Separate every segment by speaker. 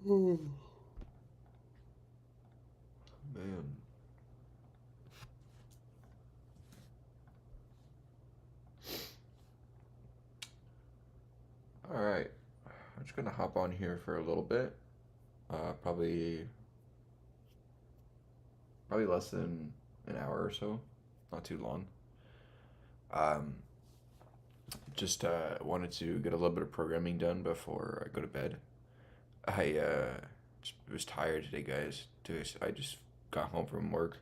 Speaker 1: Man. All right. I'm just gonna hop on here for a little bit. Probably less than an hour or so. Not too long. Um, just wanted to get a little bit of programming done before I go to bed. I just was tired today, guys. I just got home from work,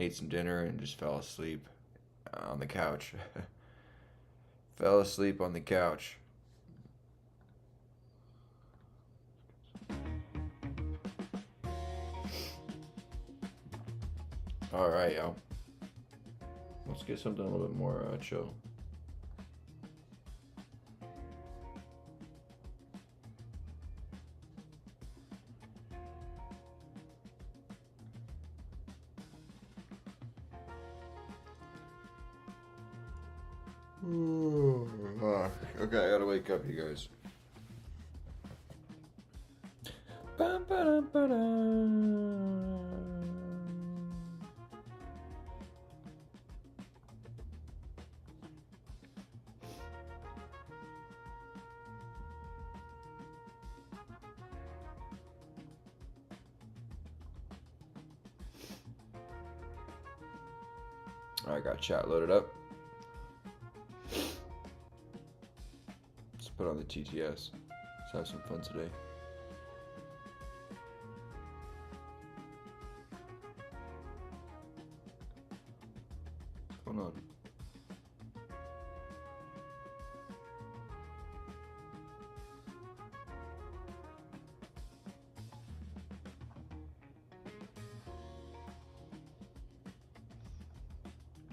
Speaker 1: ate some dinner, and just fell asleep on the couch. Fell asleep on the couch. All right, y'all. Let's get something a little bit more chill. Okay, I gotta wake up, you guys. Bum, ba-dum, ba-dum. I got chat loaded up. Let's put on the TTS. Let's have some fun today. What's going on?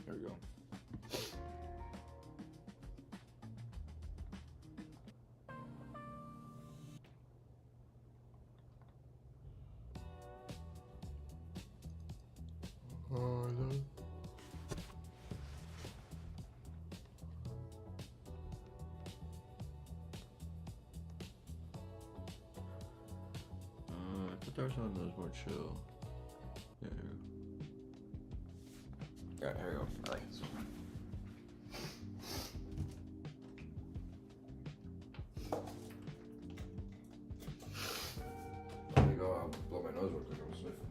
Speaker 1: There we go. I thought there was one that was more chill. Yeah, here we go. Yeah, here we go. I like this one. There we go. I'll blow my nose real quick. I'm sniffing.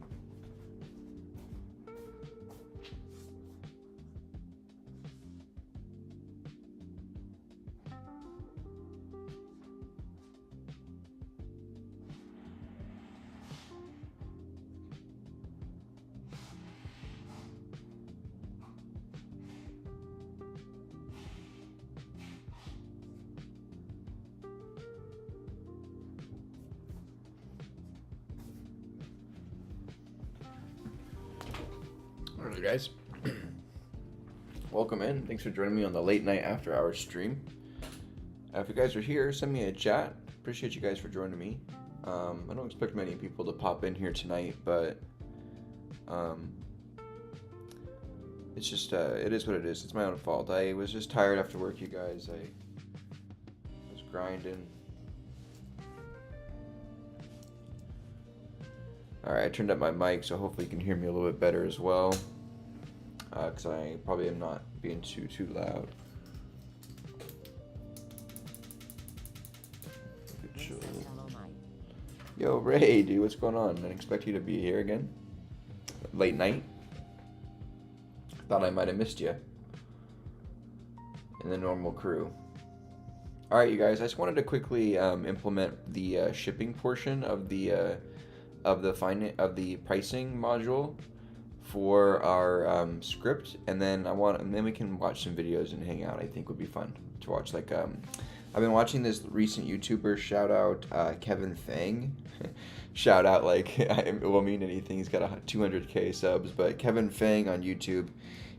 Speaker 1: Alright, guys. Welcome in. Thanks for joining me on the late night after hours stream. If you guys are here, send me a chat. Appreciate you guys for joining me. I don't expect many people to pop in here tonight, but it's just it is what it is. It's my own fault. I was just tired after work, you guys. I was grinding. Alright, I turned up my mic, so hopefully you can hear me a little bit better as well. Because I probably am not being too loud. Yo, Ray, dude, what's going on? I didn't expect you to be here again. Late night. Thought I might have missed you. In the normal crew. Alright, you guys, I just wanted to quickly implement the shipping portion of the pricing module for our script, and then we can watch some videos and hang out. I think would be fun to watch. Like I've been watching this recent YouTuber, shout out Kevin Fang. Shout out, like, it will mean anything. He's got 200k subs, but Kevin Fang on YouTube,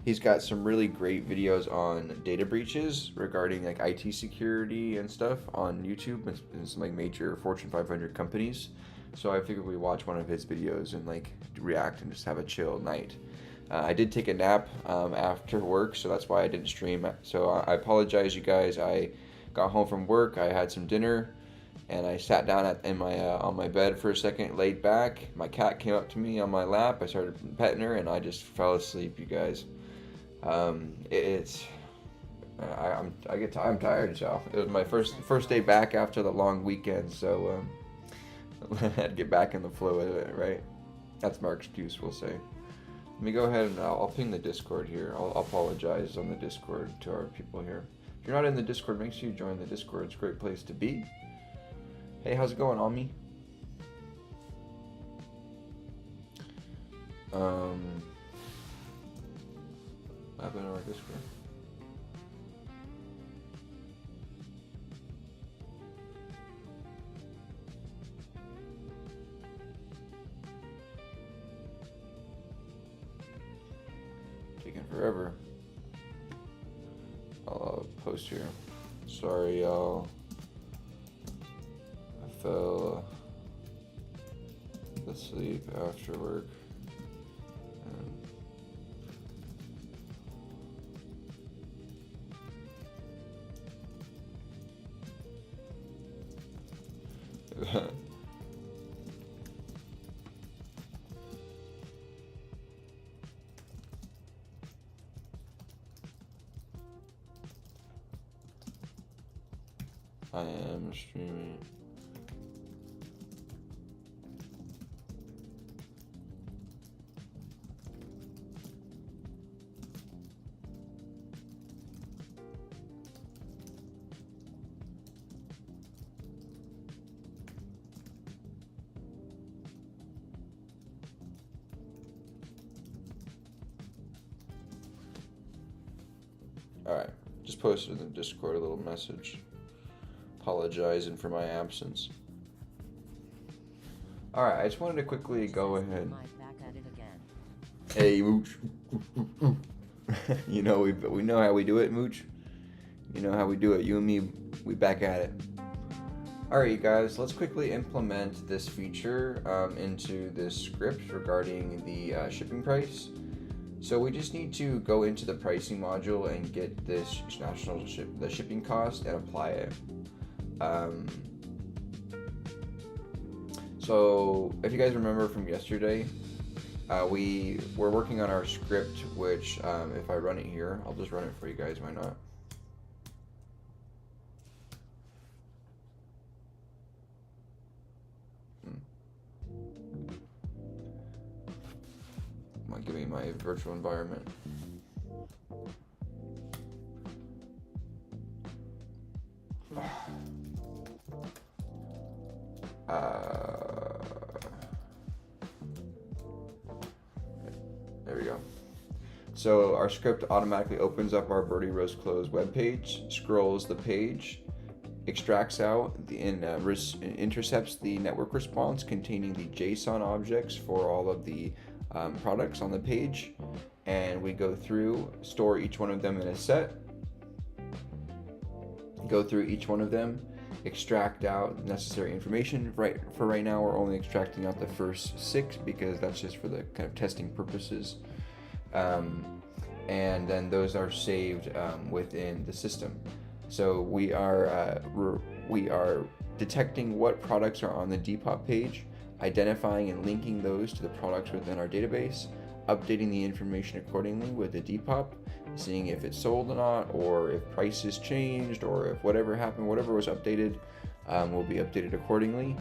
Speaker 1: he's got some really great videos on data breaches regarding like IT security and stuff on YouTube and some like major Fortune 500 companies. So I figured we watch one of his videos and like react and just have a chill night. I did take a nap after work, so that's why I didn't stream. So I apologize, you guys. I got home from work, I had some dinner, and I sat down in my on my bed for a second, laid back. My cat came up to me on my lap. I started petting her, and I just fell asleep. You guys, it's I'm tired, so it was my first day back after the long weekend, so I had to get back in the flow of it, right? That's my excuse, we'll say. Let me go ahead and I'll ping the Discord here. I'll apologize on the Discord to our people here. If you're not in the Discord, make sure you join the Discord. It's a great place to be. Hey, how's it going, Ami? What happened to our Discord? Taking forever. I'll post here. Sorry, y'all. I fell asleep after work. I am streaming. Alright, just posted in the Discord a little message apologizing for my absence. Alright, I just wanted to quickly go ahead. Hey, Mooch. You know, we know how we do it, Mooch. You know how we do it. You and me, we back at it. Alright, you guys, let's quickly implement this feature into this script regarding the shipping price. So we just need to go into the pricing module and get this the shipping cost and apply it. So if you guys remember from yesterday, we were working on our script, which if I run it here, I'll just run it for you guys, why not? Give me my virtual environment. There we go. So our script automatically opens up our Birdie Rose Close webpage, scrolls the page, extracts out and intercepts the network response containing the JSON objects for all of the products on the page, and we go through, store each one of them in a set, go through each one of them, extract out necessary information. For right now, we're only extracting out the first 6 because that's just for the kind of testing purposes, and then those are saved within the system. So we are detecting what products are on the Depop page, identifying and linking those to the products within our database, updating the information accordingly with the Depop, seeing if it's sold or not, or if prices changed, or if whatever happened, whatever was updated will be updated accordingly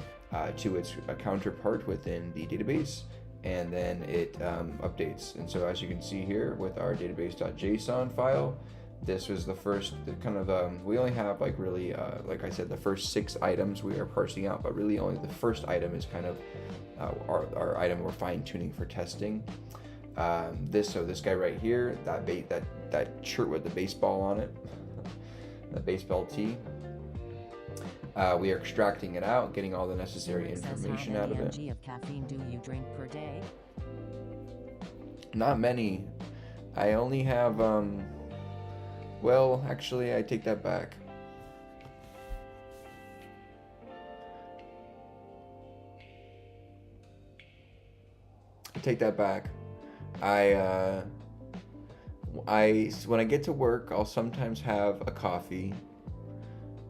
Speaker 1: to its counterpart within the database, and then it updates. And so as you can see here with our database.json file, this was the first we only have like I said, the first 6 items we are parsing out, but really only the first item is kind of our item we're fine tuning for testing. This guy right here, that shirt with the baseball on it, the baseball tee, we are extracting it out, getting all the necessary information out of it.
Speaker 2: How many mg of caffeine do you drink per day?
Speaker 1: Not many. I only have well, actually, I take that back. When I get to work, I'll sometimes have a coffee.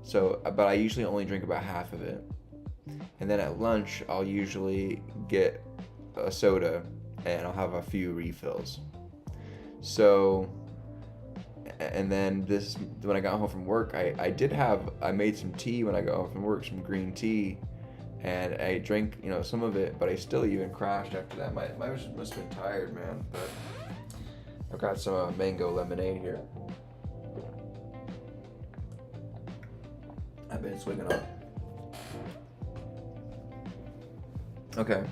Speaker 1: So, but I usually only drink about half of it. And then at lunch, I'll usually get a soda and I'll have a few refills. So, and then when I got home from work, I made some tea when I got home from work, some green tea, and I drank, some of it, but I still even crashed after that. My must have been tired, man. But I've got some mango lemonade here. I've been swigging on. Okay.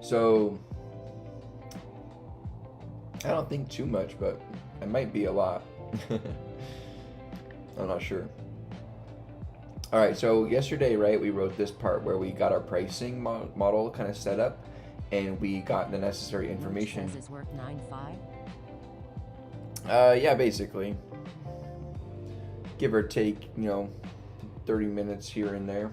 Speaker 1: So, I don't think too much, but it might be a lot. I'm not sure. All right, so yesterday, right, we wrote this part where we got our pricing model kind of set up, and we got the necessary information.
Speaker 2: Does this work 9-5?
Speaker 1: Yeah, basically. Give or take, 30 minutes here and there.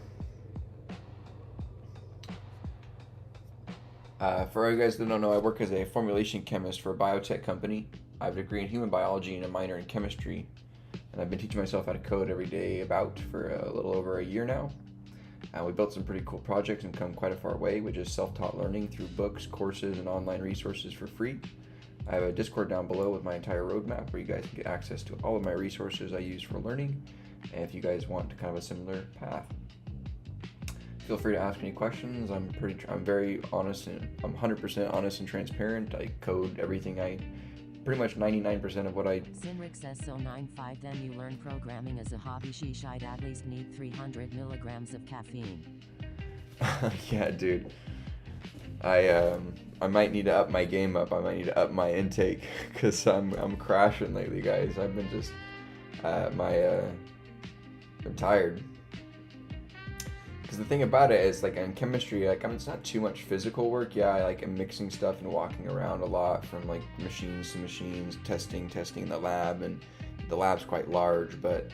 Speaker 1: For you guys that don't know, I work as a formulation chemist for a biotech company. I have a degree in human biology and a minor in chemistry. And I've been teaching myself how to code every day for a little over a year now. We built some pretty cool projects and come quite a far way with just self-taught learning through books, courses, and online resources for free. I have a Discord down below with my entire roadmap where you guys can get access to all of my resources I use for learning. And if you guys want kind of a similar path, feel free to ask any questions. I'm very honest, and I'm 100% honest and transparent. I code everything pretty much 99% of what I...
Speaker 2: Sinric says so 9-5, then you learn programming as a hobby. She should at least need 300 milligrams of caffeine.
Speaker 1: Yeah, dude. I might need to up my game up. I might need to up my intake because I'm crashing lately, guys. I've been just I'm tired. Because the thing about it is, like, in chemistry, it's not too much physical work. Yeah, I'm mixing stuff and walking around a lot from, machines to machines, testing in the lab, and the lab's quite large, but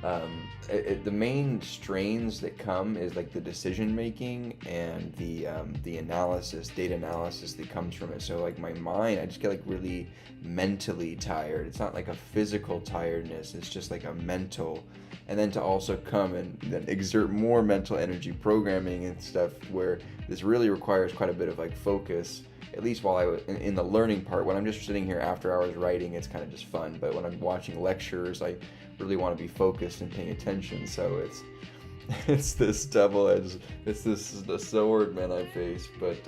Speaker 1: the main strains that come is, the decision-making and the data analysis that comes from it. So, my mind, I just get, really mentally tired. It's not, a physical tiredness. It's just, a mental. And then to also come and then exert more mental energy programming and stuff, where this really requires quite a bit of focus, at least while I was in the learning part. When I'm just sitting here after hours writing, it's kind of just fun. But when I'm watching lectures, I really want to be focused and paying attention. So it's this double-edged, the sword, man, I face. But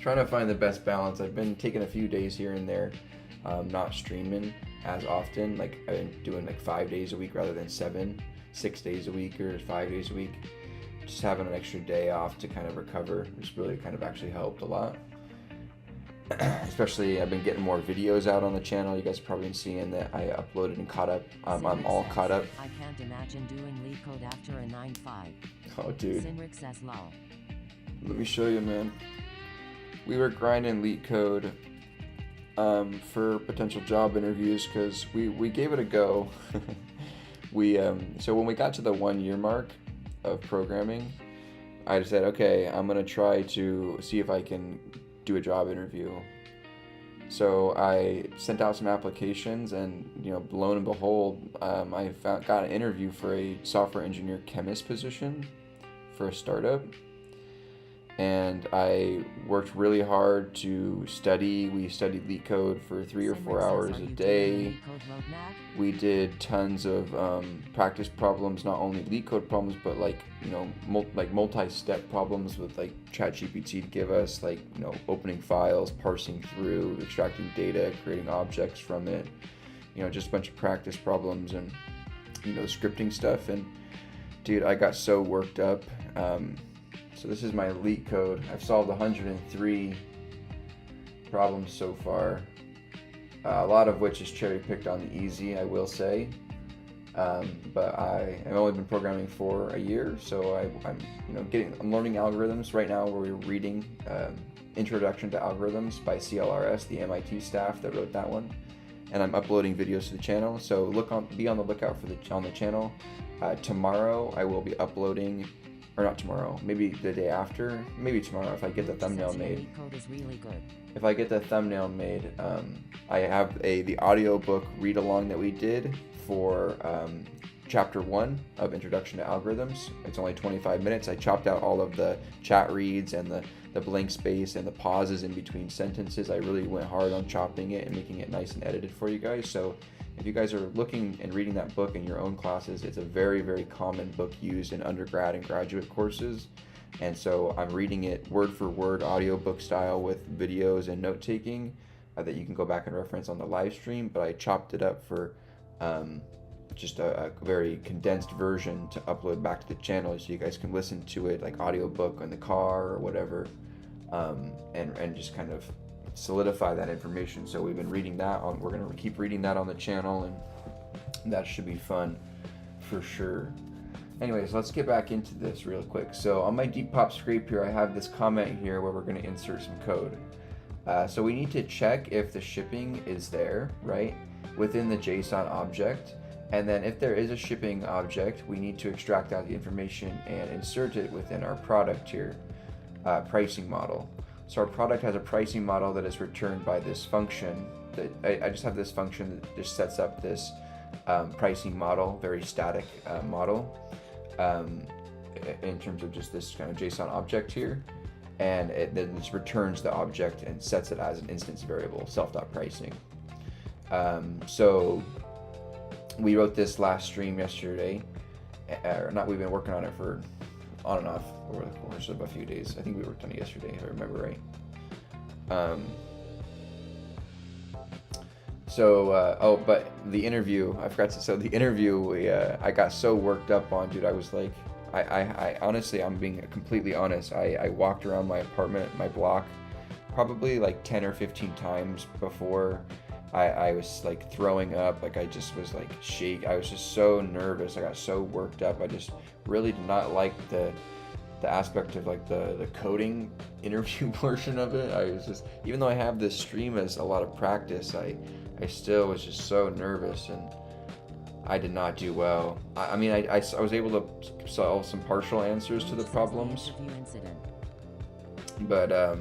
Speaker 1: trying to find the best balance. I've been taking a few days here and there, not streaming as often. I've been doing 5 days a week rather than 6 days a week or 5 days a week. Just having an extra day off to kind of recover, which really kind of actually helped a lot. Especially, I've been getting more videos out on the channel. You guys have probably been seeing that I uploaded and caught up. I'm all caught up.
Speaker 2: I can't imagine doing lead code after a 9-5.
Speaker 1: Oh, dude.
Speaker 2: Sinric says lol.
Speaker 1: Let me show you, man. We were grinding leak code for potential job interviews because we gave it a go. So when we got to the 1 year mark of programming, I said, okay, I'm gonna try to see if I can do a job interview. So I sent out some applications, and lo and behold, I got an interview for a software engineer chemist position for a startup. And I worked really hard to study. We studied leak code for 3 or 4 hours a day. We did tons of practice problems, not only leak code problems, but multi-step problems with ChatGPT to give us opening files, parsing through, extracting data, creating objects from it. Just a bunch of practice problems and scripting stuff. And dude, I got so worked up. So this is my leak code. I've solved 103 problems so far, a lot of which is cherry picked on the easy, I will say. But I've only been programming for a year, so I'm learning algorithms right now. We're reading Introduction to Algorithms by CLRS, the MIT staff that wrote that one, and I'm uploading videos to the channel. So be on the lookout on the channel. Tomorrow I will be uploading. Or not tomorrow, maybe the day after, maybe tomorrow if I get the thumbnail made.
Speaker 2: Code is really good.
Speaker 1: If I get the thumbnail made, I have the audio book read along that we did for chapter 1 of Introduction to Algorithms. It's only 25 minutes. I chopped out all of the chat reads and the blank space and the pauses in between sentences. I really went hard on chopping it and making it nice and edited for you guys. So if you guys are looking and reading that book in your own classes, it's a very, very common book used in undergrad and graduate courses. And so I'm reading it word for word, audiobook style with videos and note taking that you can go back and reference on the live stream. But I chopped it up for just a very condensed version to upload back to the channel so you guys can listen to it like audiobook in the car or whatever, and just kind of solidify that information. So we've been reading that on, we're going to keep reading that on the channel, and that should be fun for sure. Anyways, let's get back into this real quick. So on my Depop scrape here, I have this comment here where we're going to insert some code. So we need to check if the shipping is there, right, within the JSON object. And then if there is a shipping object, we need to extract out the information and insert it within our product here, pricing model. So our product has a pricing model that is returned by this function. That I just have this function that just sets up this pricing model, very static model, in terms of just this kind of JSON object here. And it then just returns the object and sets it as an instance variable, self.pricing. So we wrote this last stream yesterday, or not, we've been working on it for on and off over the course of a few days. I think we worked on it yesterday, if I remember right. But the interview, I forgot to say, the interview, I got so worked up on, dude. I was like, I honestly, I'm being completely honest. I walked around my apartment, my block, probably like 10 or 15 times before I was like throwing up. Like I just was like I was just so nervous. I got so worked up. I just really did not like the aspect of like the coding interview portion of it. I was just, even though I have this stream as a lot of practice, I still was just so nervous, and I did not do well. I mean, I was able to solve some partial answers to the problems, but I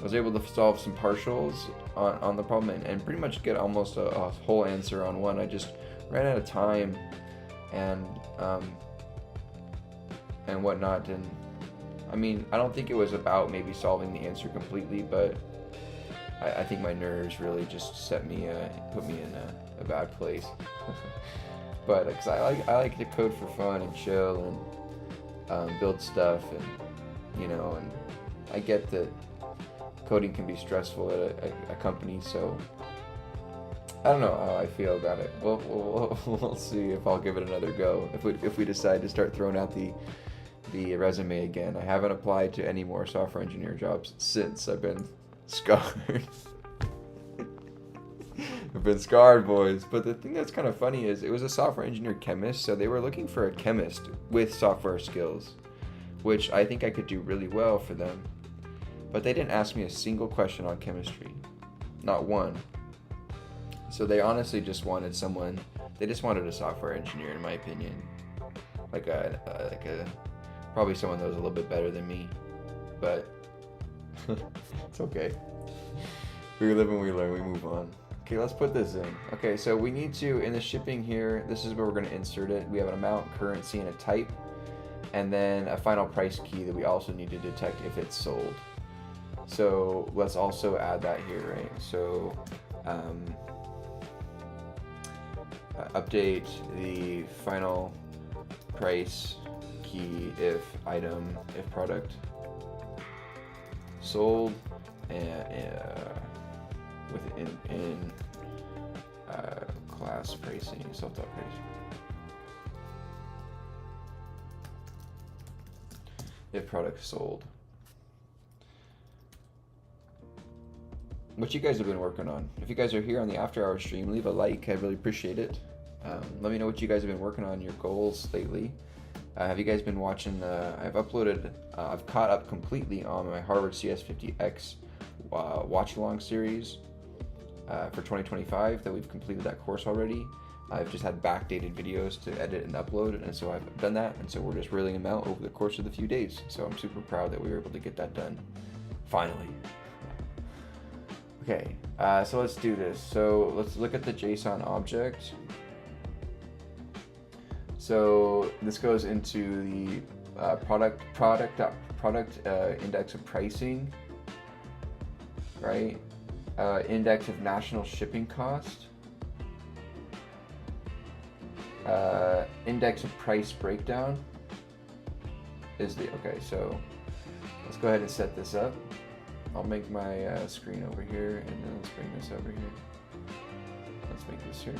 Speaker 1: was able to solve some partials on the problem and pretty much get almost a whole answer on one. I just ran out of time and whatnot. And I mean, I don't think it was about maybe solving the answer completely, but I think my nerves really just put me in a bad place. But because I like to code for fun and chill and build stuff, and and I get that coding can be stressful at a company, so I don't know how I feel about it. We'll see if I'll give it another go if we decide to start throwing out the resume again. I haven't applied to any more software engineer jobs since I've been scarred. I've been scarred, boys. But the thing that's kind of funny is it was a software engineer chemist, so they were looking for a chemist with software skills, which I think I could do really well for them. But they didn't ask me a single question on chemistry, not one. So they honestly just wanted someone. They just wanted a software engineer, in my opinion, like a probably someone that was a little bit better than me. But it's okay. We live and we learn. We move on. Okay, let's put this in. Okay, so we need to, in the shipping here, this is where we're going to insert it. We have an amount, currency, and a type, and then a final price key that we also need to detect if it's sold. So let's also add that here, right? So update the final price key if item, if product sold, and within class pricing, self.pricing. If product sold. What you guys have been working on. If you guys are here on the after hour stream, leave a like. I really appreciate it. Let me know what you guys have been working on, your goals lately. Have you guys been watching I've caught up completely on my Harvard CS50X watch along series for 2025 that we've completed that course already. I've just had backdated videos to edit and upload, and so I've done that, and so we're just reeling them out over the course of the few days. So I'm super proud that we were able to get that done, finally. Okay, so let's do this. So let's look at the JSON object. So this goes into the product index of pricing, right? Index of national shipping cost, index of price breakdown is the, okay, so let's go ahead and set this up. I'll make my screen over here, and then let's bring this over here. Let's make this here.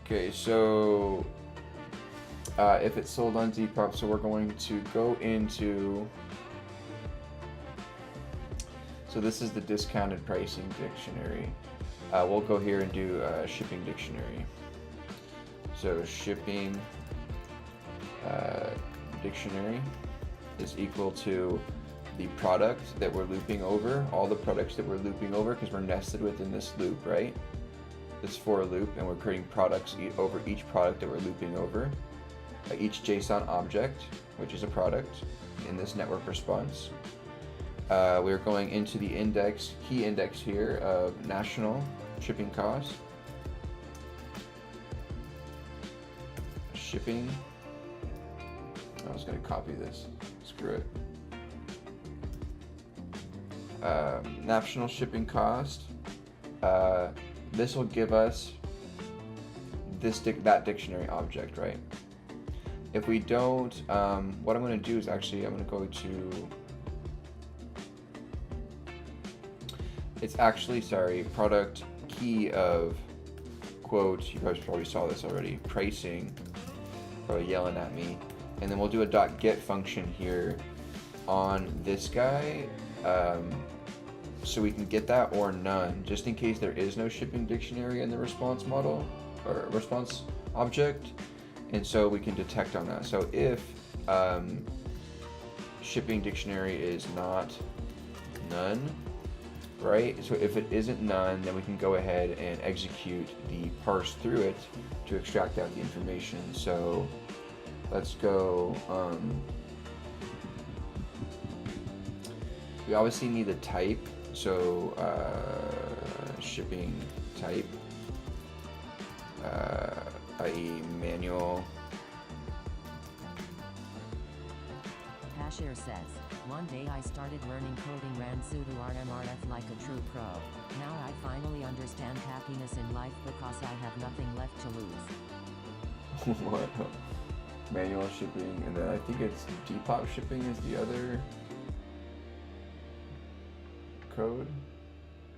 Speaker 1: Okay, so if it's sold on Depop, so we're going to go into, so this is the discounted pricing dictionary. We'll go here and do shipping dictionary. So shipping dictionary is equal to the product that we're looping over, all the products that we're looping over, because we're nested within this loop, right? This for loop, and we're creating products over each product that we're looping over. Each JSON object, which is a product in this network response. We're going into the index, key index here of national shipping cost. Shipping. I was going to copy this. Screw it. National shipping cost. This will give us that dictionary object, right? If we don't, what I'm going to do is actually, I'm going to go to, it's actually, sorry, product key of quote, you guys probably saw this already, pricing, probably yelling at me, and then we'll do a .get function here on this guy, so we can get that or none, just in case there is no shipping dictionary in the response model, or response object, and so we can detect on that. So if shipping dictionary is not none, right? So if it isn't none, then we can go ahead and execute the parse through it to extract out the information. So let's go, we obviously need the type, so shipping type, i.e. manual.
Speaker 2: Cashier says, one day I started learning coding, ran sudo rmrf like a true pro. Now I finally understand happiness in life because I have nothing left to lose.
Speaker 1: What? Manual shipping, and then I think it's Depop shipping is the other code.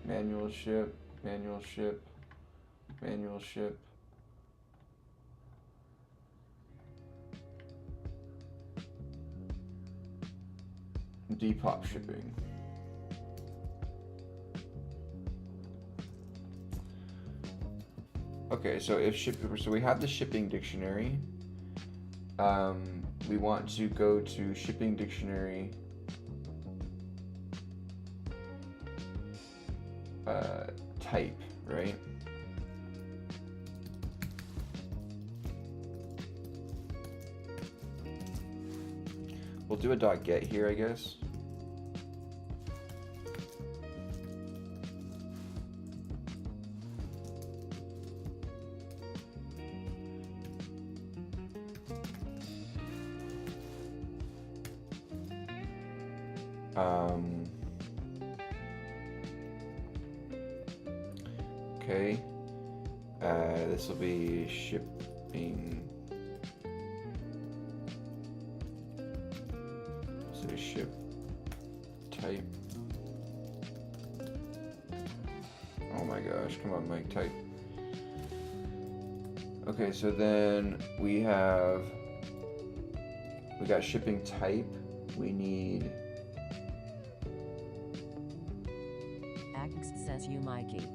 Speaker 1: Manual ship, manual ship, manual ship. Depop shipping. Okay, so if so we have the shipping dictionary. We want to go to shipping dictionary type, right? We'll do a .get here, I guess. Okay, this will be shipping, so ship type. Oh my gosh, come on Mike, type. Okay, so then we got shipping type, we need,
Speaker 2: Axe says you Mikey.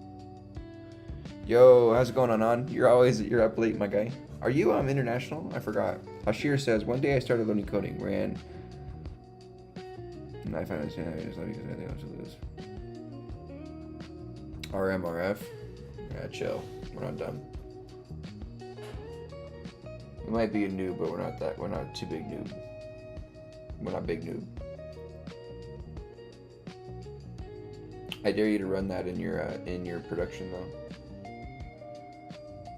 Speaker 1: yo, how's it going on? You're up late, my guy. Are you international? I forgot. Ashir says, one day I started learning coding, ran, and I found it, I just love you because I think I'll lose. RMRF. Yeah, chill. We're not done. We might be a noob, but we're not too big noob. We're not big noob. I dare you to run that in your production though.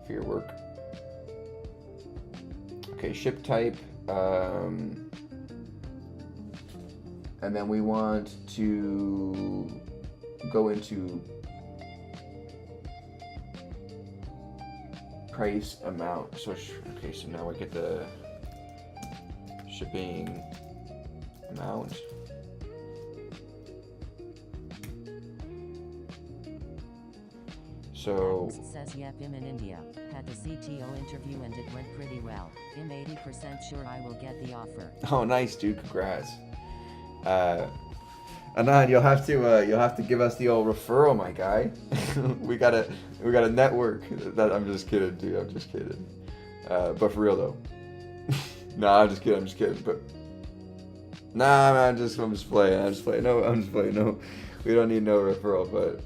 Speaker 1: for your work. Okay, ship type. And then we want to go into price amount. So, okay, so now we get the shipping amount. So
Speaker 2: says yep, I'm in India. Had the CTO interview and it went pretty well. I'm 80% sure I will get the offer.
Speaker 1: oh, nice, dude. Congrats. Anand, you'll have to give us the old referral, my guy. we gotta network. I'm just kidding, dude. I'm just kidding. But for real though. Nah, I'm just kidding. But nah, man, I'm just playing. No, we don't need no referral, but.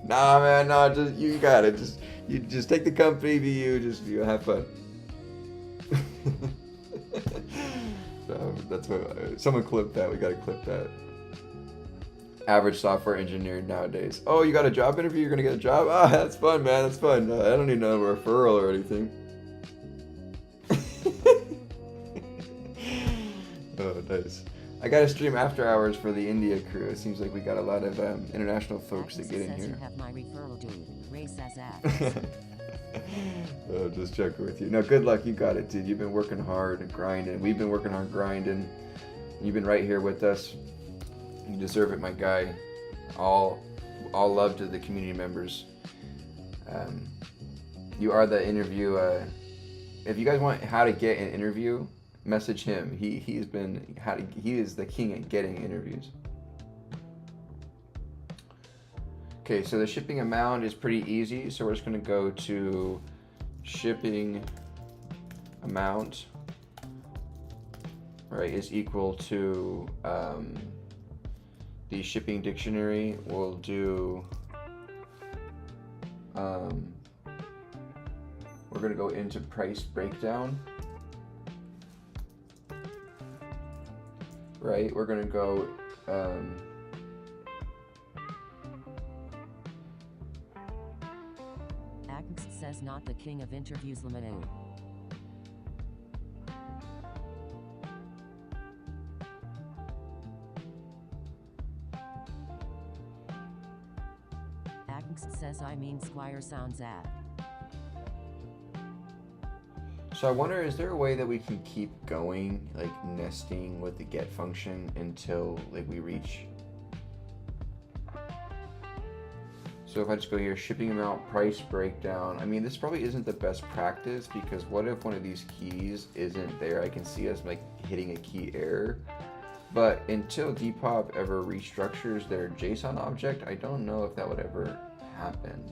Speaker 1: Nah, man, no, just you got it. You just take the company, be you. Just have fun. So that's what someone clipped that. We gotta clip that. Average software engineer nowadays. Oh, you got a job interview? You're gonna get a job? Ah, that's fun, man. That's fun. I don't need no referral or anything. Oh, nice. I gotta stream after hours for the India crew. It seems like we got a lot of international folks that get in here.
Speaker 2: You have my referral, dude. Race as ass.
Speaker 1: Oh, just joking with you. No, good luck. You got it, dude. You've been working hard and grinding. We've been working hard grinding. You've been right here with us. You deserve it, my guy. All love to the community members. You are the interview. If you guys want how to get an interview, message him. He is the king at getting interviews. Okay, so the shipping amount is pretty easy. So we're just gonna go to shipping amount, right, is equal to the shipping dictionary. We'll do we're gonna go into price breakdown. Right, we're gonna go
Speaker 2: Angst says not the king of interviews, Lamanu. Angst says I mean Squire sounds ad.
Speaker 1: So I wonder, is there a way that we can keep going, like nesting with the get function until like we reach? So if I just go here, shipping amount, price breakdown. I mean, this probably isn't the best practice, because what if one of these keys isn't there? I can see us like hitting a key error. But until Depop ever restructures their JSON object, I don't know if that would ever happen.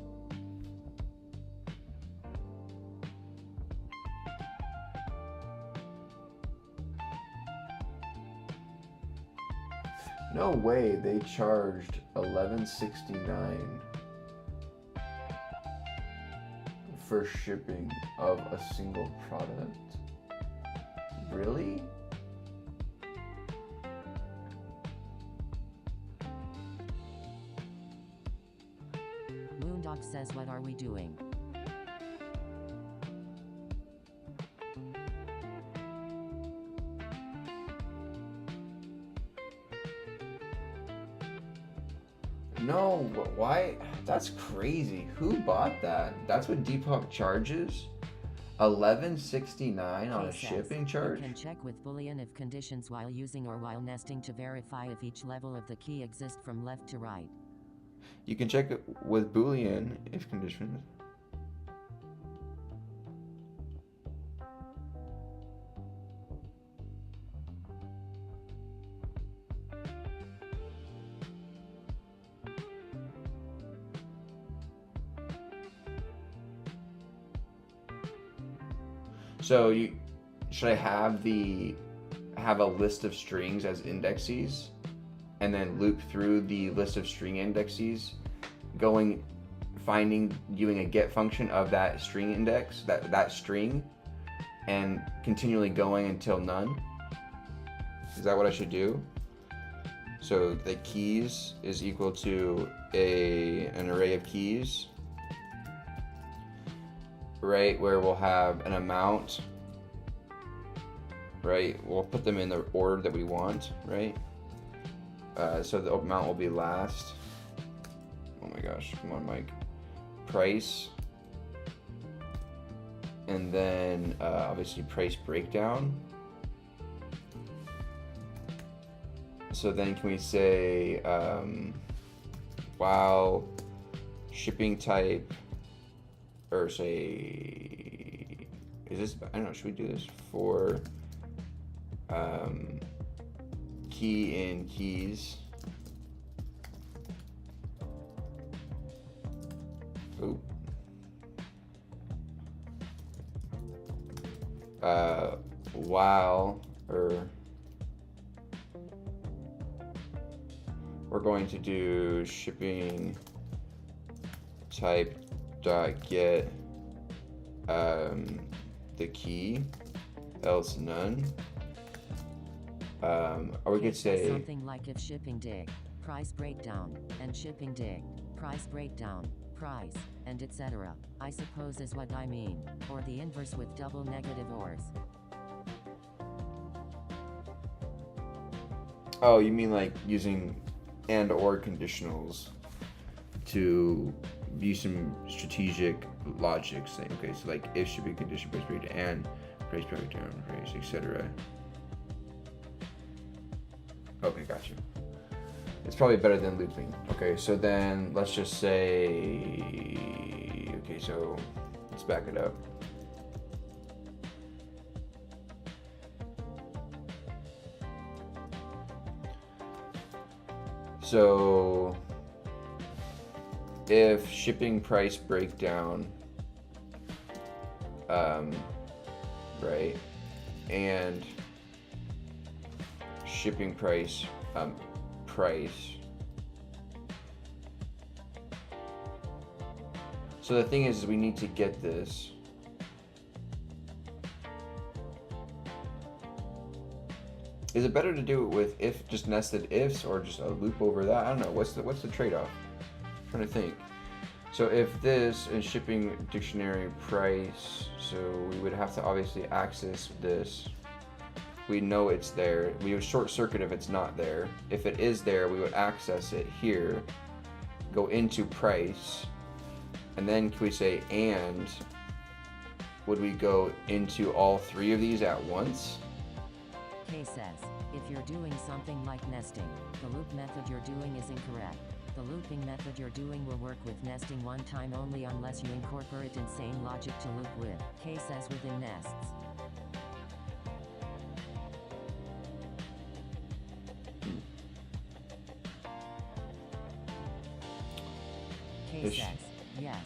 Speaker 1: No way they charged $11.69 for shipping of a single product. Really?
Speaker 2: Moondog says what are we doing?
Speaker 1: No, why? That's crazy. Who bought that? That's what Depop charges? $11.69 on a shipping charge?
Speaker 2: You can check with Boolean if conditions while using or while nesting to verify if each level of the key exists from left to right.
Speaker 1: You can check it with Boolean if conditions. So should I have a list of strings as indexes, and then loop through the list of string indexes, doing a get function of that string index, that string, and continually going until none? Is that what I should do? So the keys is equal to an array of keys, right, where we'll have an amount, right? We'll put them in the order that we want, right? So the amount will be last. Oh my gosh, come on, Mike. Price. And then obviously price breakdown. So then can we say while shipping type, or say, is this, I don't know, should we do this for key in keys? Ooh. While, or we're going to do shipping type dot get the key, else none. Or we could say
Speaker 2: something like if shipping dig, price breakdown, and shipping dig, price breakdown, price, and etc. I suppose is what I mean, or the inverse with double negative ors.
Speaker 1: Oh, you mean like using and or conditionals to use some strategic logic, saying, okay, so like if shipping condition price breakdown and price breakdown, price, etc. Okay, gotcha. It's probably better than looping. Okay, so then let's just say, okay, so let's back it up. So if shipping price breakdown, right, and shipping price, price. So the thing is we need to get this. Is it better to do it with if, just nested ifs, or just a loop over that? I don't know. What's the trade-off? I'm trying to think. So if this is shipping dictionary price, so we would have to obviously access this. We know it's there. We would short circuit if it's not there. If it is there, we would access it here, go into price, and then can we say and would we go into all three of these at once?
Speaker 2: K says, if you're doing something like nesting, the loop method you're doing is incorrect. The looping method you're doing will work with nesting one time only unless you incorporate insane logic to loop with. K says within nests. K says, yes.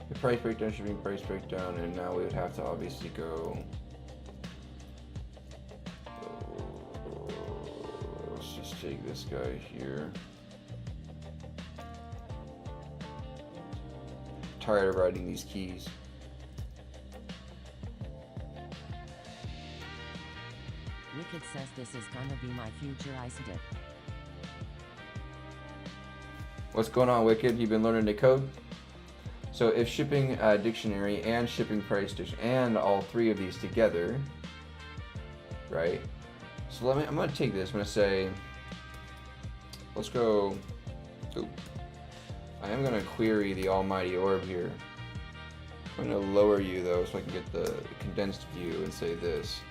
Speaker 1: The price breakdown should be price breakdown, and now we would have to obviously go. Let's just take this guy here. Tired of writing these keys.
Speaker 2: Wicked says this is gonna be my future ice dip.
Speaker 1: What's going on, Wicked? You've been learning to code? So if shipping dictionary and shipping price and all three of these together, right? So I'm gonna take this. I'm gonna say, let's go. Ooh. I am gonna query the almighty orb here. I'm gonna lower you though, so I can get the condensed view and say this.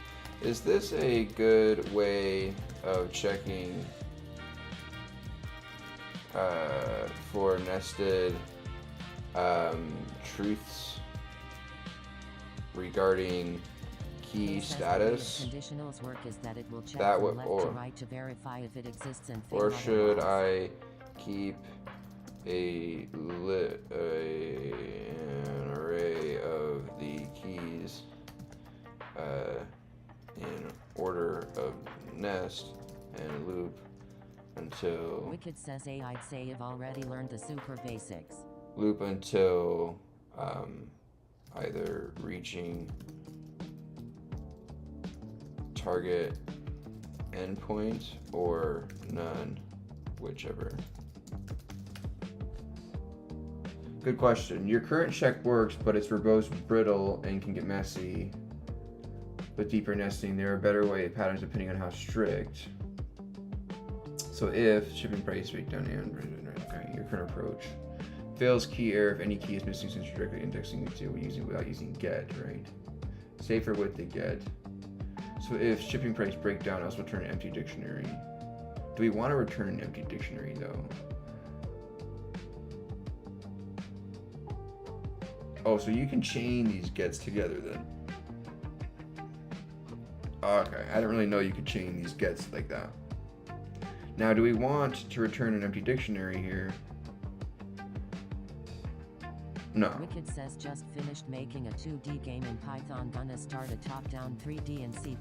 Speaker 1: Is this a good way of checking for nested truths regarding key status?
Speaker 2: Conditionals work is that it will check
Speaker 1: That
Speaker 2: from
Speaker 1: would,
Speaker 2: left to right to verify if it exists and fail
Speaker 1: or should
Speaker 2: otherwise.
Speaker 1: I keep an array of the keys in order of nest and loop until
Speaker 2: Wicked says I'd say I've already learned the super basics.
Speaker 1: Loop until either reaching target endpoint or none, whichever. Good question. Your current check works, but it's verbose, brittle, and can get messy. With deeper nesting, there are better way patterns depending on how strict. So if shipping price breakdown and okay, your current approach fails key error if any key is missing since you're directly indexing it to without using get, right? Safer with the get. So if shipping price breakdown, else return an empty dictionary. Do we want to return an empty dictionary though? Oh, so you can chain these gets together then. Okay, I didn't really know you could chain these gets like that. Now, do we want to return an empty dictionary here? No.
Speaker 2: Wicked says just finished making a 2D game in Python, gonna start a top-down 3D in C++.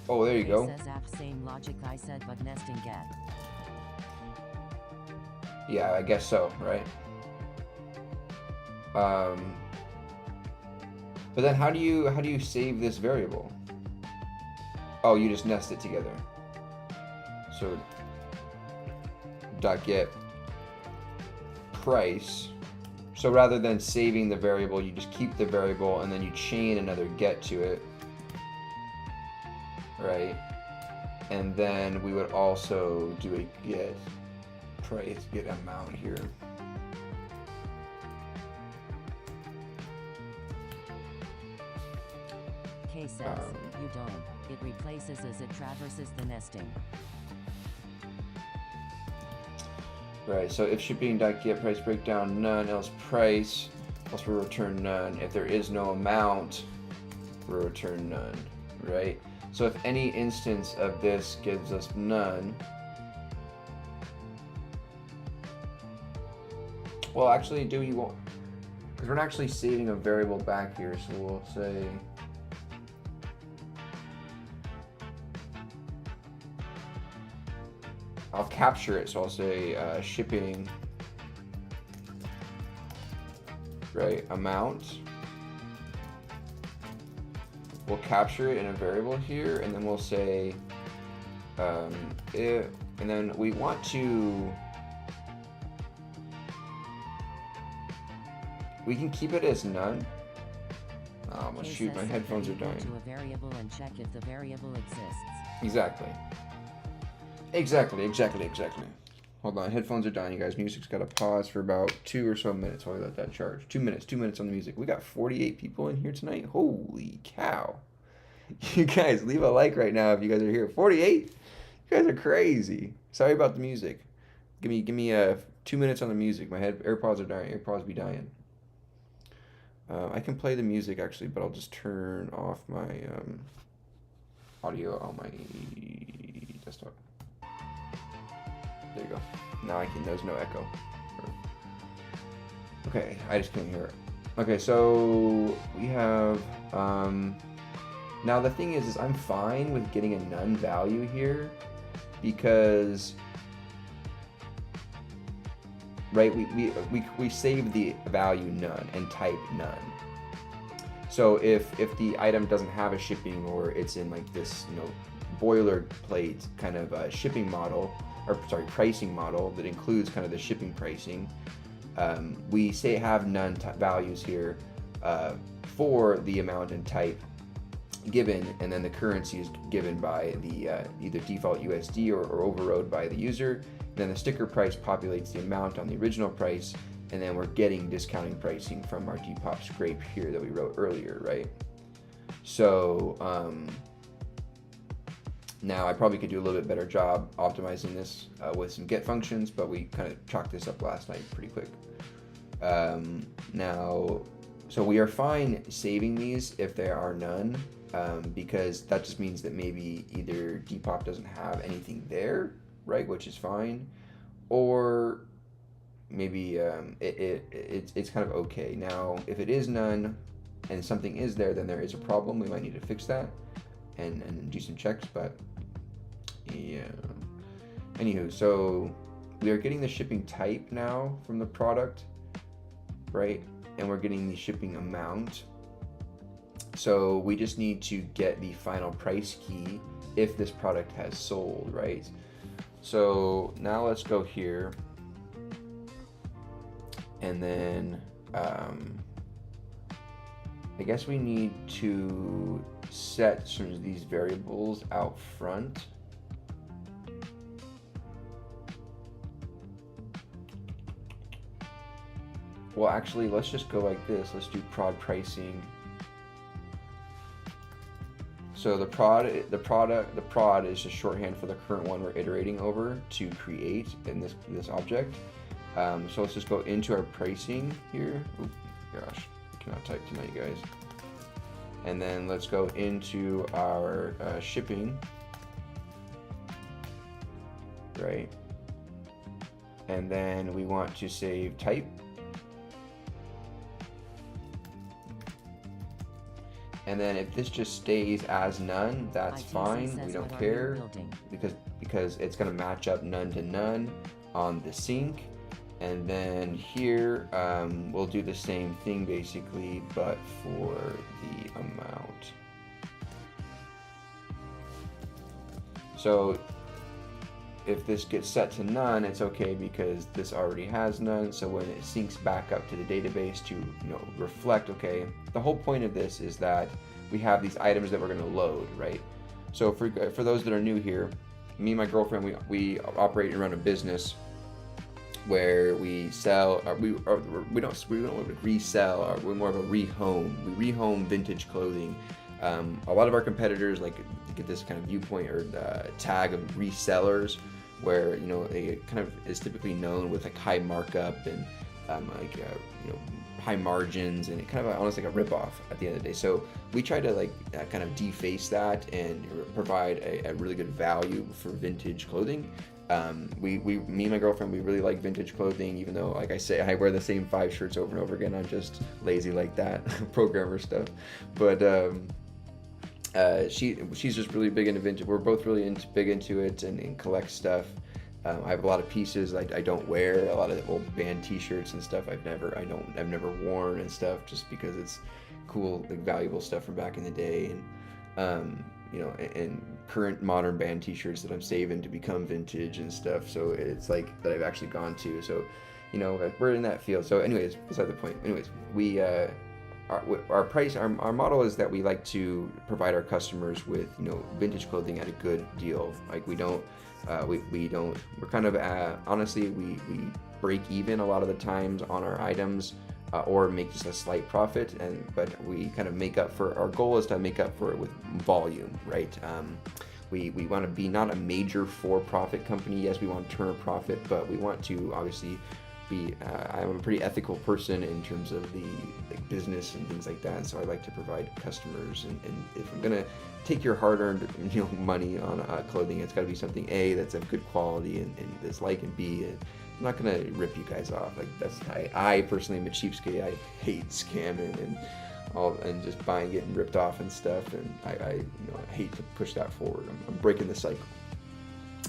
Speaker 1: Oh, there you go.
Speaker 2: Says app same logic I said, but nesting get.
Speaker 1: Yeah, I guess so, right? But then how do you save this variable? Oh, you just nest it together. So .get price. So rather than saving the variable, you just keep the variable and then you chain another get to it, right? And then we would also do a get price, get amount here.
Speaker 2: K says, you don't. It replaces as it traverses the nesting.
Speaker 1: Right, so if shipping.get price breakdown none, else price, else we'll return none. If there is no amount, we'll return none, right? So if any instance of this gives us none, well, actually, do you want, because we're not actually saving a variable back here, so we'll say, I'll capture it, so I'll say shipping, right, amount. We'll capture it in a variable here, and then we'll say if, and then we want to, we can keep it as none. Oh, shoot, my headphones are dying.
Speaker 2: To a variable and check if the variable exists.
Speaker 1: Exactly. Exactly. Hold on, headphones are dying, you guys. Music's got to pause for about 2 or so minutes while we let that charge. 2 minutes on the music. We got 48 people in here tonight. Holy cow. You guys, leave a like right now if you guys are here. 48? You guys are crazy. Sorry about the music. Give me 2 minutes on the music. My AirPods are dying. AirPods be dying. I can play the music actually, but I'll just turn off my audio on my desktop. There you go. Now I can, there's no echo. Okay, I just can't hear it. Okay, so we have, now the thing is I'm fine with getting a none value here because, right, we save the value none and type none. So if the item doesn't have a shipping or it's in like this, boilerplate kind of shipping model, or sorry, pricing model that includes kind of the shipping pricing, we say have none values here for the amount and type given, and then the currency is given by the either default USD or overrode by the user. Then the sticker price populates the amount on the original price, and then we're getting discounting pricing from our Depop scrape here that we wrote earlier, right? So now I probably could do a little bit better job optimizing this with some get functions, but we kind of chalked this up last night pretty quick. Now, so we are fine saving these if there are none, because that just means that maybe either Depop doesn't have anything there, right, which is fine, or maybe it's kind of okay. Now, if it is none and something is there, then there is a problem. We might need to fix that and do some checks, but yeah. Anywho, so we are getting the shipping type now from the product, right? And we're getting the shipping amount. So we just need to get the final price key if this product has sold, right? So now let's go here And then I guess we need to set some of these variables out front. Well, actually, let's just go like this. Let's do prod pricing. So the prod is just shorthand for the current one we're iterating over to create in this object. So let's just go into our pricing here. Oop, gosh, I cannot type tonight, guys. And then let's go into our shipping, right? And then we want to save type. And then if this just stays as none, that's fine. We don't care because it's going to match up none to none on the sync. And then here we'll do the same thing basically, but for the amount. So if this gets set to none, it's okay because this already has none. So when it syncs back up to the database to reflect, okay, the whole point of this is that we have these items that we're going to load, right? So for those that are new here, me and my girlfriend, we operate and run a business where we sell, we don't resell, we're more of a rehome. We rehome vintage clothing. A lot of our competitors get this kind of viewpoint or tag of resellers, where it kind of is typically known with like high markup and high margins, and it kind of almost like a ripoff at the end of the day. So we try to kind of deface that and provide a really good value for vintage clothing. Me and my girlfriend, we really like vintage clothing, even though, like I say, I wear the same 5 shirts over and over again. I'm just lazy like that, programmer stuff. But she's just really big into vintage. We're both really big into it and collect stuff. I have a lot of pieces I don't wear, a lot of old band T-shirts and stuff I've never worn and stuff, just because it's cool, valuable stuff from back in the day, and and current modern band T-shirts that I'm saving to become vintage and stuff. So it's that I've actually gone to. So we're in that field. So anyways, beside the point. Anyways, we our model is that we like to provide our customers with vintage clothing at a good deal. We're kind of honestly we break even a lot of the times on our items, or make just a slight profit, but we kind of make up for, our goal is to make up for it with volume, right? We want to be not a major for-profit company. Yes, we want to turn a profit, but we want to obviously be, I'm a pretty ethical person in terms of the business and things like that, and so I like to provide customers, and if I'm going to take your hard-earned money on clothing, it's got to be something A, that's of good quality, and that's and B, I'm not gonna rip you guys off. I personally am a cheapskate. I hate scamming and just getting ripped off and stuff, and I hate to push that forward. I'm breaking the cycle.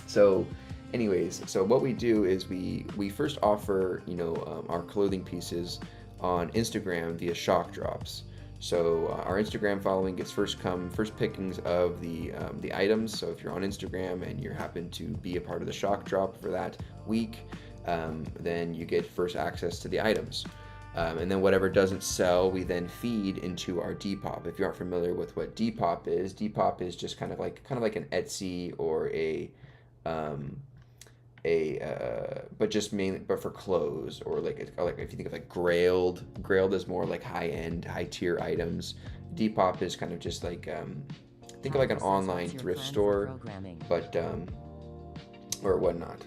Speaker 1: So anyways, so what we do is we first offer our clothing pieces on Instagram via shock drops. So our Instagram following gets first pickings of the items. So if you're on Instagram and you happen to be a part of the shock drop for that week, then you get first access to the items. And then whatever doesn't sell, we then feed into our Depop. If you aren't familiar with what Depop is just kind of like an Etsy or but for clothes, or like if you think of Grailed is more like high-end, high-tier items. Depop is kind of just think of like an online thrift store, but or whatnot.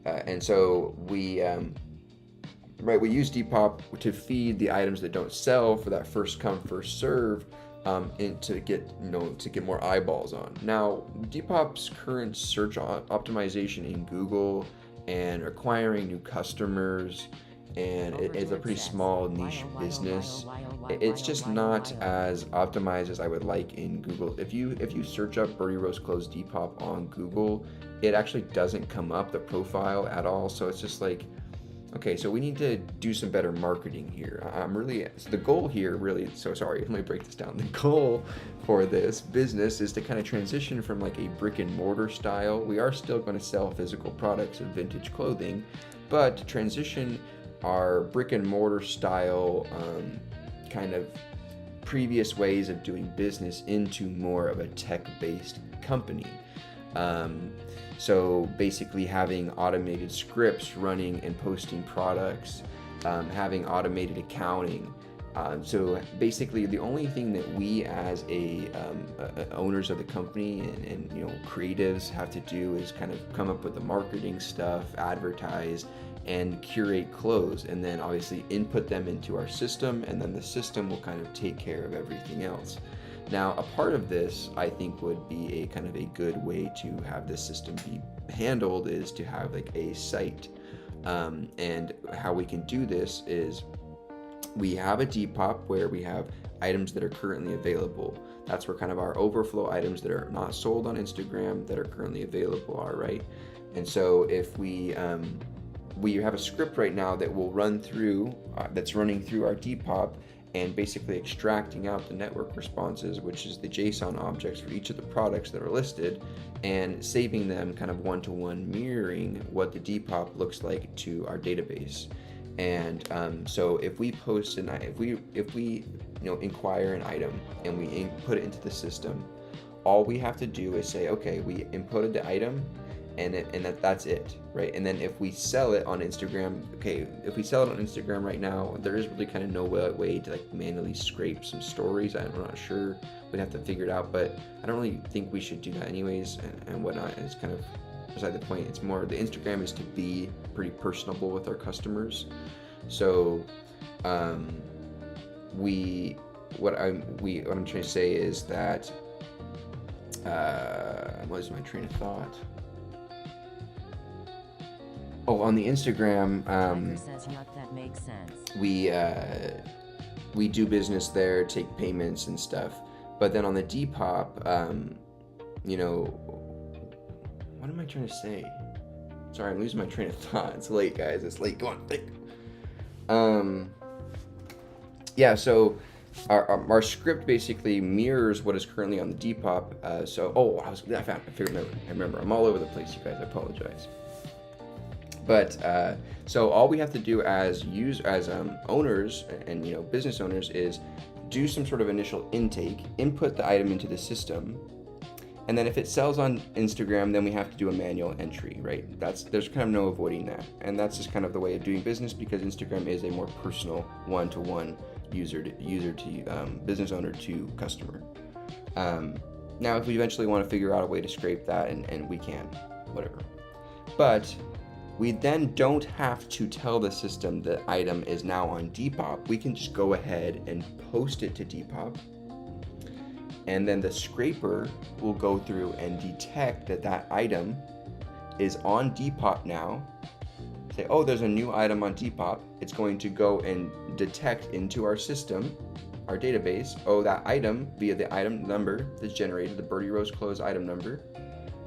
Speaker 1: And so we use Depop to feed the items that don't sell for that first come first serve, and to get more eyeballs on. Now, Depop's current search optimization in Google and acquiring new customers, and it's a pretty small niche business. It's just not as optimized as I would like in Google. If you search up Birdie Rose Clothes Depop on Google, it actually doesn't come up, the profile, at all. So it's just okay, so we need to do some better marketing here. So the goal here let me break this down. The goal for this business is to kind of transition from a brick and mortar style. We are still going to sell physical products of vintage clothing, but to transition our brick and mortar style kind of previous ways of doing business into more of a tech-based company. So basically having automated scripts running and posting products, having automated accounting. So basically the only thing that we as owners of the company and creatives have to do is kind of come up with the marketing stuff, advertise, and curate clothes, and then obviously input them into our system, and then the system will kind of take care of everything else. Now, a part of this, I think, would be a kind of a good way to have this system be handled is to have like a site. And how we can do this is we have a Depop where we have items that are currently available. That's where kind of our overflow items that are not sold on Instagram that are currently available are, right? And so if we have a script right now that will run through, that's running through our Depop and basically extracting out the network responses, which is the JSON objects for each of the products that are listed, and saving them kind of one-to-one, mirroring what the Depop looks like to our database. And so if we post if we inquire an item and we input it into the system, all we have to do is say, okay, we inputted the item, and that's it, right? And then if we sell it on Instagram, if we sell it on Instagram right now, there is really kind of no way to like manually scrape some stories. I'm not sure. We'd have to figure it out, but I don't really think we should do that anyways and whatnot. It's kind of beside the point. It's more the Instagram is to be pretty personable with our customers. So what I'm trying to say is that I'm losing my train of thought. Oh, on the Instagram,
Speaker 2: says, yup, that makes sense.
Speaker 1: We do business there, take payments and stuff. But then on the Depop, what am I trying to say? Sorry, I'm losing my train of thought. It's late, guys. It's late. Go on, think. Yeah. So our script basically mirrors what is currently on the Depop. I remember. I'm all over the place, you guys. I apologize. But so all we have to do as owners and business owners is do some sort of initial intake, input the item into the system, and then if it sells on Instagram, then we have to do a manual entry, right? There's kind of no avoiding that, and that's just kind of the way of doing business because Instagram is a more personal one-to-one user to business owner to customer. Now, if we eventually want to figure out a way to scrape that, and we can, whatever, but we then don't have to tell the system the item is now on Depop. We can just go ahead and post it to Depop. And then the scraper will go through and detect that item is on Depop now. Say, oh, there's a new item on Depop. It's going to go and detect into our system, our database, oh, that item via the item number that's generated, the Birdie Rose Clothes item number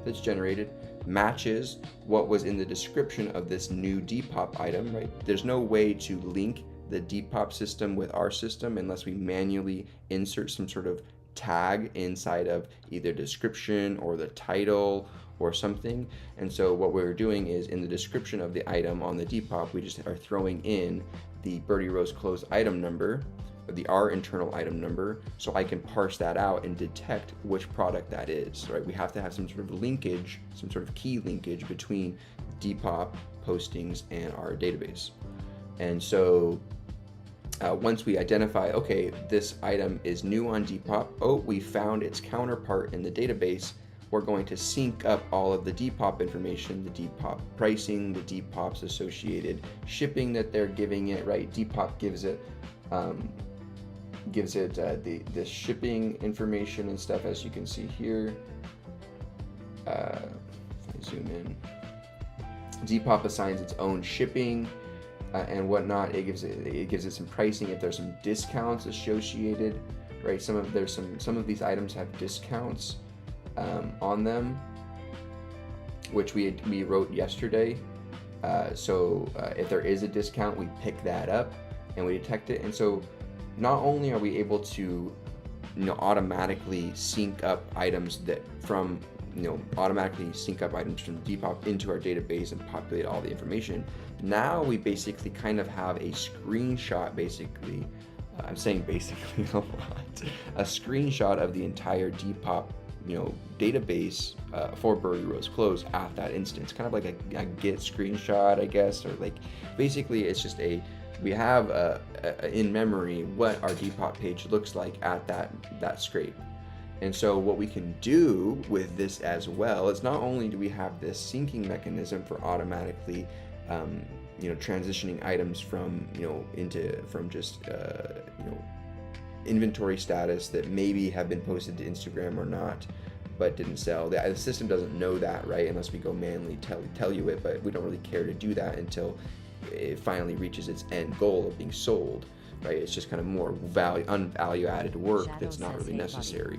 Speaker 1: that's generated, matches what was in the description of this new Depop item, right? There's no way to link the Depop system with our system unless we manually insert some sort of tag inside of either description or the title or something. And so what we're doing is in the description of the item on the Depop, we just are throwing in the Birdie Rose Clothes item number, our internal item number, so I can parse that out and detect which product that is, right? We have to have some sort of linkage, some sort of key linkage between Depop postings and our database. And so once we identify, okay, this item is new on Depop, oh, we found its counterpart in the database, we're going to sync up all of the Depop information, the Depop pricing, the Depop's associated shipping that they're giving it, right? Depop gives it the shipping information and stuff, as you can see here. If I zoom in, Depop assigns its own shipping and whatnot. It gives it some pricing if there's some discounts associated, right? Some of these items have discounts on them, which we wrote yesterday. So if there is a discount, we pick that up and we detect it. And so not only are we able to automatically sync up items that from automatically sync up items from Depop into our database and populate all the information. Now we basically kind of have a screenshot, basically. I'm saying basically a lot. A screenshot of the entire Depop, database for Bury Rose Close at that instance. Kind of like a Git screenshot, I guess, or like basically it's just we have in memory what our Depop page looks like at that scrape. And so what we can do with this as well is not only do we have this syncing mechanism for automatically transitioning items from just inventory status that maybe have been posted to Instagram or not, but didn't sell. The system doesn't know that, right? Unless we go manually tell you it, but we don't really care to do that until it finally reaches its end goal of being sold, right? It's just kind of more value added work that's not really necessary.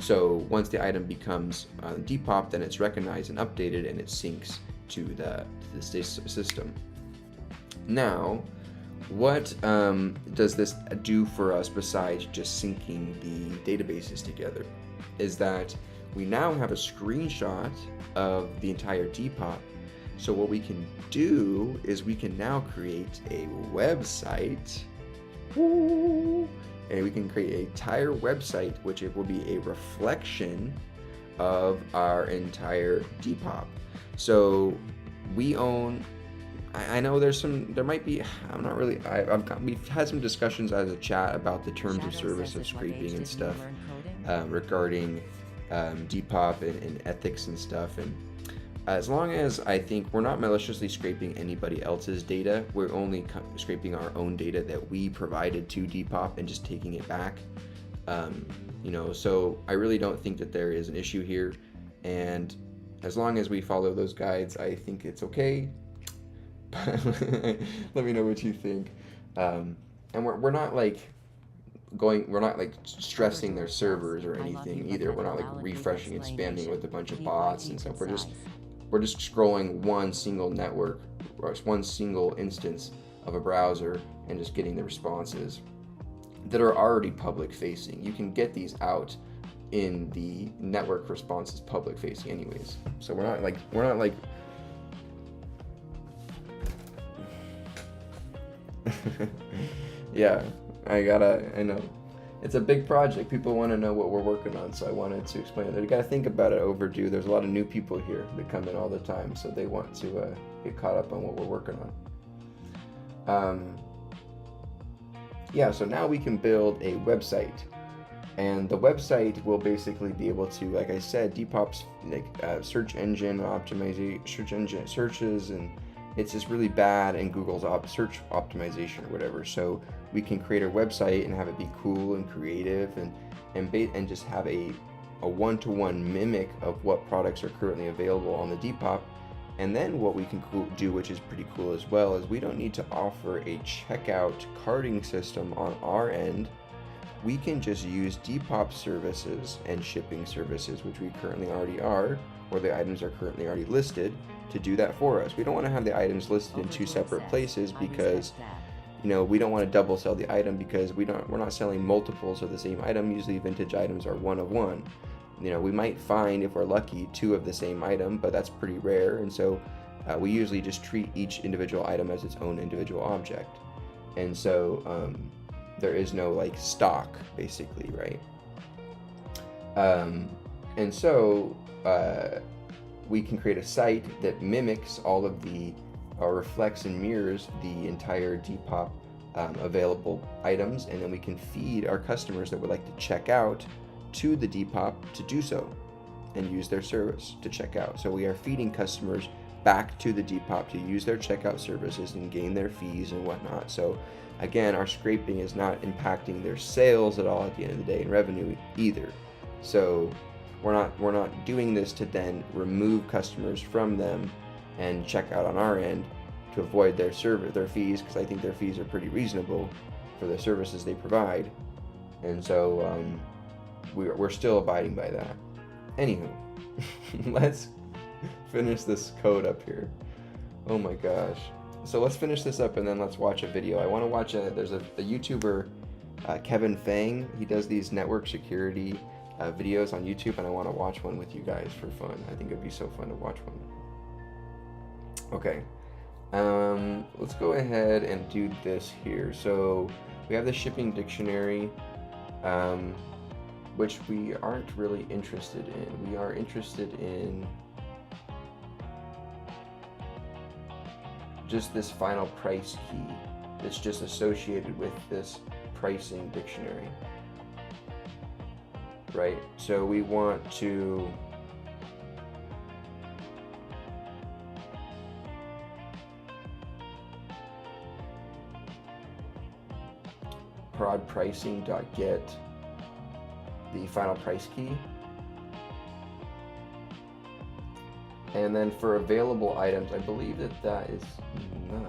Speaker 1: So once the item becomes Depop, then it's recognized and updated, and it syncs to the system. Now, what does this do for us besides just syncing the databases together? Is that we now have a screenshot of the entire Depop. So what we can do is we can now create a website. And we can create an entire website, which it will be a reflection of our entire Depop. So we own, I know there might be, we've had some discussions as a chat about the terms of service of scraping and stuff regarding Depop and ethics and stuff. And as long as I think we're not maliciously scraping anybody else's data, we're only scraping our own data that we provided to Depop and just taking it back. So I really don't think that there is an issue here. And as long as we follow those guides, I think it's okay. Let me know what you think. And we're not stressing their servers or anything either. We're not like refreshing and spamming with a bunch of bots and stuff. We're just scrolling one single network or one single instance of a browser and just getting the responses that are already public facing. You can get these out in the network responses public facing anyways. So we're not like yeah, I know. It's a big project. People want to know what we're working on, so I wanted to explain it. You got to think about it overdue. There's a lot of new people here that come in all the time, so they want to get caught up on what we're working on. So now we can build a website, and the website will basically be able to, like I said, Depop's search engine optimization, searches, and it's just really bad in Google's search optimization or whatever. So we can create a website and have it be cool and creative and just have a one-to-one mimic of what products are currently available on the Depop. And then what we can do, which is pretty cool as well, is we don't need to offer a checkout carting system on our end. We can just use Depop services and shipping services, which we currently already are, or the items are currently already listed, to do that for us. We don't want to have the items listed in two separate places because we don't want to double sell the item, because we're not selling multiples of the same item. Usually vintage items are one of one. We might find, if we're lucky, two of the same item, but that's pretty rare. And so we usually just treat each individual item as its own individual object. And so there is no stock, basically, right? And so we can create a site that mimics all of the reflects and mirrors the entire Depop available items, and then we can feed our customers that would like to check out to the Depop to do so and use their service to check out. So we are feeding customers back to the Depop to use their checkout services and gain their fees and whatnot. So again, our scraping is not impacting their sales at all at the end of the day, and revenue either. So we're not doing this to then remove customers from them and check out on our end to avoid their fees, because I think their fees are pretty reasonable for the services they provide. And so we're still abiding by that. Anywho, let's finish this code up here. Oh my gosh. So let's finish this up and then let's watch a video. I want to watch there's a YouTuber, Kevin Fang. He does these network security videos on YouTube, and I want to watch one with you guys for fun. I think it'd be so fun to watch one. Okay, let's go ahead and do this here. So we have the shipping dictionary, which we aren't really interested in. We are interested in just this final price key that's just associated with this pricing dictionary, right? So we want to prod pricing.get the final price key. And then for available items, I believe that is none.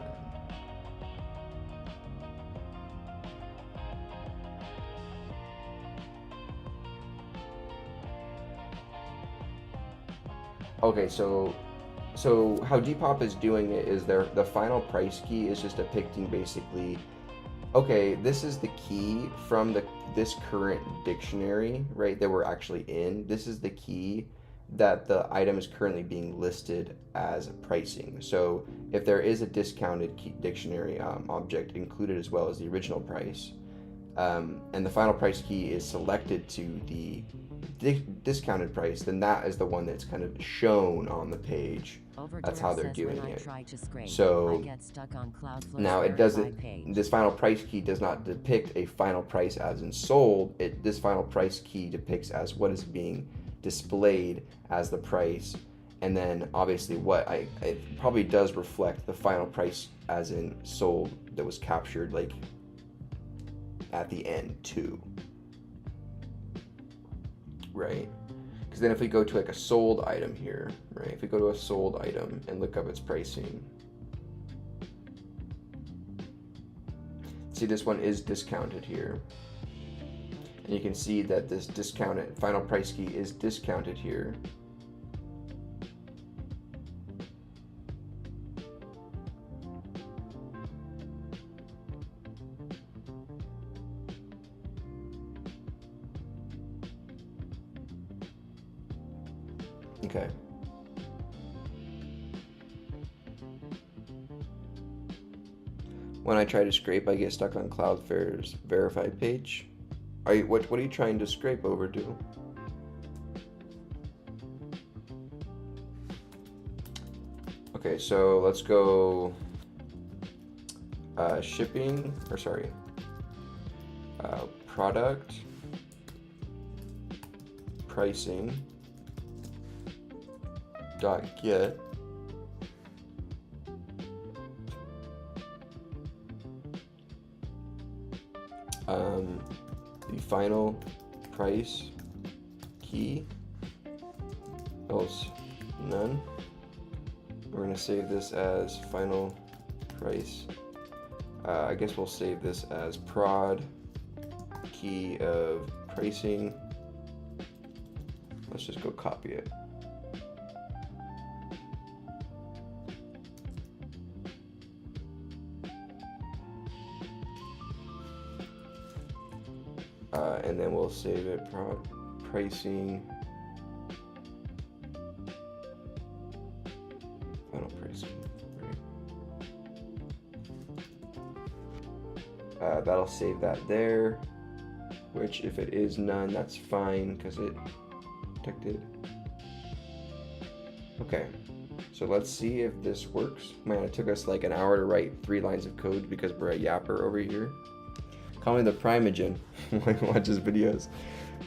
Speaker 1: Okay, so how Depop is doing it is the final price key is just depicting basically, okay, this is the key from this current dictionary, right, that we're actually in. This is the key that the item is currently being listed as pricing. So if there is a discounted key dictionary object included as well as the original price, and the final price key is selected to the discounted price, then that is the one that's kind of shown on the page. That's how they're doing it. So now it doesn't, this final price key does not depict a final price as in sold. This final price key depicts as what is being displayed as the price, and then obviously it probably does reflect the final price as in sold that was captured like at the end too, right? Because then if we go to like a sold item here, right, if we go to a sold item and look up its pricing, see this one is discounted here, and you can see that this discounted final price key is discounted here. Okay. When I try to scrape, I get stuck on Cloudflare's verified page. What are you trying to scrape over to? Okay, so let's go product pricing .get the final price key, else none. We're going to save this as final price. I guess we'll save this as prod key of pricing. Let's just go copy it. And then we'll save it pricing final pricing, right? That'll save that there, which if it is none, that's fine because it detected. Okay, so let's see if this works. Man, it took us like an hour to write 3 lines of code because we're a yapper over here. Call me the Primogen when I watch his videos.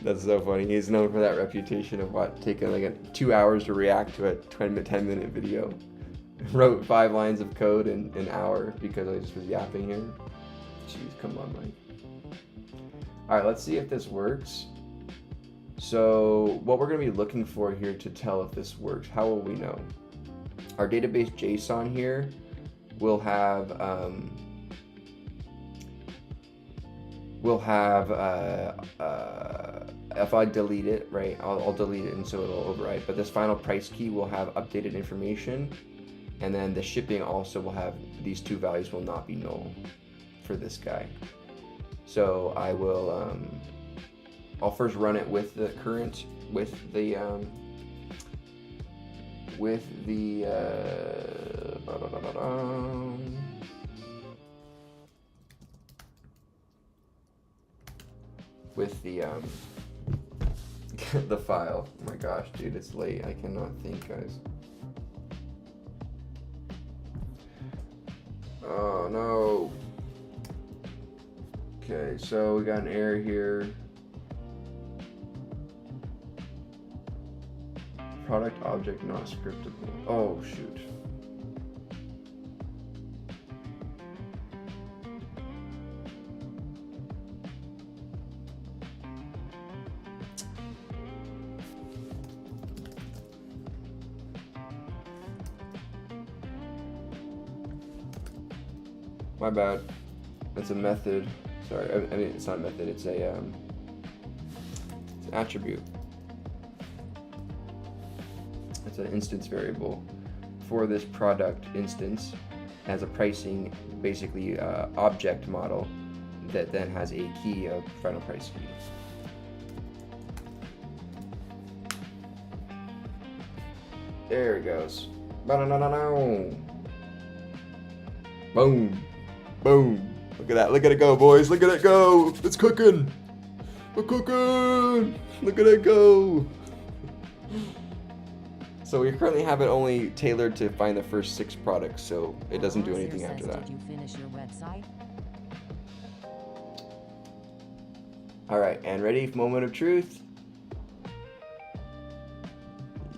Speaker 1: That's so funny. He's known for that reputation of taking like 2 hours to react to a 10-minute video. Wrote 5 lines of code in an hour because I just was yapping here. Jeez, come on, Mike. Alright, let's see if this works. So what we're going to be looking for here to tell if this works, how will we know? Our database JSON here will have if I delete it, right, I'll delete it and so it'll overwrite, but this final price key will have updated information, and then the shipping also will have these 2 values will not be null for this guy. So I will I'll first run it with the current, with the the file. Oh my gosh, dude, it's late. I cannot think, guys. Oh no. Okay, so we got an error here. Product object not scriptable. Oh shoot. My bad. It's a method. Sorry, I mean it's not a method. It's a it's an attribute. It's an instance variable for this product instance. Has a pricing, basically object model that then has a key of final price key. There it goes. Boom. Boom. Look at that. Look at it go, boys. Look at it go. It's cooking. We're cooking. Look at it go. So we currently have it only tailored to find the first 6 products, so it doesn't do anything after that.
Speaker 2: Did you finish your website?
Speaker 1: All right, and ready for moment of truth?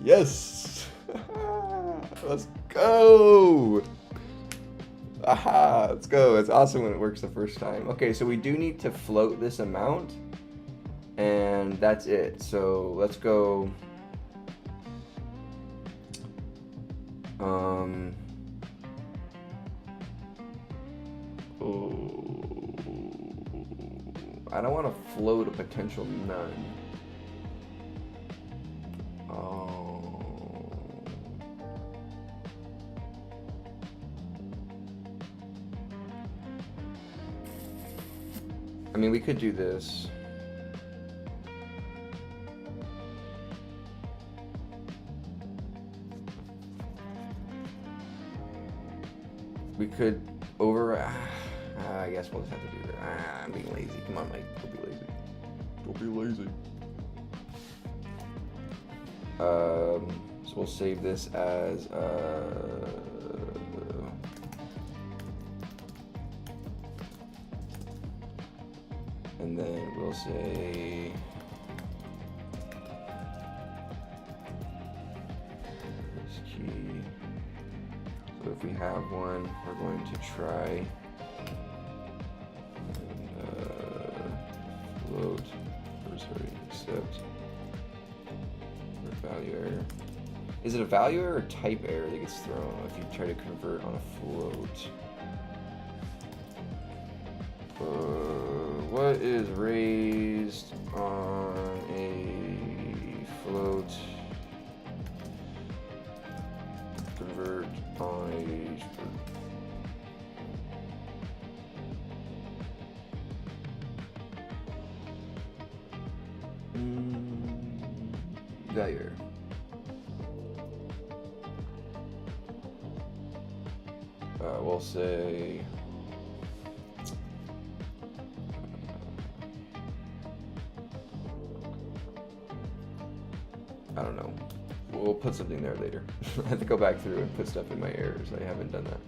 Speaker 1: Yes. Let's go. Aha, let's go. It's awesome when it works the first time. Okay, so we do need to float this amount, and that's it. So let's go. I don't want to float a potential none. I mean, we could do this. We could I guess we'll just have to do that. I'm being lazy. Come on, Mike. Don't be lazy. Don't be lazy. So we'll save this as and then we'll say this key. So if we have one, we're going to try float, or sorry, accept or value error. Is it a value error or type error that gets thrown if you try to convert on a float? What is raised on a float? Convert on a value error. We'll say I don't know. We'll put something there later. I have to go back through and put stuff in my errors. I haven't done that.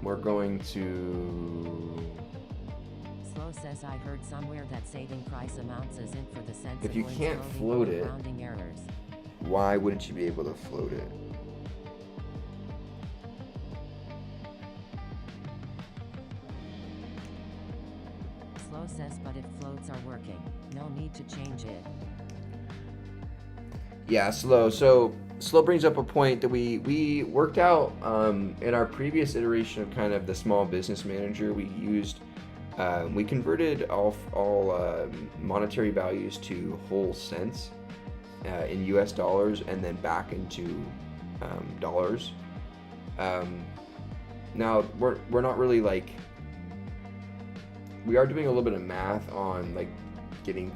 Speaker 1: We're going to.
Speaker 2: Slow says I heard somewhere that saving price amounts isn't for the sense
Speaker 1: if
Speaker 2: of
Speaker 1: you
Speaker 2: going
Speaker 1: can't
Speaker 2: slowly
Speaker 1: float
Speaker 2: or
Speaker 1: it,
Speaker 2: rounding errors.
Speaker 1: Why wouldn't you be able to float it?
Speaker 2: Slow says, but if floats are working, no need to change it.
Speaker 1: Yeah, slow. So slow brings up a point that we worked out in our previous iteration of kind of the small business manager. We used we converted all monetary values to whole cents in US dollars and then back into dollars. Now we're not really like we are doing a little bit of math on like getting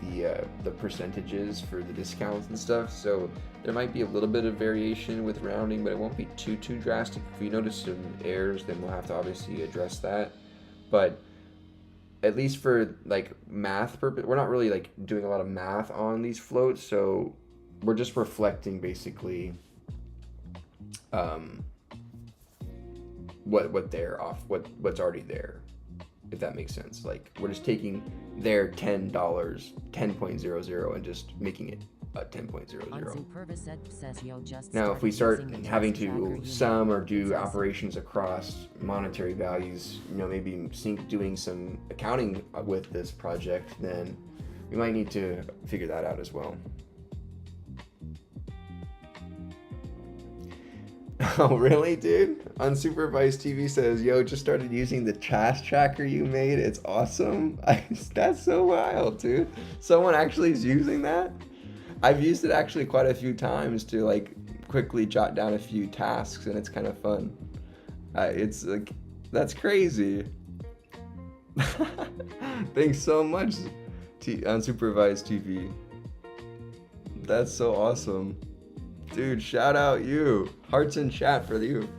Speaker 1: the percentages for the discounts and stuff. So there might be a little bit of variation with rounding, but it won't be too drastic. If we notice some errors, then we'll have to obviously address that. But at least for like math purpose, we're not really like doing a lot of math on these floats, so we're just reflecting basically what they're off, what's already there, if that makes sense. Like we're just taking their $10 10.00 and just making it a 10.00. Now if we start having to sum or do operations across monetary values, you know, maybe doing some accounting with this project, then we might need to figure that out as well. Oh, really, dude? Unsupervised TV says, yo, just started using the task tracker you made. It's awesome. That's so wild, dude. Someone actually is using that? I've used it actually quite a few times to like quickly jot down a few tasks, and it's kind of fun. It's like, that's crazy. Thanks so much, Unsupervised TV. That's so awesome. Dude, shout out you. Hearts in chat for you.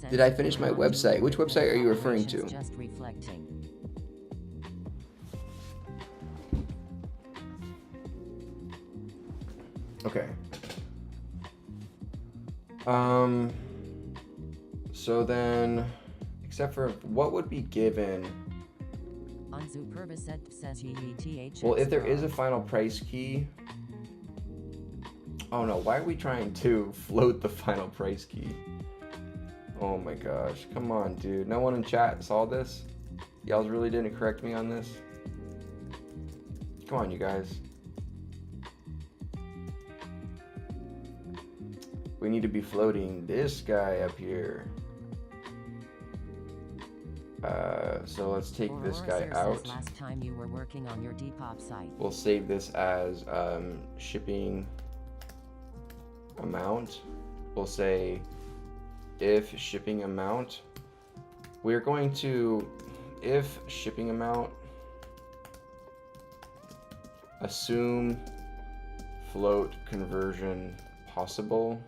Speaker 1: Did I finish my website? Which website are you referring to?
Speaker 2: Just reflecting.
Speaker 1: Okay. So then, except for what would be given? Well, if there is a final price key. Oh no, why are we trying to float the final price key? Oh my gosh, come on, dude. No one in chat saw this? Y'all really didn't correct me on this? Come on, you guys. We need to be floating this guy up here. So let's take this guy out.
Speaker 2: Last time you were working on your Depop site.
Speaker 1: We'll save this as shipping amount. We'll say if shipping amount. We're going to, if shipping amount, assume float conversion possible.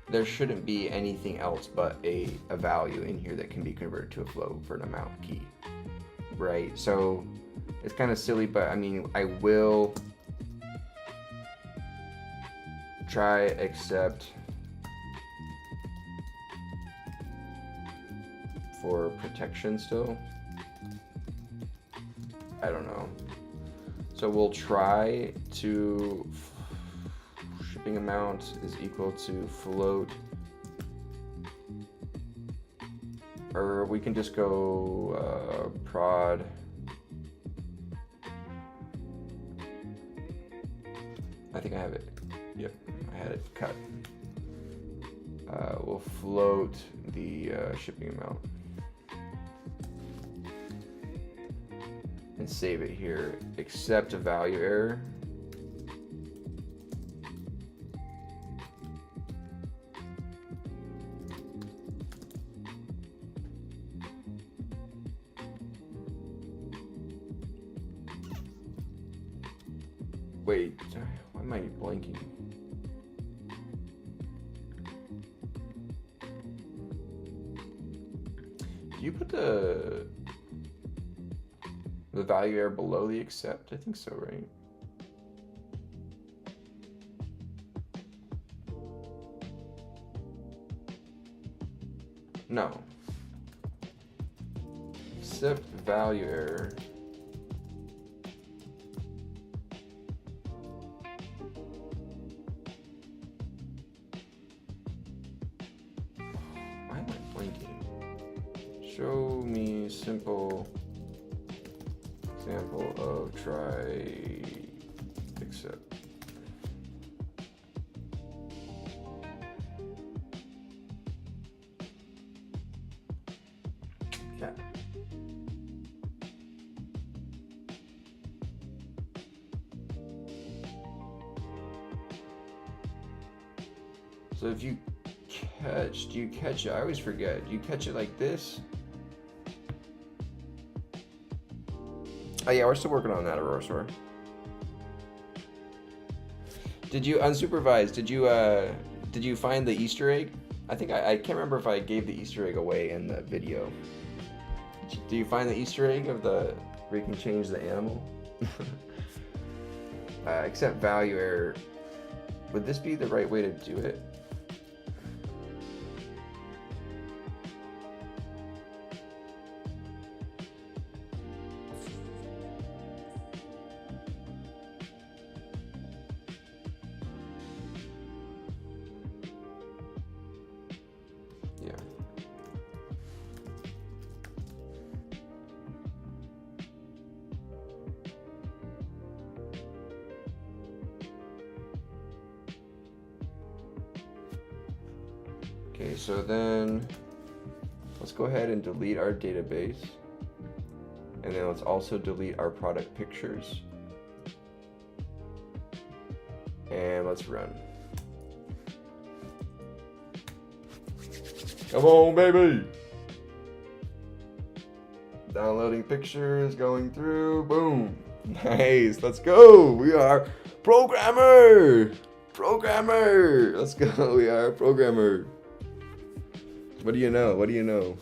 Speaker 1: There shouldn't be anything else but a value in here that can be converted to a float for an amount key, right? So it's kind of silly, but I mean, I will try accept for protection still. I don't know. So we'll try to shipping amount is equal to float, or we can just go prod I think I have it. Yep, I had it cut. We'll float the shipping amount and save it here. Accept a value error. Wait, why am I blanking? Do you put the value error below the accept? I think so, right? No. Accept value error. Why am I blanking? Show me simple example of try accept. Yeah. So if you do you catch it? I always forget. Do you catch it like this? Oh yeah, we're still working on that, Aurora. Did you unsupervised? Did you find the Easter egg? I think I can't remember if I gave the Easter egg away in the video. Do you find the Easter egg of the where you can change the animal? Accept value error. Would this be the right way to do it? Yeah. Okay, so then let's go ahead and delete our database. And then let's also delete our product pictures. And let's run. Come on, baby! Downloading pictures, going through, boom. Nice, let's go! We are programmer! Programmer! Let's go, we are a programmer. What do you know? What do you know?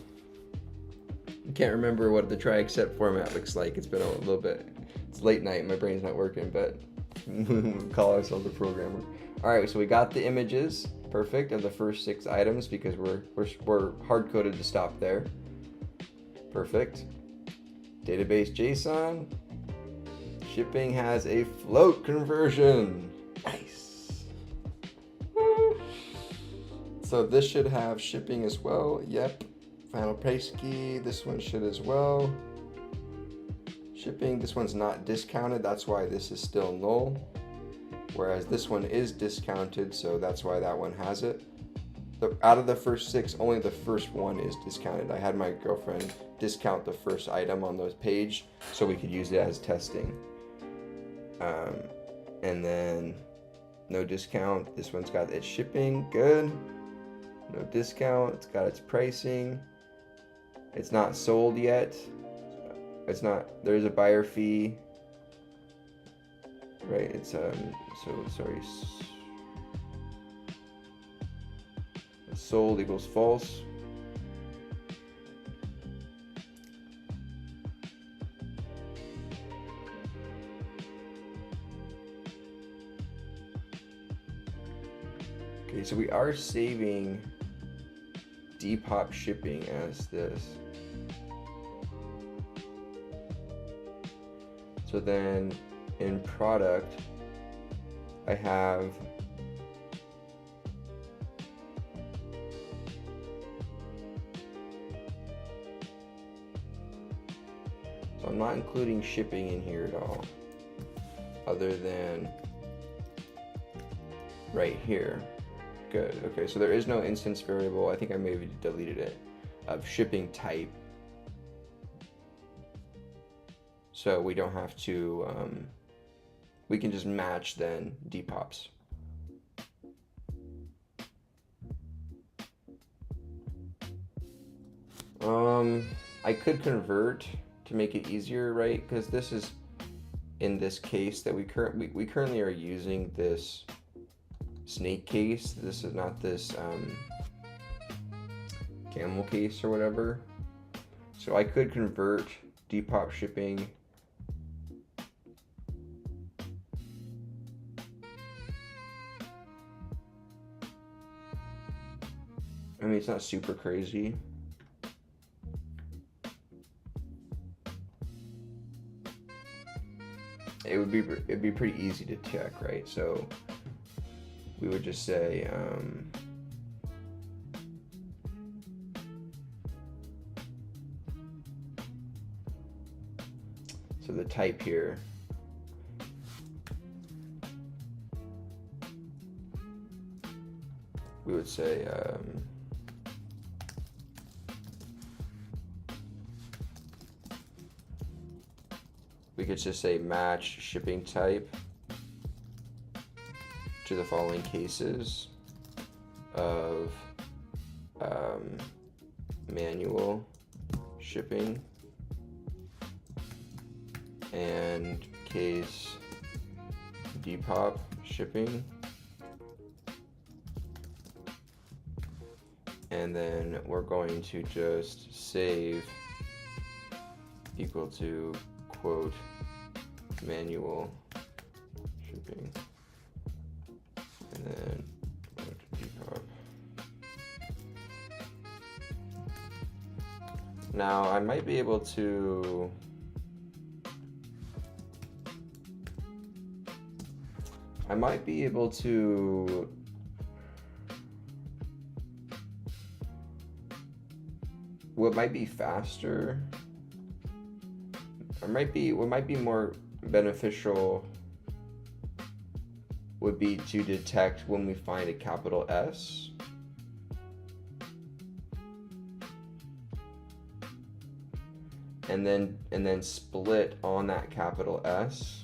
Speaker 1: I can't remember what the try except format looks like. It's been a little bit. It's late night. My brain's not working, but we call ourselves a programmer. All right, so we got the images, perfect, of the first 6 items because we're hard coded to stop there. Perfect. Database JSON. Shipping has a float conversion. Nice. So this should have shipping as well. Yep. Final price key. This one should as well. Shipping. This one's not discounted. That's why this is still null. Whereas this one is discounted, so that's why that one has it. Out of the first 6, only the first one is discounted. I had my girlfriend discount the first item on the page so we could use it as testing. And then no discount. This one's got its shipping. Good. No discount. It's got its pricing. It's not sold yet. It's not. There's a buyer fee. Right. It's so sorry. Sold equals false. Okay, so we are saving Depop shipping as this. So then in product, I have so I'm not including shipping in here at all, other than right here. Good. Okay, so there is no instance variable. I think I maybe deleted it, of shipping type. So we don't have to, we can just match then Depops. I could convert to make it easier, right? Because this is, in this case that we currently are using this snake case. This is not this camel case or whatever. So I could convert Depop shipping I mean, it's not super crazy. It'd be pretty easy to check, right? So we would just say so the type here, we would say we could just say match shipping type to the following cases of manual shipping and case depop shipping, and then we're going to just save equal to quote manual shipping, and then depop. Now I might be able to what might be faster, or what might be more beneficial would be to detect when we find a capital S. And then split on that capital S.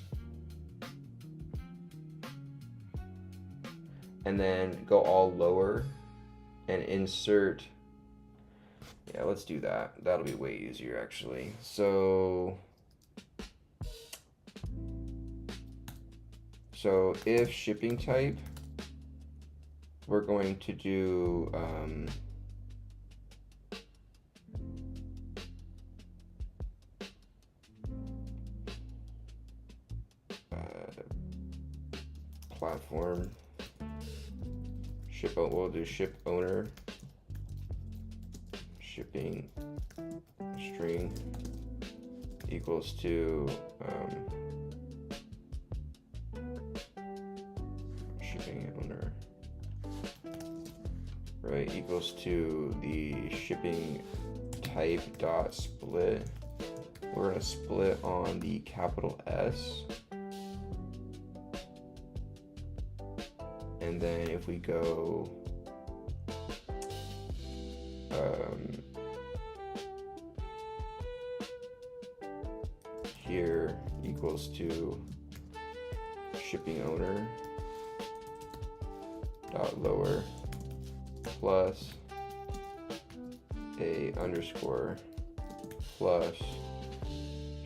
Speaker 1: And then go all lower and insert. Yeah, let's do that. That'll be way easier actually. So if shipping type, we're going to do platform ship. We'll do ship owner shipping string equals to shipping owner, right, equals to the shipping type dot split. We're going to split on the capital S. And then if we go here equals to shipping owner dot lower plus a underscore plus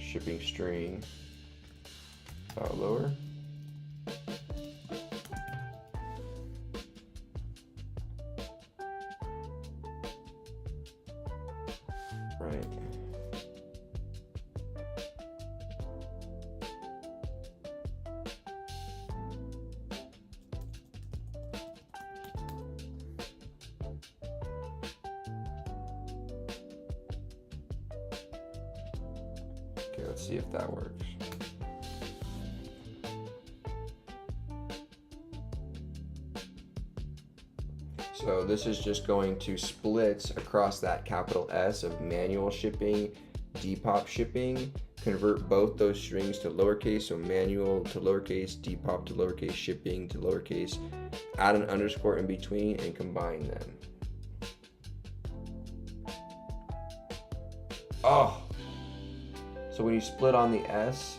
Speaker 1: shipping string dot lower. Right. Okay, let's see if that works. So this is just going to split across that capital S of manual shipping, depop shipping, convert both those strings to lowercase, so manual to lowercase, depop to lowercase, shipping to lowercase, add an underscore in between, and combine them. Oh! So when you split on the S,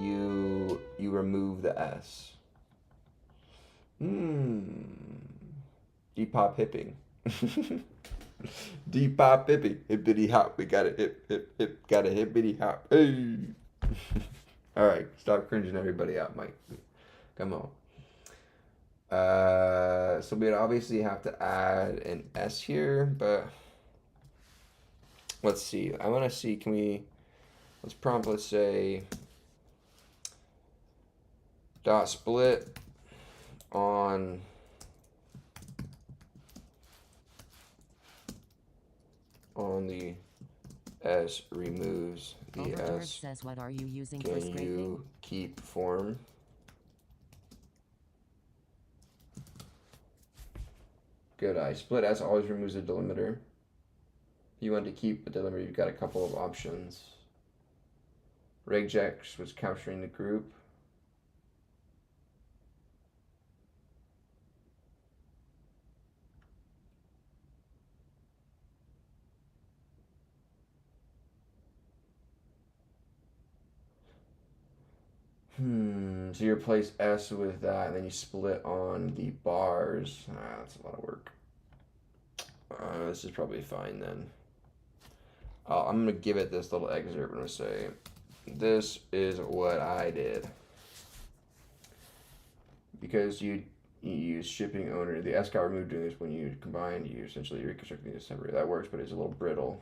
Speaker 1: you remove the S. Depop hipping. Depop hipping. Hippity hop. We got it. Hip. Got a hippity hop. Hey. All right. Stop cringing everybody out, Mike. Come on. So we'd obviously have to add an S here, but let's see. I want to see. Let's prompt. Let's say dot split on the S removes the
Speaker 2: Overboard
Speaker 1: S.
Speaker 2: says, what are you using for
Speaker 1: Can
Speaker 2: scraping?
Speaker 1: you keep form? Good eye. Split S always removes a delimiter. If you want to keep a delimiter, you've got a couple of options. Regex was capturing the group. So you replace S with that, and then you split on the bars. That's a lot of work. This is probably fine then. I'm going to give it this little excerpt. I'm going to say, this is what I did. Because you use shipping owner. The S got removed doing this when you combined. You essentially reconstructing the assembly. That works, but it's a little brittle.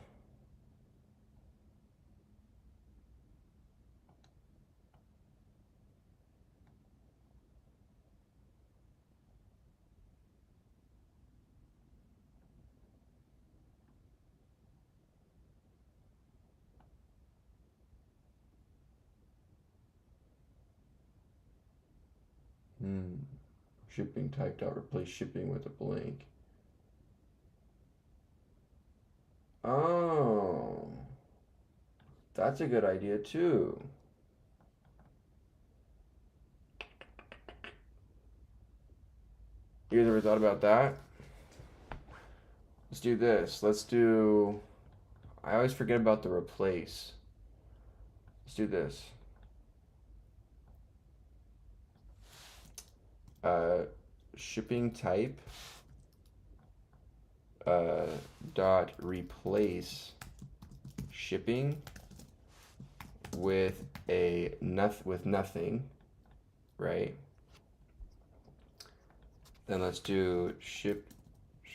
Speaker 1: Shipping typed out, replace shipping with a blank. Oh, that's a good idea too. You guys ever thought about that? Let's do this. I always forget about the replace. Let's do this. Shipping type dot replace shipping with nothing, right? Then let's do ship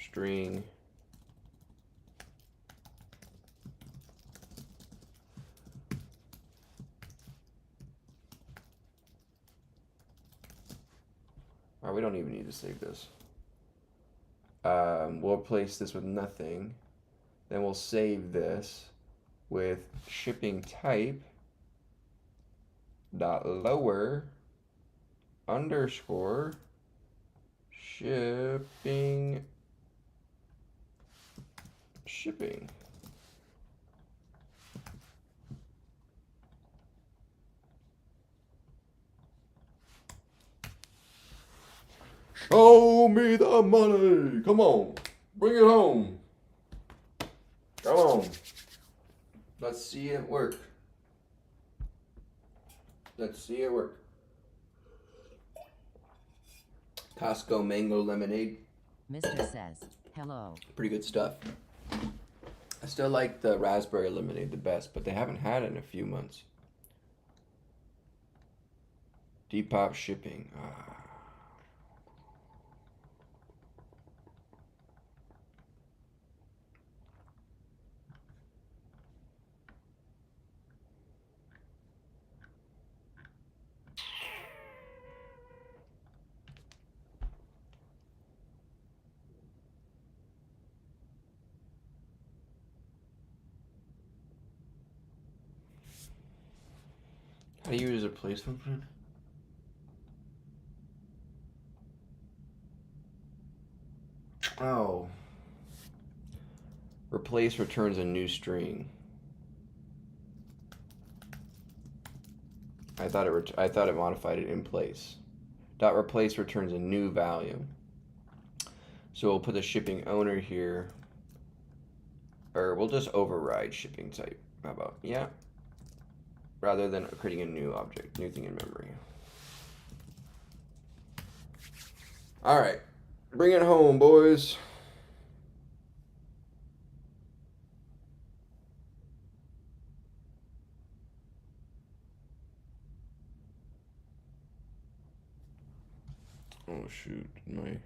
Speaker 1: string we don't even need to save this. We'll replace this with nothing. Then we'll save this with shipping type dot lower underscore shipping. Show me the money. Come on. Bring it home. Come on. Let's see it work. Costco mango lemonade.
Speaker 2: Mr. says, hello.
Speaker 1: Pretty good stuff. I still like the raspberry lemonade the best, but they haven't had it in a few months. Depop shipping. How do you use a replace function? Oh. Replace returns a new string. I thought it modified it in place. Dot replace returns a new value. So we'll put the shipping owner here, or we'll just override shipping type. How about, yeah? Rather than creating a new object, new thing in memory. All right, bring it home, boys. Oh shoot, my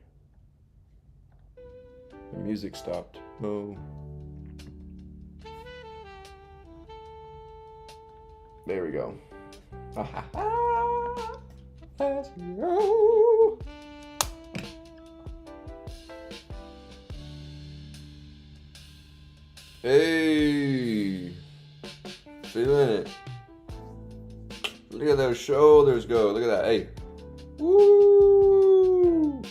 Speaker 1: music stopped. Oh. There we go. Let's go. Hey, feeling it. Look at those shoulders go. Look at that. Hey. Woo.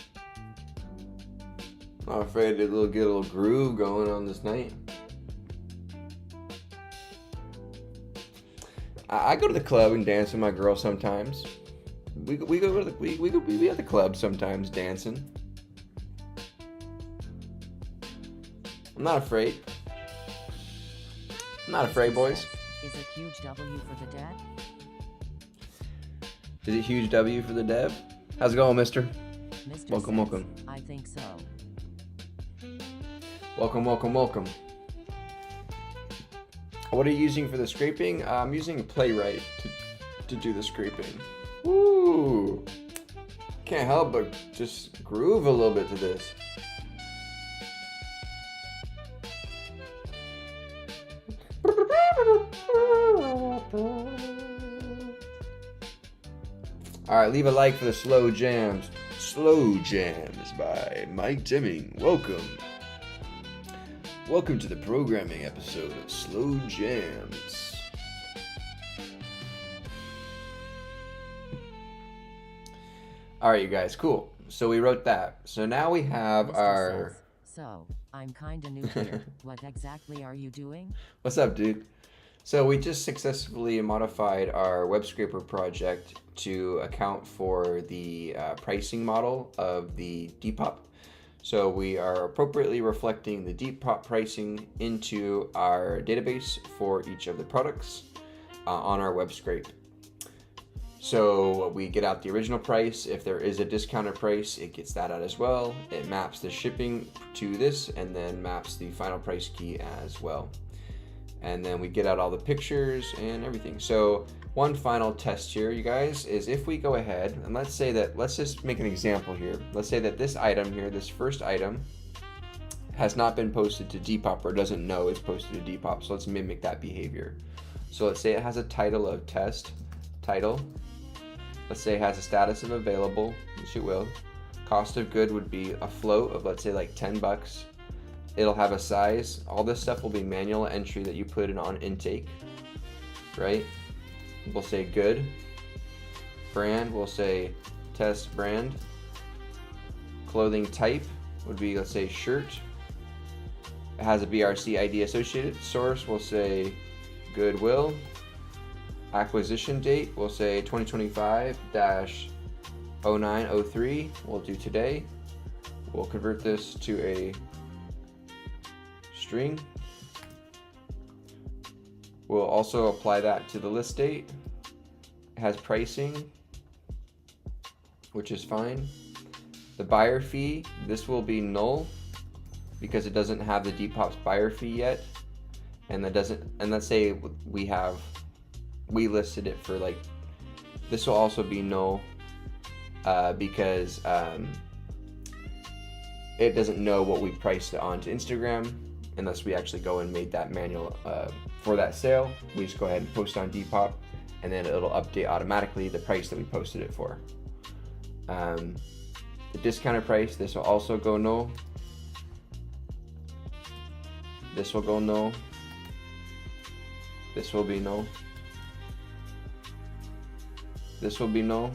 Speaker 1: Not afraid to get a little groove going on this night. I go to the club and dance with my girl sometimes. We be at the club sometimes dancing. I'm not afraid. I'm not afraid, boys.
Speaker 2: Is it huge W for the dad?
Speaker 1: Is it huge W for the dev? How's it going, mister?
Speaker 2: Mr.
Speaker 1: Welcome,
Speaker 2: says,
Speaker 1: welcome.
Speaker 2: I think so.
Speaker 1: Welcome, welcome, welcome. What are you using for the scraping? I'm using Playwright to do the scraping. Woo! Can't help but just groove a little bit to this. Alright, leave a like for the Slow Jams. Slow Jams by Mike Deming. Welcome. Welcome to the programming episode of Slow Jams. Alright, you guys, cool. So we wrote that. So now we have
Speaker 2: Mr.
Speaker 1: our...
Speaker 2: says, so, I'm kinda new here. What exactly are you doing?
Speaker 1: What's up, dude? So we just successfully modified our web scraper project to account for the pricing model of the Depop. So we are appropriately reflecting the Depop pricing into our database for each of the products on our web scrape. So we get out the original price. If there is a discounted price, it gets that out as well. It maps the shipping to this and then maps the final price key as well. And then we get out all the pictures and everything. So one final test here, you guys, is if we go ahead and let's just make an example here. Let's say that this item here, this first item, has not been posted to Depop or doesn't know it's posted to Depop. So let's mimic that behavior. So let's say it has a title of test, title. Let's say it has a status of available, which it will. Cost of good would be a float of, let's say, like $10. It'll have a size. All this stuff will be manual entry that you put in on intake, right? We'll say good. Brand, we'll say test brand. Clothing type would be, let's say, shirt. It has a BRC ID associated. Source, we'll say Goodwill. Acquisition date, we'll say 2025-0903. We'll do today. We'll convert this to a string. We'll also apply that to the list date. It has pricing, which is fine. The buyer fee, this will be null because it doesn't have the Depop's buyer fee yet. And let's say we listed it for like, this will also be null because it doesn't know what we priced it onto Instagram unless we actually go and made that manual for that sale. We just go ahead and post on Depop and then it'll update automatically the price that we posted it for. The discounted price, this will also go null. This will go null. This will be null. This will be null.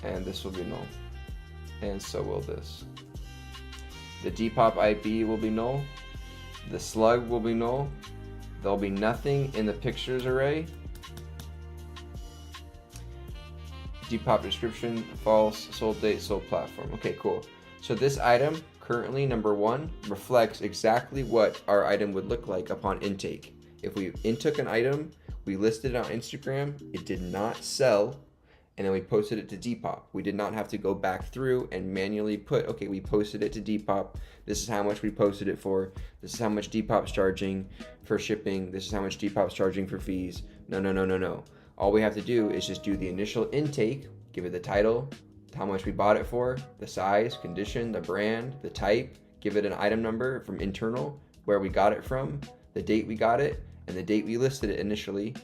Speaker 1: And this will be null. And so will this. The Depop IP will be null. The slug will be null. There'll be nothing in the pictures array. Depop description, false, sold date, sold platform. Okay, cool. So this item, currently number 1, reflects exactly what our item would look like upon intake. If we intook an item, we listed it on Instagram, it did not sell, and then we posted it to Depop. We did not have to go back through and manually put, okay, we posted it to Depop. This is how much we posted it for. This is how much Depop's charging for shipping. This is how much Depop's charging for fees. No. All we have to do is just do the initial intake, give it the title, how much we bought it for, the size, condition, the brand, the type, give it an item number from internal, where we got it from, the date we got it, and the date we listed it initially,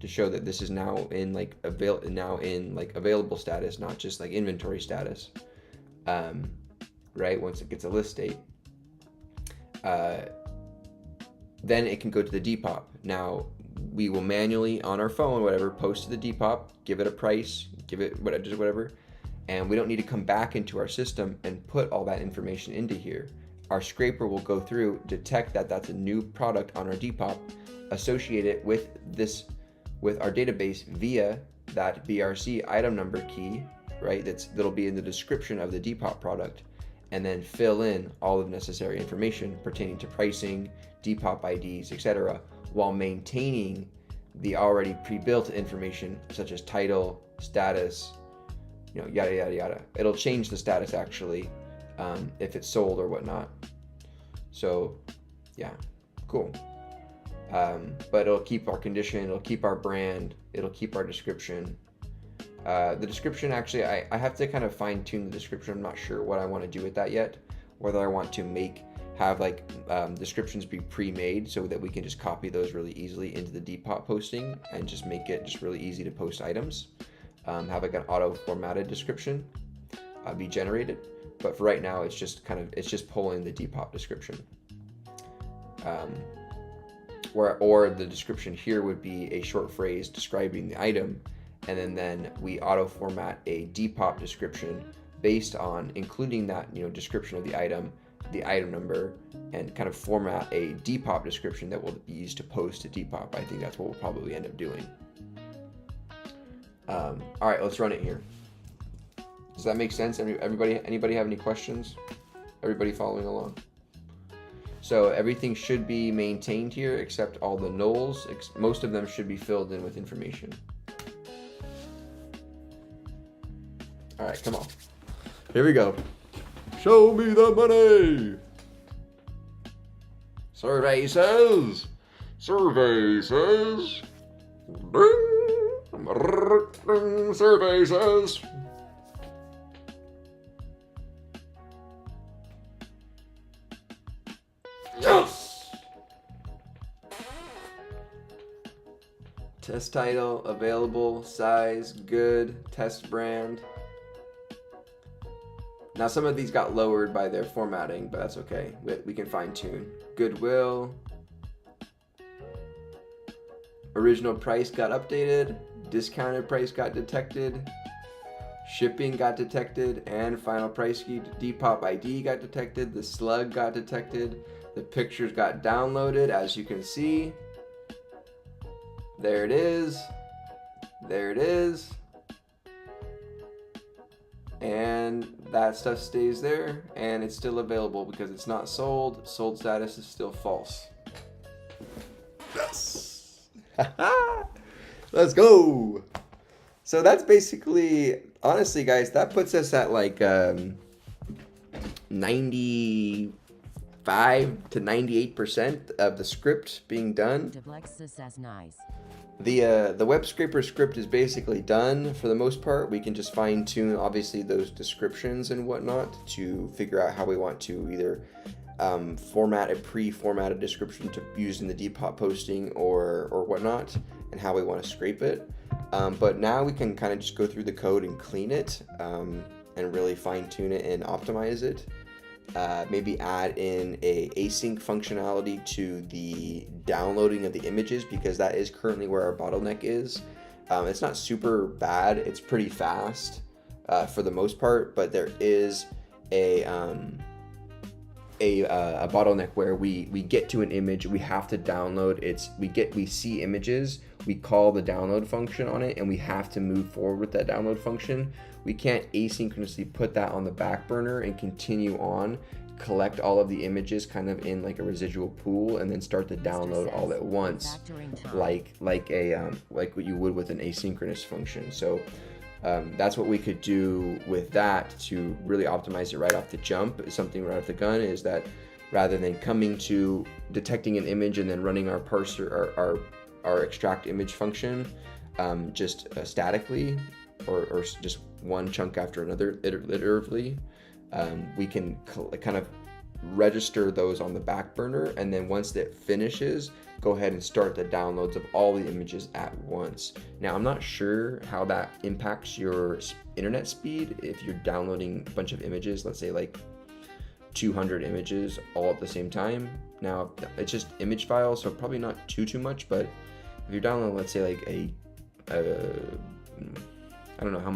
Speaker 1: to show that this is now in like available status, not just like inventory status. Right, once it gets a list date, then it can go to the Depop. Now we will manually on our phone, whatever, post to the Depop, give it a price, give it whatever, and we don't need to come back into our system and put all that information into here. Our scraper will go through, detect that that's a new product on our Depop, associate it with our database via that BRC item number key, right? That'll be in the description of the Depop product, and then fill in all of necessary information pertaining to pricing, Depop IDs, etc., while maintaining the already pre-built information such as title, status, yada yada yada. It'll change the status actually if it's sold or whatnot. So yeah, cool. But it'll keep our condition, it'll keep our brand, it'll keep our description. The description, actually, I have to kind of fine tune the description. I'm not sure what I want to do with that yet. Whether I want to have like descriptions be pre-made so that we can just copy those really easily into the Depop posting and just make it just really easy to post items. Have like an auto-formatted description be generated. But for right now, it's just pulling the Depop description. Or the description here would be a short phrase describing the item, and then we auto format a Depop description based on including that description of the item number, and kind of format a Depop description that will be used to post to Depop. I think that's what we'll probably end up doing. All right, let's run it here. Does that make sense? Anybody have any questions? Everybody following along? So everything should be maintained here except all the nulls. Most of them should be filled in with information. All right, come on. Here we go. Show me the money. Survey says. Survey says. Ding. Survey says. Yes! Test title, available, size, good, test brand. Now some of these got lowered by their formatting, but that's okay. We can fine tune. Goodwill. Original price got updated. Discounted price got detected. Shipping got detected. And final price Depop ID got detected. The slug got detected. The pictures got downloaded, as you can see. There it is. There it is. And that stuff stays there, and it's still available because it's not sold. Sold status is still false. Yes. Let's go. So that's basically, honestly, guys, that puts us at like 95 to 98% of the script being done. The web scraper script is basically done for the most part. We can just fine tune obviously those descriptions and whatnot to figure out how we want to either format a pre-formatted description to use in the Depop posting or whatnot, and how we want to scrape it. But now we can kind of just go through the code and clean it and really fine tune it and optimize it. Maybe add in a async functionality to the downloading of the images, because that is currently where our bottleneck is. It's not super bad, it's pretty fast for the most part, but there is a bottleneck where we get to an image, we have to download we see images, we call the download function on it, and we have to move forward with that download function. We can't asynchronously put that on the back burner and continue on, collect all of the images kind of in like a residual pool, and then start the download all at once, like what you would with an asynchronous function. So that's what we could do with that to really optimize it right off the jump. Something right off the gun is that rather than coming to detecting an image and then running our parser, our extract image function just statically, or just one chunk after another iteratively, we can kind of register those on the back burner, and then once it finishes, go ahead and start the downloads of all the images at once. Now, I'm not sure how that impacts your internet speed if you're downloading a bunch of images, let's say like 200 images all at the same time. Now, it's just image files, so probably not too much, but if you're downloading, let's say like I don't know how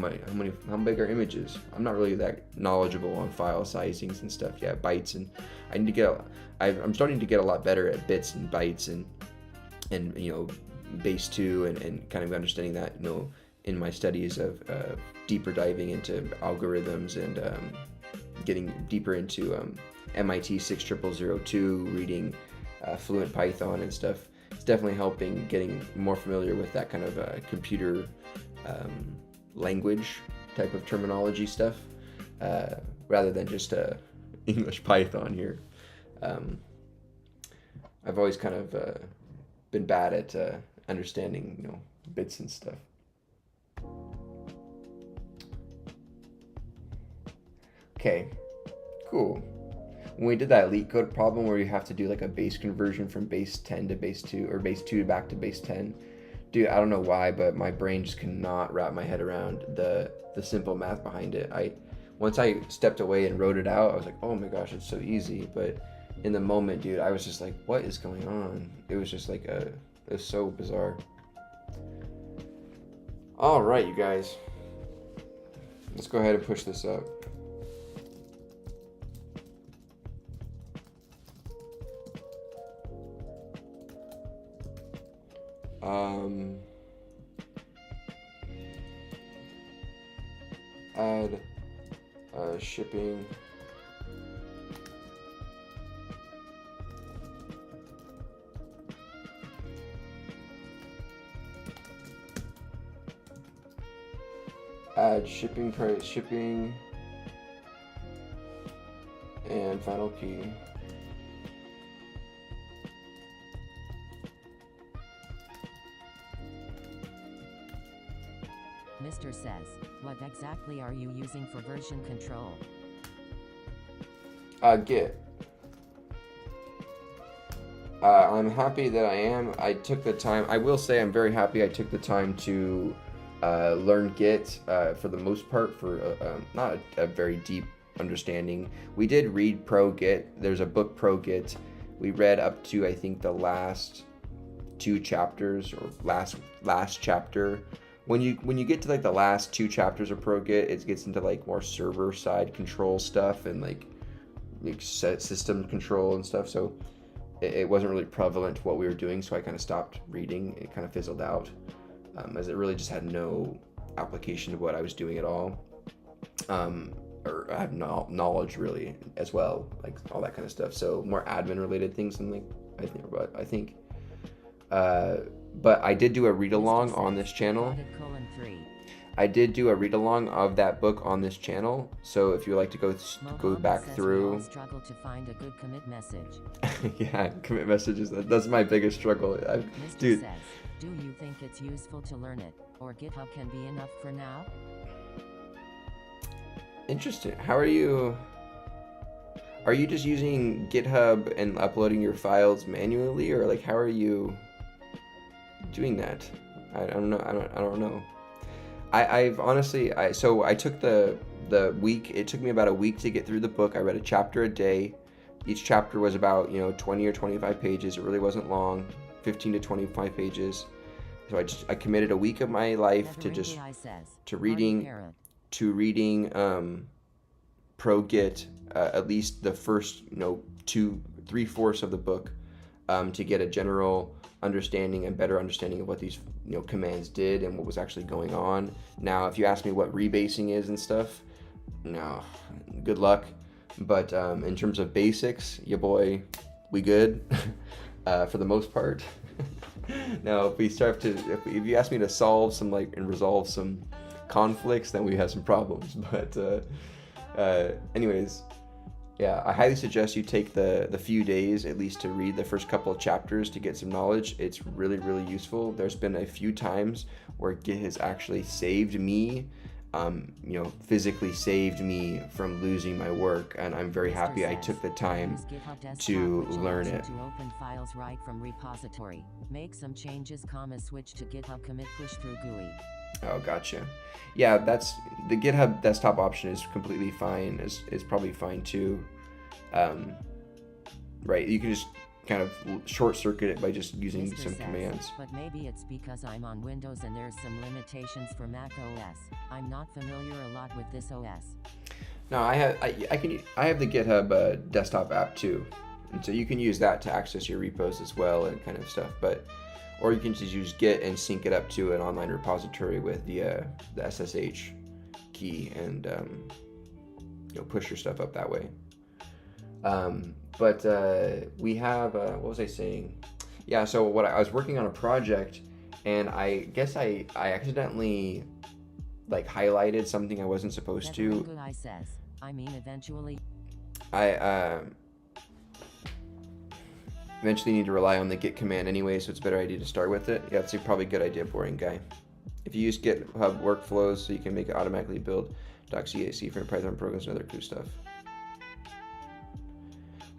Speaker 1: big are images. I'm not really that knowledgeable on file sizings and stuff. Yeah, bytes, and I need to I'm starting to get a lot better at bits and bytes and base 2 and kind of understanding that in my studies of deeper diving into algorithms and getting deeper into MIT 60002, reading Fluent Python and stuff. It's definitely helping getting more familiar with that kind of computer language type of terminology stuff, rather than just English Python here. I've always kind of been bad at understanding, bits and stuff. Okay, cool. When we did that elite code problem where you have to do like a base conversion from base 10 to base 2 or base 2 back to base 10, dude, I don't know why, but my brain just cannot wrap my head around the simple math behind it. Once I stepped away and wrote it out, I was like, oh my gosh, it's so easy. But in the moment, dude, I was just like, what is going on? It was just like it was so bizarre. All right, you guys, let's go ahead and push this up. Add shipping. Add shipping price, shipping, and final key.
Speaker 2: Mr. says, what exactly are you using for version control?
Speaker 1: Git. I'm happy that I took the time. I will say I'm very happy I took the time to learn Git for the most part, for not a very deep understanding. We did read Pro Git. There's a book, Pro Git. We read up to, I think, the last 2 chapters or last chapter. When you get to like the last 2 chapters of Pro Git, it gets into like more server side control stuff and like system control and stuff. So it wasn't really prevalent to what we were doing. So I kind of stopped reading. It kind of fizzled out, as it really just had no application to what I was doing at all. Or I have no knowledge really as well, like all that kind of stuff. So more admin related things than like I think. But I did do a read along on this channel. I did do a read along of that book on this channel. So if you would like to go back through.
Speaker 2: Struggle to find a good commit message.
Speaker 1: Yeah, commit messages. That's my biggest struggle. Dude.
Speaker 2: Says, do you think it's useful to learn it, or GitHub can be enough for now?
Speaker 1: Interesting. How are you? Are you just using GitHub and uploading your files manually, or like how are you doing that? I don't know. I don't know. I've honestly, I took the week. It took me about a week to get through the book. I read a chapter a day. Each chapter was about 20 or 25 pages. It really wasn't long, 15 to 25 pages. So I committed a week of my life to reading Pro Git, at least the first 3/4 of the book, to get a general understanding and better understanding of what these commands did and what was actually going on. Now, if you ask me what rebasing is and stuff, no, good luck. But in terms of basics, ya boy, we good for the most part. Now, if you ask me to solve some and resolve some conflicts, then we have some problems. But anyways. Yeah, I highly suggest you take the few days at least to read the first couple of chapters to get some knowledge. It's really, really useful. There's been a few times where Git has actually saved me, physically saved me from losing my work, and I'm very happy I took the time to learn it.
Speaker 2: To open files right from repository, make some changes, switch to GitHub commit push through GUI.
Speaker 1: Oh, gotcha. Yeah, that's the GitHub desktop option is completely fine. Is probably fine too. Right, you can just kind of short circuit it by just using some commands.
Speaker 2: But maybe it's because I'm on Windows and there's some limitations for Mac OS. I'm not familiar a lot with this OS.
Speaker 1: No, I have the GitHub desktop app too, and so you can use that to access your repos as well and kind of stuff. Or you can just use Git and sync it up to an online repository with the SSH key and push your stuff up that way. But we have what was I saying? Yeah, so what I was working on a project, and I guess I accidentally like highlighted something I wasn't supposed to.
Speaker 2: Guy says, I mean eventually.
Speaker 1: I eventually need to rely on the git command anyway, so it's a better idea to start with it. Yeah, it's probably a good idea, boring guy. If you use GitHub workflows, so you can make it automatically build docs.exe for Python programs and other cool stuff.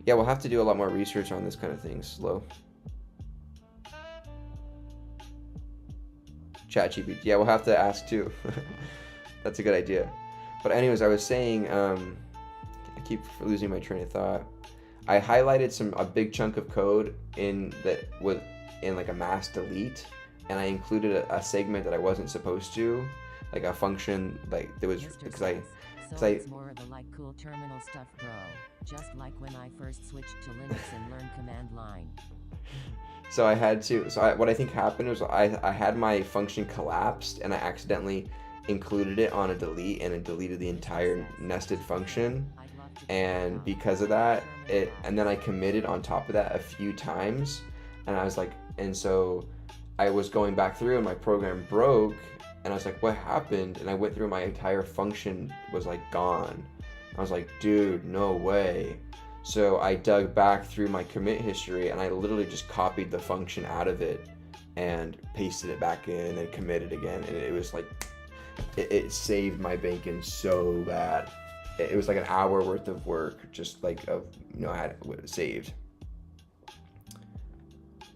Speaker 1: Yeah, we'll have to do a lot more research on this kind of thing. Slow. ChatGPT. Yeah, we'll have to ask too. That's a good idea. But anyways, I was saying, I keep losing my train of thought. I highlighted a big chunk of code in like a mass delete, and I included a segment that I wasn't supposed to, like a function like there was because I.
Speaker 2: So it's more of the like cool terminal stuff, bro. Just like when I first switched to Linux and learned command line.
Speaker 1: So I had to. So what I think happened was I had my function collapsed, and I accidentally included it on a delete, and it deleted the entire nested function. And because of that, and then I committed on top of that a few times, and I was like, and so I was going back through, and my program broke, and I was like, what happened? And I went through, my entire function was like gone. I was like, dude, no way. So I dug back through my commit history, and I literally just copied the function out of it and pasted it back in and committed again, and it was like, it saved my bacon so bad. It was like an hour worth of work, just like I had it saved.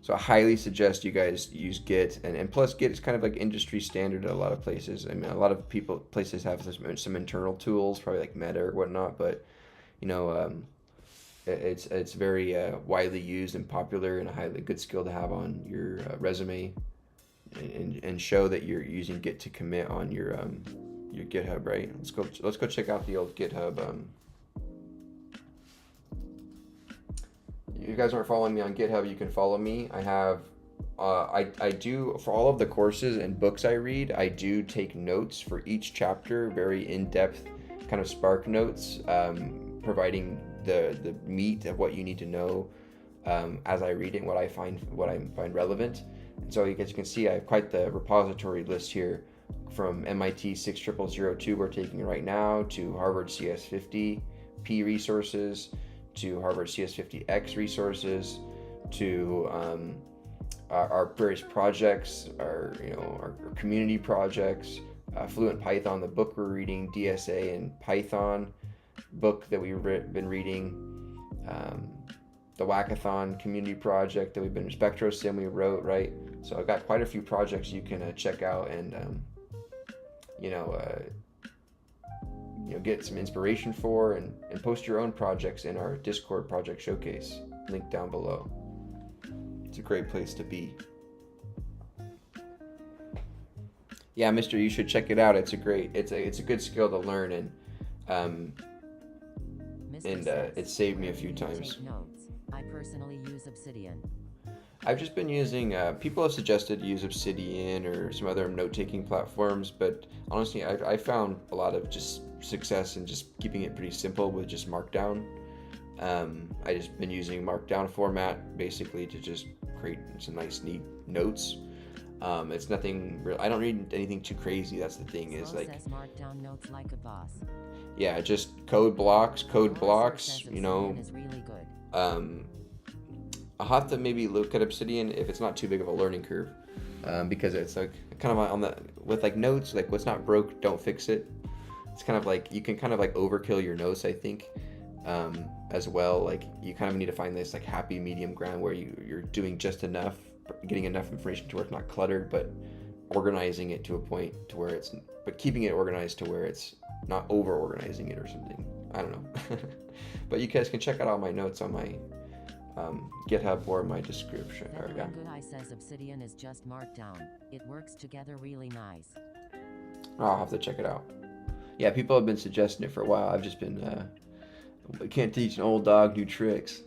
Speaker 1: So I highly suggest you guys use Git, and plus Git is kind of like industry standard at a lot of places. I mean, a lot of places have some internal tools, probably like Meta or whatnot, but it's very widely used and popular, and a highly good skill to have on your resume, and show that you're using Git to commit on your GitHub, right? Let's go check out the old GitHub. You guys aren't following me on GitHub, you can follow me. I have I do, for all of the courses and books I read, I do take notes for each chapter, very in-depth kind of spark notes, providing the meat of what you need to know as I read it and what I find relevant. And so as you can see, I have quite the repository list here, from MIT 60002 we're taking right now, to Harvard CS50 P resources, to Harvard CS50X resources, to our various projects, our community projects, Fluent Python, the book we're reading, DSA and Python book that we've been reading, the Wackathon community project that we've been, SpectroSim we wrote, right? So I've got quite a few projects you can check out and get some inspiration for, and post your own projects in our Discord project showcase, link down below. It's a great place to be. Yeah, Mister, you should check it out. It's a good skill to learn, and it saved me a few times.
Speaker 2: I personally use Obsidian.
Speaker 1: I've just been using, people have suggested to use Obsidian or some other note-taking platforms, but honestly, I found a lot of just success in just keeping it pretty simple with just Markdown. I just been using Markdown format basically to just create some nice, neat notes. It's nothing real. I don't read anything too crazy. That's the thing, is like,
Speaker 2: Markdown notes like a boss.
Speaker 1: Yeah, just code blocks, you know.
Speaker 2: Is really good.
Speaker 1: I'll have to maybe look at Obsidian if it's not too big of a learning curve, because it's like kind of with like notes, like what's not broke, don't fix it. It's kind of like you can kind of like overkill your notes, I think, as well. Like you kind of need to find this like happy medium ground where you're doing just enough, getting enough information to where it's not cluttered, but organizing it to a point to where but keeping it organized to where it's not over organizing it or something. I don't know. But you guys can check out all my notes on my GitHub or my description.
Speaker 2: Guy says Obsidian is just Markdown. It works together really nice.
Speaker 1: I'll have to check it out. Yeah, people have been suggesting it for a while. I've just been can't teach an old dog new tricks.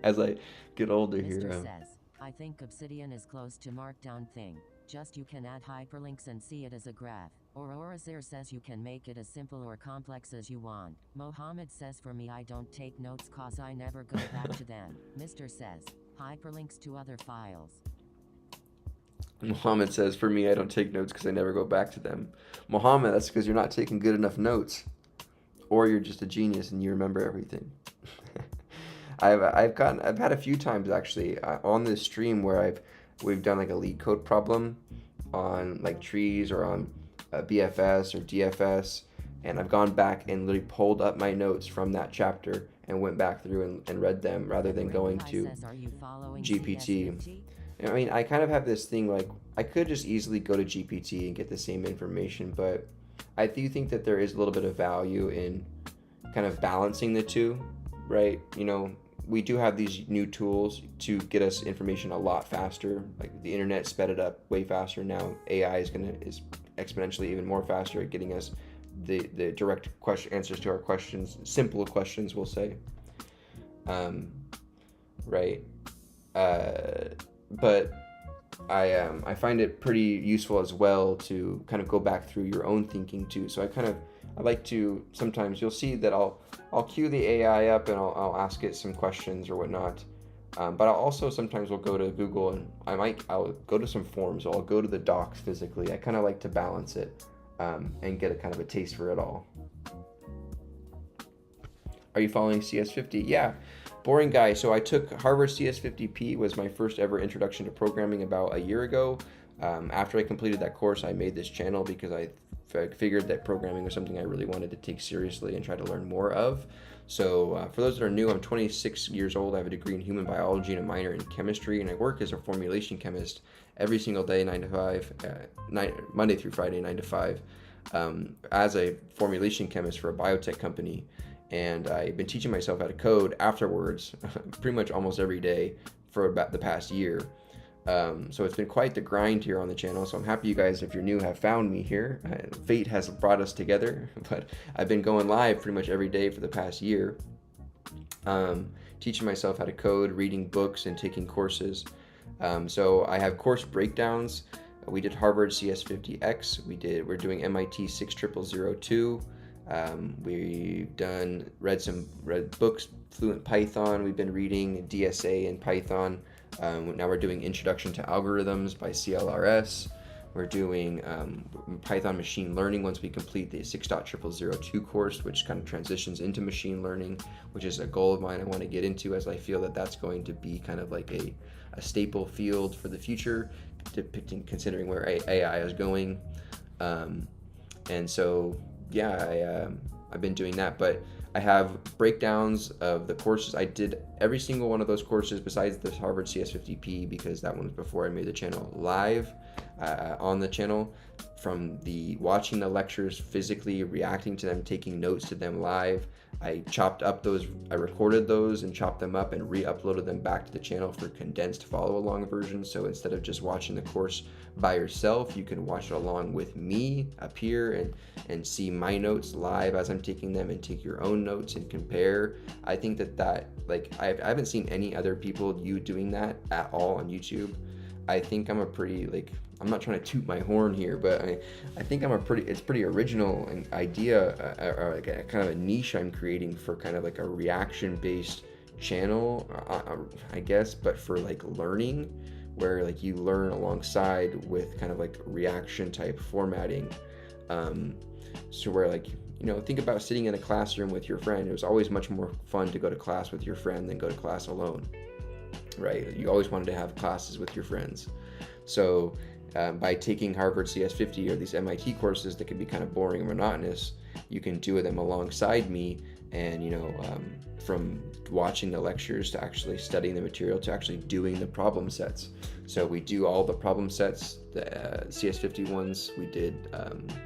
Speaker 1: As I get older
Speaker 2: Mr.
Speaker 1: here.
Speaker 2: Says, I think Obsidian is close to Markdown thing. Just you can add hyperlinks and see it as a graph. Or Orazir says you can make it as simple or complex as you want. Mohammed says, for me, I don't take notes cause I never go back to them. Mr. says, Hyperlinks to other files.
Speaker 1: Mohammed says, for me, I don't take notes because I never go back to them. Mohammed, that's because you're not taking good enough notes. Or you're just a genius and you remember everything. I've had a few times actually on this stream where we've done like a lead code problem on like trees or on BFS or DFS, and I've gone back and literally pulled up my notes from that chapter and went back through and read them rather than going to GPT. I mean, I kind of have this thing like I could just easily go to GPT and get the same information, but I do think that there is a little bit of value in kind of balancing the two, right? You know, we do have these new tools to get us information a lot faster. Like the internet sped it up way faster. Now AI is exponentially even more faster at getting us the direct answers to our questions, simple questions, we'll say. Right. But I find it pretty useful as well to kind of go back through your own thinking too. So I like to, sometimes you'll see that I'll queue the AI up and I'll ask it some questions or whatnot. But I'll also sometimes will go to Google and I'll go to some forums. Or I'll go to the docs physically. I kind of like to balance it and get a kind of a taste for it all. Are you following CS50? Yeah. Boring guy. So I took Harvard CS50P, was my first ever introduction to programming about a year ago. After I completed that course, I made this channel because I figured that programming was something I really wanted to take seriously and try to learn more of. So for those that are new, I'm 26 years old. I have a degree in human biology and a minor in chemistry, and I work as a formulation chemist every single day, 9 to 5, Monday through Friday, 9 to 5, as a formulation chemist for a biotech company. And I've been teaching myself how to code afterwards, pretty much almost every day for about the past year. So it's been quite the grind here on the channel. So I'm happy you guys, if you're new, have found me here. Fate has brought us together, but I've been going live pretty much every day for the past year, teaching myself how to code, reading books, and taking courses. So I have course breakdowns. We did Harvard CS50X. We're doing MIT 60002. We've read books, Fluent Python. We've been reading DSA in Python. Now we're doing Introduction to Algorithms by CLRS. We're doing Python machine learning once we complete the 6.0002 course, which kind of transitions into machine learning, which is a goal of mine I want to get into, as I feel that that's going to be kind of like a staple field for the future, considering where AI is going. And so yeah, I've been doing that, but I have breakdowns of the courses. I did every single one of those courses besides the Harvard CS50P, because that one was before I made the channel live on the channel. From the watching the lectures physically, reacting to them, taking notes to them live, I recorded those and chopped them up and re-uploaded them back to the channel for condensed follow-along versions. So instead of just watching the course by yourself, you can watch it along with me up here and see my notes live as I'm taking them, and take your own notes and compare. I think that like I haven't seen any other people doing that at all on YouTube. I think I'm a pretty, like, I'm not trying to toot my horn here, but I think it's pretty original an idea, or like a kind of a niche I'm creating for kind of like a reaction-based channel, I guess, but for like learning, where like you learn alongside with kind of like reaction type formatting. So where, like, you know, think about sitting in a classroom with your friend. It was always much more fun to go to class with your friend than go to class alone, right? You always wanted to have classes with your friends. So by taking Harvard CS50 or these MIT courses that can be kind of boring and monotonous, you can do them alongside me, and, you know, from watching the lectures to actually studying the material to actually doing the problem sets. So we do all the problem sets, the CS50 ones. We did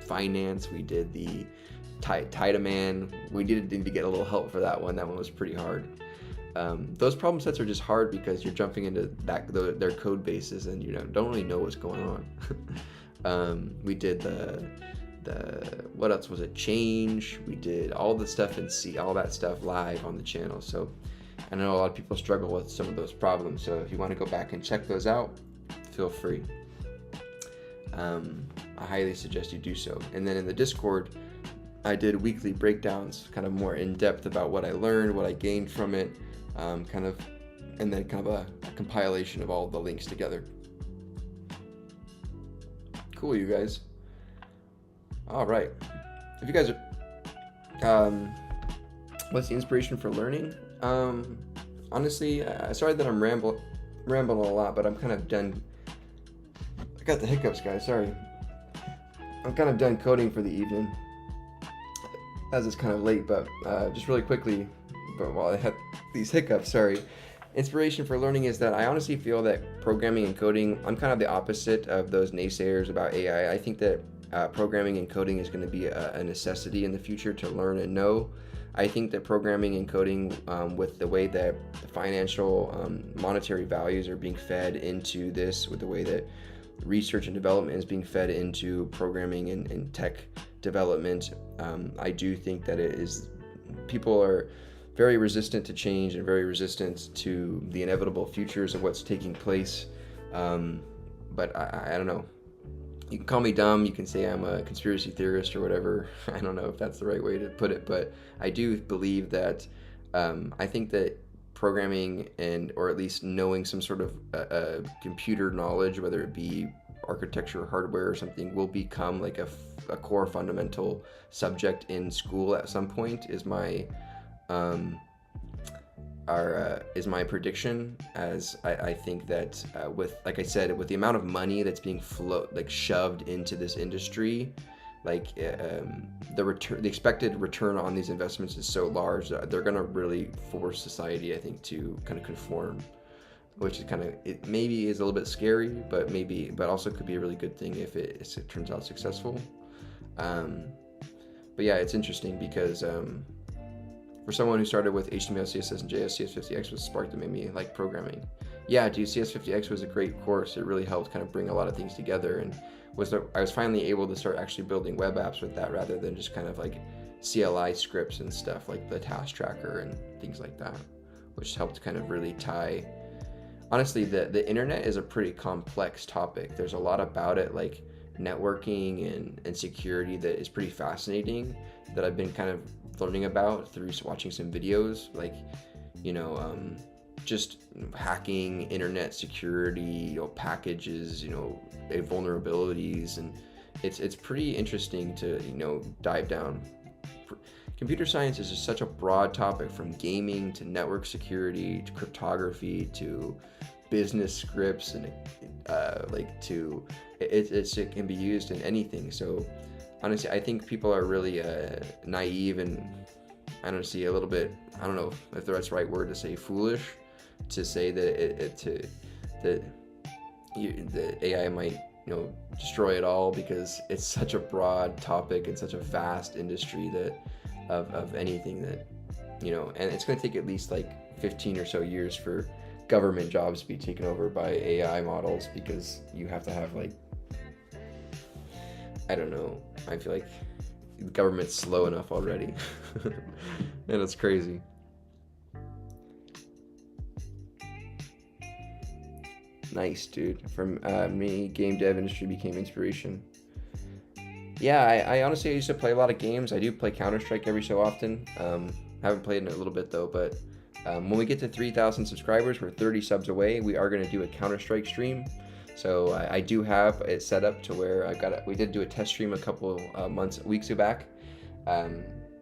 Speaker 1: finance, we did the Titaman. We did need to get a little help for that one. That one was pretty hard. Those problem sets are just hard because you're jumping into their code bases and you don't really know what's going on. We did the what else was it? Change. We did all the stuff in C, all that stuff live on the channel. So I know a lot of people struggle with some of those problems. So if you want to go back and check those out, feel free. I highly suggest you do so. And then in the Discord, I did weekly breakdowns, kind of more in depth about what I learned, what I gained from it, and then kind of a compilation of all the links together. Cool, you guys. All right. If you guys are, what's the inspiration for learning? Honestly, sorry that I'm rambling a lot, but I'm kind of done. I got the hiccups, guys. Sorry. I'm kind of done coding for the evening, as it's kind of late. But just really quickly, but while I have these hiccups, sorry. Inspiration for learning is that I honestly feel that programming and coding, I'm kind of the opposite of those naysayers about AI. I think that programming and coding is going to be a necessity in the future to learn and know. I think that programming and coding, with the way that the financial, monetary values are being fed into this, with the way that research and development is being fed into programming and tech development, I do think that people are very resistant to change and very resistant to the inevitable futures of what's taking place. But I don't know. You can call me dumb, you can say I'm a conspiracy theorist or whatever. I don't know if that's the right way to put it, but I do believe that I think that programming or at least knowing some sort of computer knowledge, whether it be architecture, hardware, or something, will become like a core fundamental subject in school at some point, is my prediction. As I think that with, like I said, with the amount of money that's being shoved into this industry, the expected return on these investments is so large that they're going to really force society, I think, to kind of conform, which is it maybe is a little bit scary, but also could be a really good thing if it turns out successful. But yeah, it's interesting because for someone who started with HTML, CSS, and JS, CS50X was the spark that made me like programming. Yeah, dude, CS50X was a great course. It really helped kind of bring a lot of things together, and I was finally able to start actually building web apps with that rather than just kind of like CLI scripts and stuff like the task tracker and things like that, which helped kind of really tie. Honestly, the internet is a pretty complex topic. There's a lot about it, like networking and security, that is pretty fascinating, that I've been kind of learning about through watching some videos, like, just hacking internet security, packages, vulnerabilities, and it's pretty interesting to dive down. Computer science is just such a broad topic, from gaming to network security to cryptography to business scripts, and it can be used in anything. So honestly, I think people are really naive and I don't see a little bit, I don't know if that's the right word to say, foolish, to say that that AI might destroy it all, because it's such a broad topic and such a vast industry that of anything that and it's going to take at least like 15 or so years for government jobs to be taken over by AI models, because you have to have I don't know, I feel like the government's slow enough already. And it's crazy. Nice, dude. From me, game dev industry became inspiration. Yeah, I honestly used to play a lot of games. I do play Counter-Strike every so often. Haven't played in a little bit though, but when we get to 3,000 subscribers, we're 30 subs away. We are going to do a Counter-Strike stream. So I do have it set up to where we did do a test stream a couple weeks back.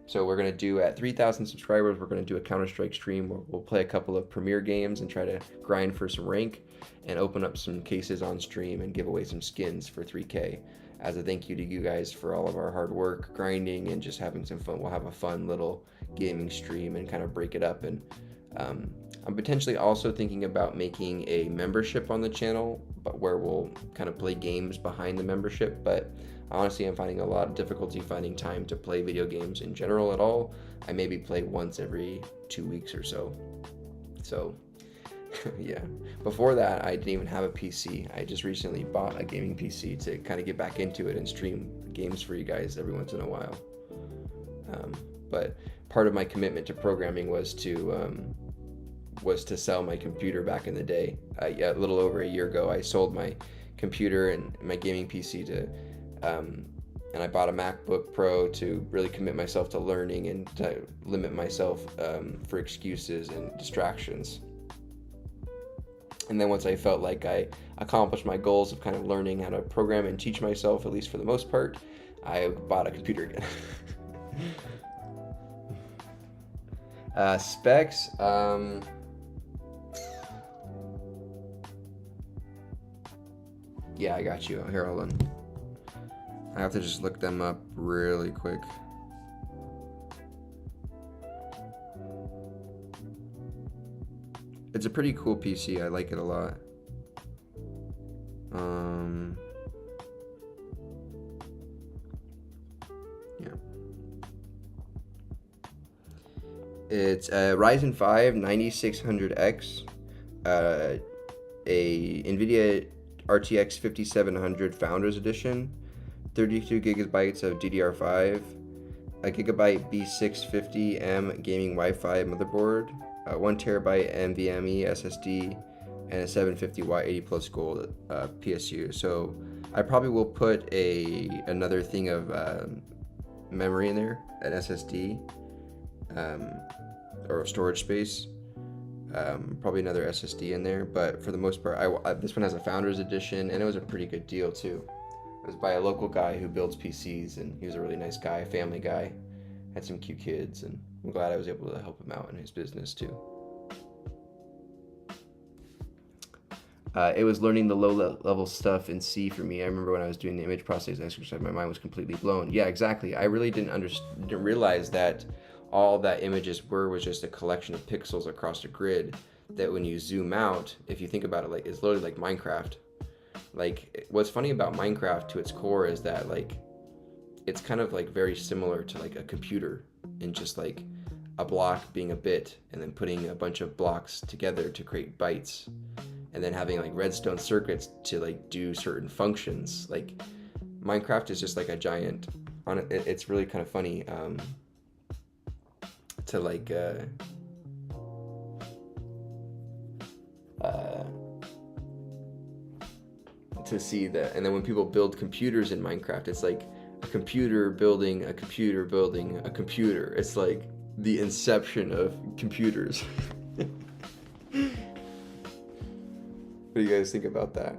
Speaker 1: So we're going to do, at 3,000 subscribers, we're going to do a Counter-Strike stream where we'll play a couple of Premier games and try to grind for some rank and open up some cases on stream and give away some skins for 3K as a thank you to you guys for all of our hard work, grinding, and just having some fun. We'll have a fun little gaming stream and kind of break it up. And I'm potentially also thinking about making a membership on the channel, but where we'll kind of play games behind the membership. But honestly, I'm finding a lot of difficulty finding time to play video games in general at all. I maybe play once every 2 weeks or so. So yeah, before that, I didn't even have a PC. I just recently bought a gaming PC to kind of get back into it and stream games for you guys every once in a while. But part of my commitment to programming was to sell my computer back in the day. A little over a year ago, I sold my computer and my gaming PC and I bought a MacBook Pro to really commit myself to learning and to limit myself for excuses and distractions. And then once I felt like I accomplished my goals of kind of learning how to program and teach myself, at least for the most part, I bought a computer again. Specs. Yeah, I got you. Here, hold on. I have to just look them up really quick. It's a pretty cool PC. I like it a lot. Yeah. It's a Ryzen 5 9600X, a NVIDIA RTX 5700 Founders Edition, 32 gigabytes of DDR5, a gigabyte B650M gaming Wi-Fi motherboard, 1 terabyte NVMe SSD, and a 750 watt 80 plus gold PSU. So I probably will put another thing of memory in there, an SSD, or storage space. Probably another SSD in there, but for the most part, this one has a Founders Edition, and it was a pretty good deal too. It was by a local guy who builds PCs, and he was a really nice guy, family guy, had some cute kids, and I'm glad I was able to help him out in his business too. It was learning the low-level stuff in C for me. I remember when I was doing the image processing exercise, my mind was completely blown. Yeah, exactly. I really didn't realize that all that images was just a collection of pixels across a grid. That when you zoom out, if you think about it, like it's literally like Minecraft. Like what's funny about Minecraft to its core is that like it's kind of like very similar to like a computer, in just like a block being a bit, and then putting a bunch of blocks together to create bytes, and then having like redstone circuits to like do certain functions. Like Minecraft is just like a giant. It's really kind of funny to like to see that. And then when people build computers in Minecraft, it's like a computer building a computer building a computer. It's like the inception of computers. What do you guys think about that?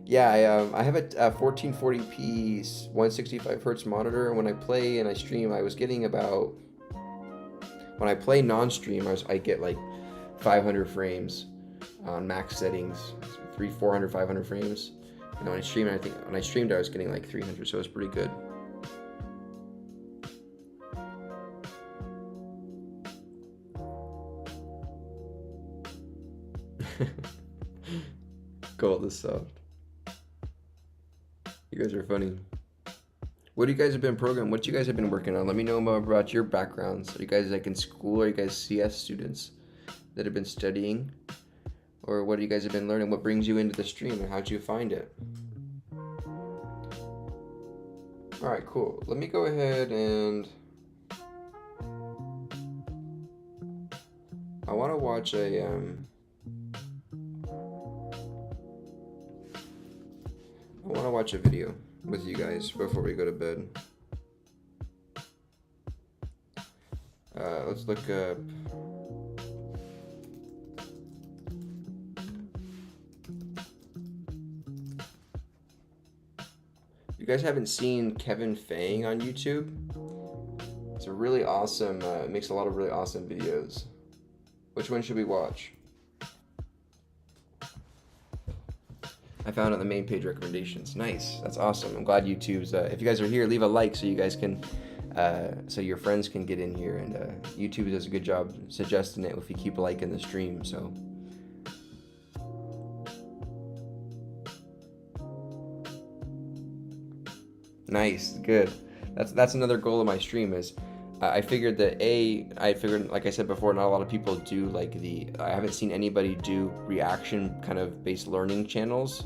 Speaker 1: Yeah, I have a 1440p 165 hertz monitor, and when I play and I stream, I was getting about, when I play non-stream, I get like 500 frames on max settings, 400, 500 frames. And when I stream, I think when I streamed, I was getting like 300, so it was pretty good. Gold is soft. You guys are funny. What do you guys have been programming? What you guys have been working on? Let me know more about your backgrounds. Are you guys like in school? Are you guys CS students that have been studying? Or what do you guys have been learning? What brings you into the stream, and how'd you find it? All right, cool. Let me go ahead and I want to watch a video with you guys before we go to bed. Let's look up. You guys haven't seen Kevin Fang on YouTube? It's a really awesome, makes a lot of really awesome videos. Which one should we watch? I found it on the main page recommendations. Nice, that's awesome. I'm glad YouTube's, if you guys are here, leave a like so you guys can, so your friends can get in here, and YouTube does a good job suggesting it if you keep liking the stream, so. Nice, good. That's another goal of my stream is, I figured that like I said before, not a lot of people do like I haven't seen anybody do reaction kind of based learning channels,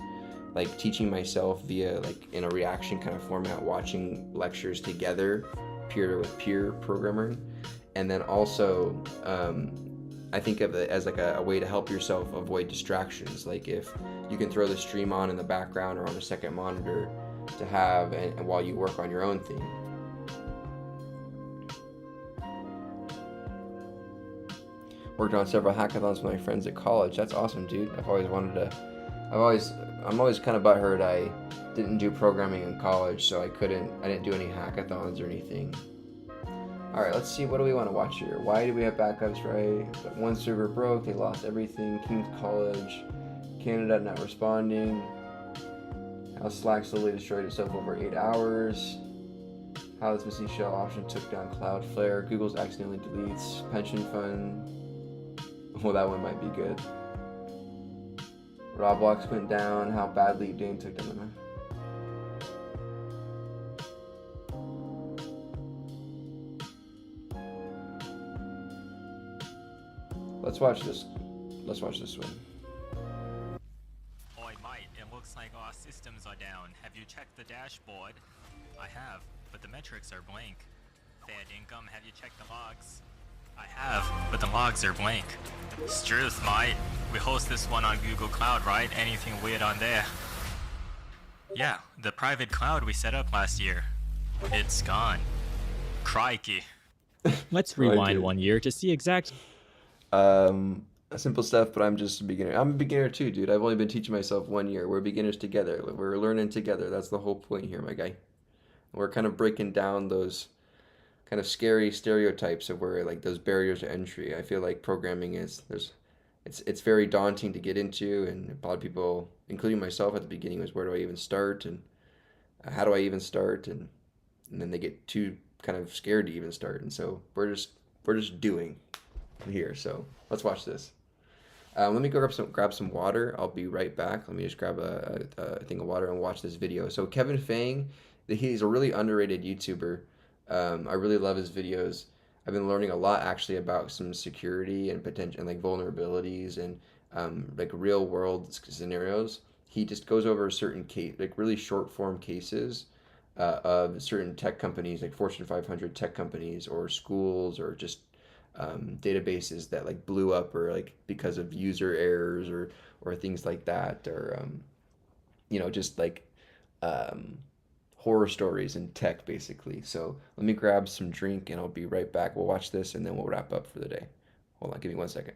Speaker 1: like teaching myself via like in a reaction kind of format, watching lectures together, peer with peer programming, and then also I think of it as like a way to help yourself avoid distractions. Like if you can throw the stream on in the background or on a second monitor to have and while you work on your own thing. Worked on several hackathons with my friends at college. That's awesome, dude. I've always wanted to. I'm always kind of butthurt I didn't do programming in college, so I didn't do any hackathons or anything. All right, let's see. What do we want to watch here? Why do we have backups, right? But one server broke. They lost everything. King's College, Canada not responding. How Slack slowly destroyed itself over 8 hours. How this missing shell option took down Cloudflare. Google's accidentally deletes pension fund. Well, that one might be good. Roblox went down. How badly Dane took down the. Let's watch this. Let's watch this one.
Speaker 3: Oi mate, it looks like our systems are down. Have you checked the dashboard? I have, but the metrics are blank. Fair income, have you checked the logs? I have, but the logs are blank. Struth, mate. We host this one on Google Cloud, right? Anything weird on there? Yeah, the private cloud we set up last year. It's gone. Crikey.
Speaker 4: Let's rewind 1 year to see exact.
Speaker 1: Simple stuff, but I'm just a beginner. I'm a beginner too, dude. I've only been teaching myself 1 year. We're beginners together. We're learning together. That's the whole point here, my guy. We're kind of breaking down those kind of scary stereotypes of where like those barriers to entry. I feel like programming it's very daunting to get into, and a lot of people, including myself at the beginning, was where do I even start and how do I even start, and then they get too kind of scared to even start, and so we're just doing here. So let's watch this. Let me go grab some water. I'll be right back. Let me just grab a thing of water and watch this video. So Kevin Fang, he's a really underrated YouTuber. I really love his videos. I've been learning a lot actually about some security and potential and like vulnerabilities and like real world scenarios. He just goes over certain case, like really short form cases of certain tech companies, like Fortune 500 tech companies or schools or just databases that like blew up or like because of user errors or things like that, or just like horror stories in tech basically. So let me grab some drink and I'll be right back. We'll watch this and then we'll wrap up for the day. Hold on, give me 1 second.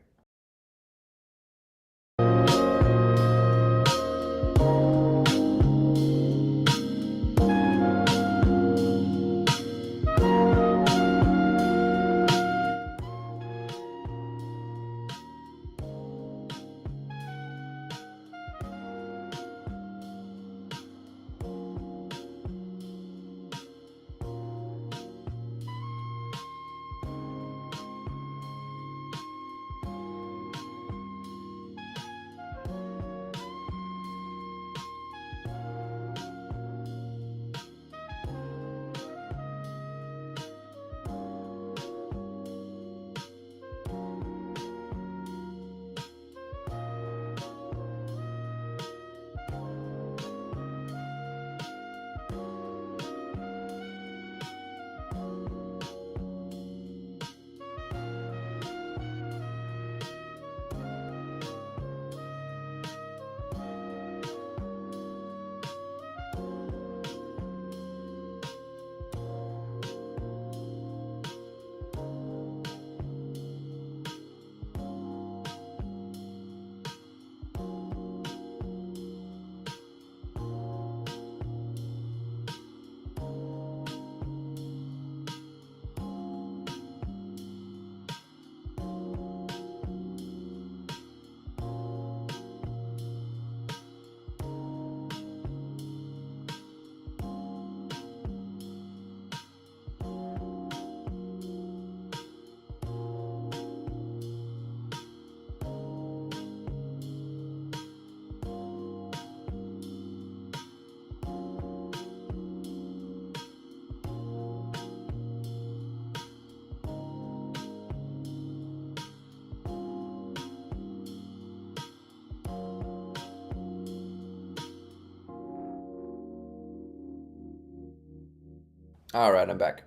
Speaker 1: All right, I'm back.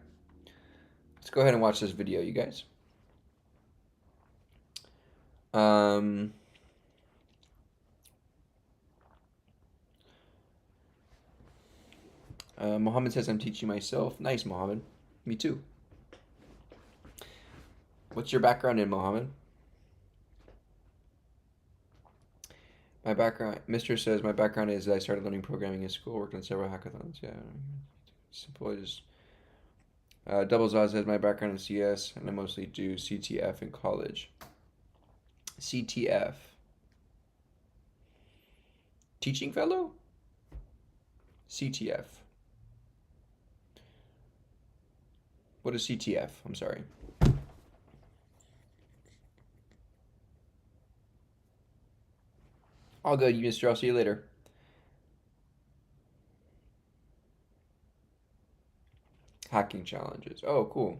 Speaker 1: Let's go ahead and watch this video, you guys. Mohammed says I'm teaching myself. Nice, Mohammed. Me too. What's your background in, Mohammed? My background, Mr. says, my background is I started learning programming in school, worked on several hackathons. Yeah, simple. I just Double Zaz says my background is CS, and I mostly do CTF in college. CTF. Teaching fellow? CTF. What is CTF? I'm sorry. All good, mister. I'll see you later. Hacking challenges. Oh, cool.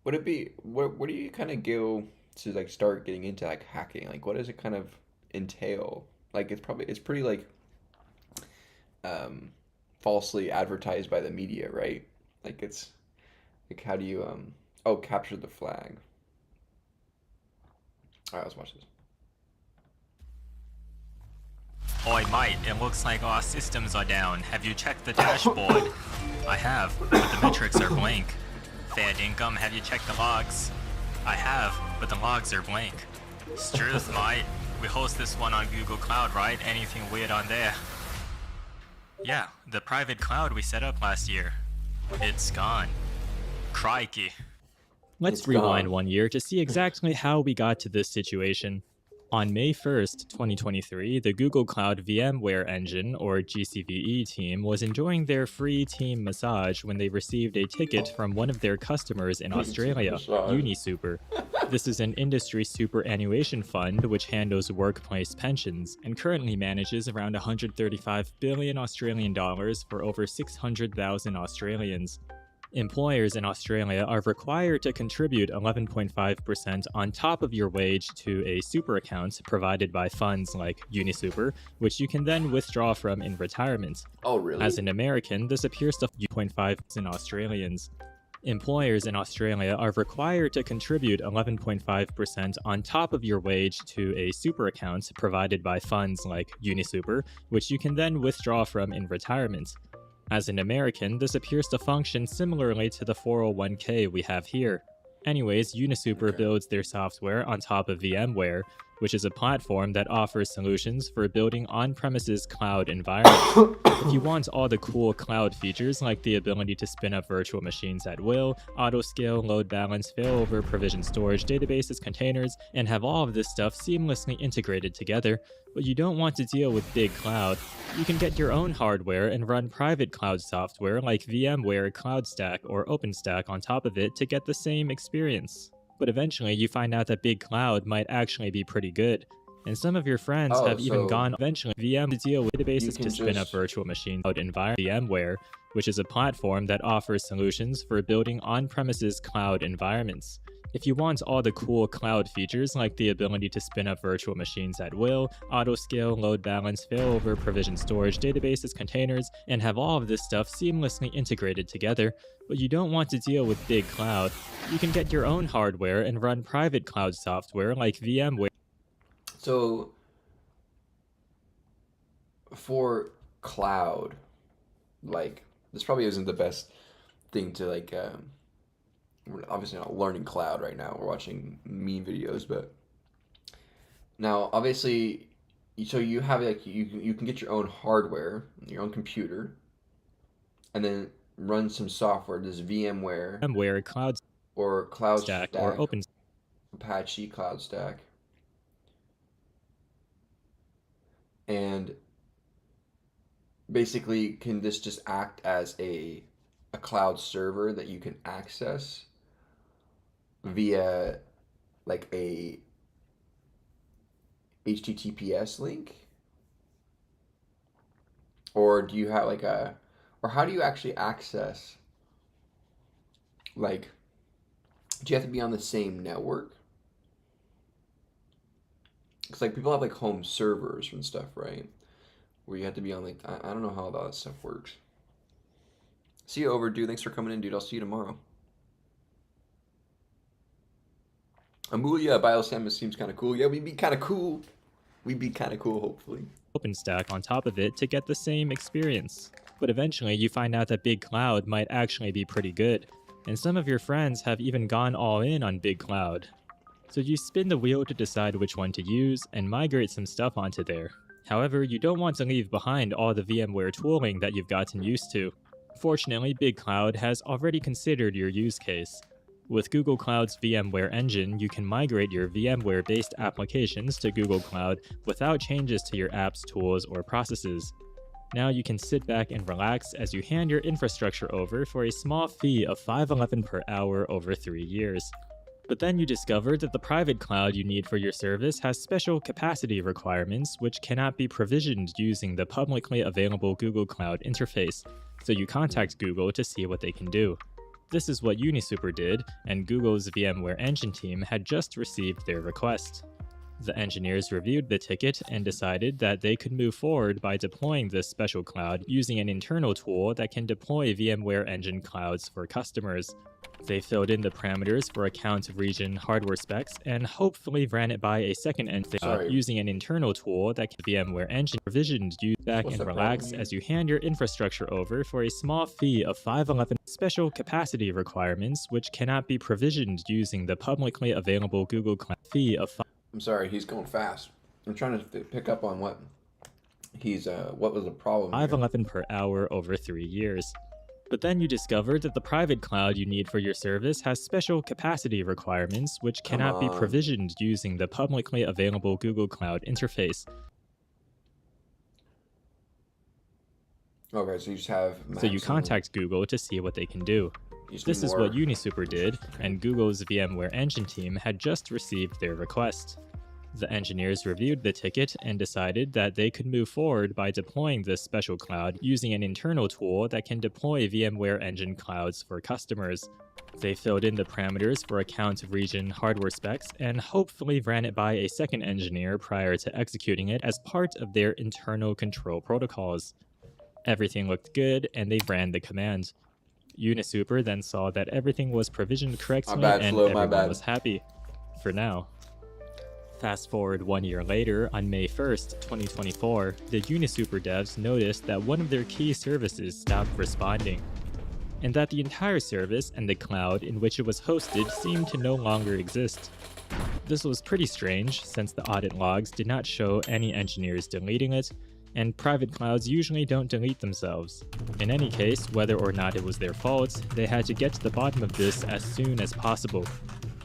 Speaker 1: Would it be what do you kind of go to like start getting into like hacking? Like what does it kind of entail? Like it's pretty like um falsely advertised by the media, right? Like it's like how do you oh, capture the flag. All right, let's watch this.
Speaker 3: Oi mate, it looks like our systems are down. Have you checked the dashboard? I have, but the metrics are blank. Fair income, have you checked the logs? I have, but the logs are blank. Struth, mate. We host this one on Google Cloud, right? Anything weird on there? Yeah, the private cloud we set up last year. It's gone. Crikey.
Speaker 4: Let's
Speaker 1: It's
Speaker 4: rewind
Speaker 1: gone.
Speaker 4: 1 year to see exactly how we got to this situation. On May 1st, 2023, the Google Cloud VMware Engine, or GCVE team, was enjoying their free team massage when they received a ticket from one of their customers in Australia,
Speaker 1: Massage.
Speaker 4: UniSuper. This is an industry superannuation fund which handles workplace pensions and currently manages around 135 billion Australian dollars for over 600,000 Australians. Employers in Australia are required to contribute 11.5% on top of your wage to a super account provided by funds like UniSuper, which you can then withdraw from in retirement.
Speaker 1: Oh, really?
Speaker 4: As an American, this appears to 0.5 in Australians. Employers in Australia are required to contribute 11.5% on top of your wage to a super account provided by funds like UniSuper, which you can then withdraw from in retirement. As an American, this appears to function similarly to the 401k we have here. Anyways, UniSuper builds their software on top of VMware, which is a platform that offers solutions for building on-premises cloud environments. If you want all the cool cloud features like the ability to spin up virtual machines at will, auto-scale, load balance, failover, provision storage, databases, containers, and have all of this stuff seamlessly integrated together, but you don't want to deal with big cloud, you can get your own hardware and run private cloud software like VMware CloudStack or OpenStack on top of it to get the same experience. But eventually you find out that big cloud might actually be pretty good. And some of your friends
Speaker 1: Oh,
Speaker 4: have even
Speaker 1: so
Speaker 4: gone eventually VM to deal with databases
Speaker 1: can
Speaker 4: to spin up
Speaker 1: just-
Speaker 4: virtual machines cloud environment. VMware, which is a platform that offers solutions for building on-premises cloud environments. If you want all the cool cloud features like the ability to spin up virtual machines at will, auto-scale, load balance, failover, provision storage, databases, containers, and have all of this stuff seamlessly integrated together, but you don't want to deal with big cloud, you can get your own hardware and run private cloud software like VMware.
Speaker 1: So for cloud, like this probably isn't the best thing to like we're obviously not learning cloud right now. We're watching meme videos, but now obviously so you have like you can get your own hardware, your own computer, and then run some software, this VMware
Speaker 4: VMware Cloud
Speaker 1: or Cloud
Speaker 4: Stack
Speaker 1: Stack,
Speaker 4: or Open
Speaker 1: Apache Cloud Stack. And basically can this just act as a cloud server that you can access via like a HTTPS link? Or do you have like or how do you actually access, like, do you have to be on the same network? Because like people have like home servers and stuff, right? Where you have to be on like, I don't know how all that stuff works. See you, Overdue. Thanks for coming in, dude. I'll see you tomorrow. Amulia Biochemist seems kind of cool. Yeah, we'd be kind of cool. We'd be kind of cool, hopefully.
Speaker 4: OpenStack on top of it to get the same experience. But eventually you find out that big cloud might actually be pretty good. And some of your friends have even gone all in on big cloud. So you spin the wheel to decide which one to use and migrate some stuff onto there. However, you don't want to leave behind all the VMware tooling that you've gotten used to. Fortunately, Big Cloud has already considered your use case. With Google Cloud's VMware engine, you can migrate your VMware-based applications to Google Cloud without changes to your apps, tools, or processes. Now you can sit back and relax as you hand your infrastructure over for a small fee of $5.11 per hour over 3 years. But then you discover that the private cloud you need for your service has special capacity requirements which cannot be provisioned using the publicly available Google Cloud interface, so you contact Google to see what they can do. This is what Unisuper did, and Google's VMware engine team had just received their request. The engineers reviewed the ticket and decided that they could move forward by deploying this special cloud using an internal tool that can deploy VMware Engine clouds for customers. They filled in the parameters for account, region, hardware specs, and hopefully ran it by a second entity using an internal tool that can VMware Engine provisioned. You back and relax as you hand your infrastructure over for a small fee of $5.11. Special capacity requirements which cannot be provisioned using the publicly available Google Cloud fee of
Speaker 1: I'm sorry, he's going fast. I'm trying to pick up on what was the problem here.
Speaker 4: $5.11 per hour over 3 years. But then you discover that the private cloud you need for your service has special capacity requirements which cannot be provisioned using the publicly available Google Cloud interface.
Speaker 1: Okay, so you just have
Speaker 4: So you contact Google to see what they can do. This is what Unisuper did, and Google's VMware engine team had just received their request. The engineers reviewed the ticket and decided that they could move forward by deploying this special cloud using an internal tool that can deploy VMware Engine clouds for customers. They filled in the parameters for account, region, hardware specs, and hopefully ran it by a second engineer prior to executing it as part of their internal control protocols. Everything looked good, and they ran the command. Unisuper then saw that everything was provisioned correctly and everyone was happy. For now. Fast forward 1 year later, on May 1st, 2024, the Unisuper devs noticed that one of their key services stopped responding, and that the entire service and the cloud in which it was hosted seemed to no longer exist. This was pretty strange, since the audit logs did not show any engineers deleting it, and private clouds usually don't delete themselves. In any case, whether or not it was their fault, they had to get to the bottom of this as soon as possible.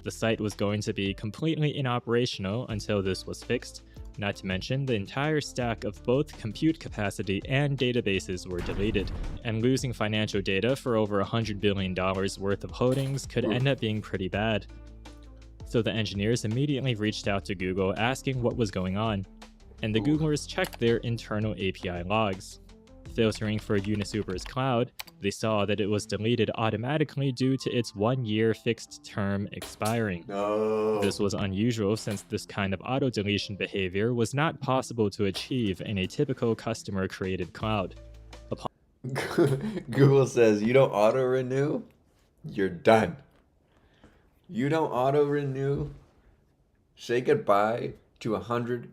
Speaker 4: The site was going to be completely inoperational until this was fixed, not to mention the entire stack of both compute capacity and databases were deleted, and losing financial data for over $100 billion worth of holdings could end up being pretty bad. So the engineers immediately reached out to Google asking what was going on, and the Googlers checked their internal API logs. Filtering for Unisuper's cloud, they saw that it was deleted automatically due to its 1-year fixed term expiring.
Speaker 1: No.
Speaker 4: This was unusual since this kind of auto-deletion behavior was not possible to achieve in a typical customer-created cloud.
Speaker 1: Google says, you don't auto-renew, you're done. You don't auto-renew, say goodbye to $100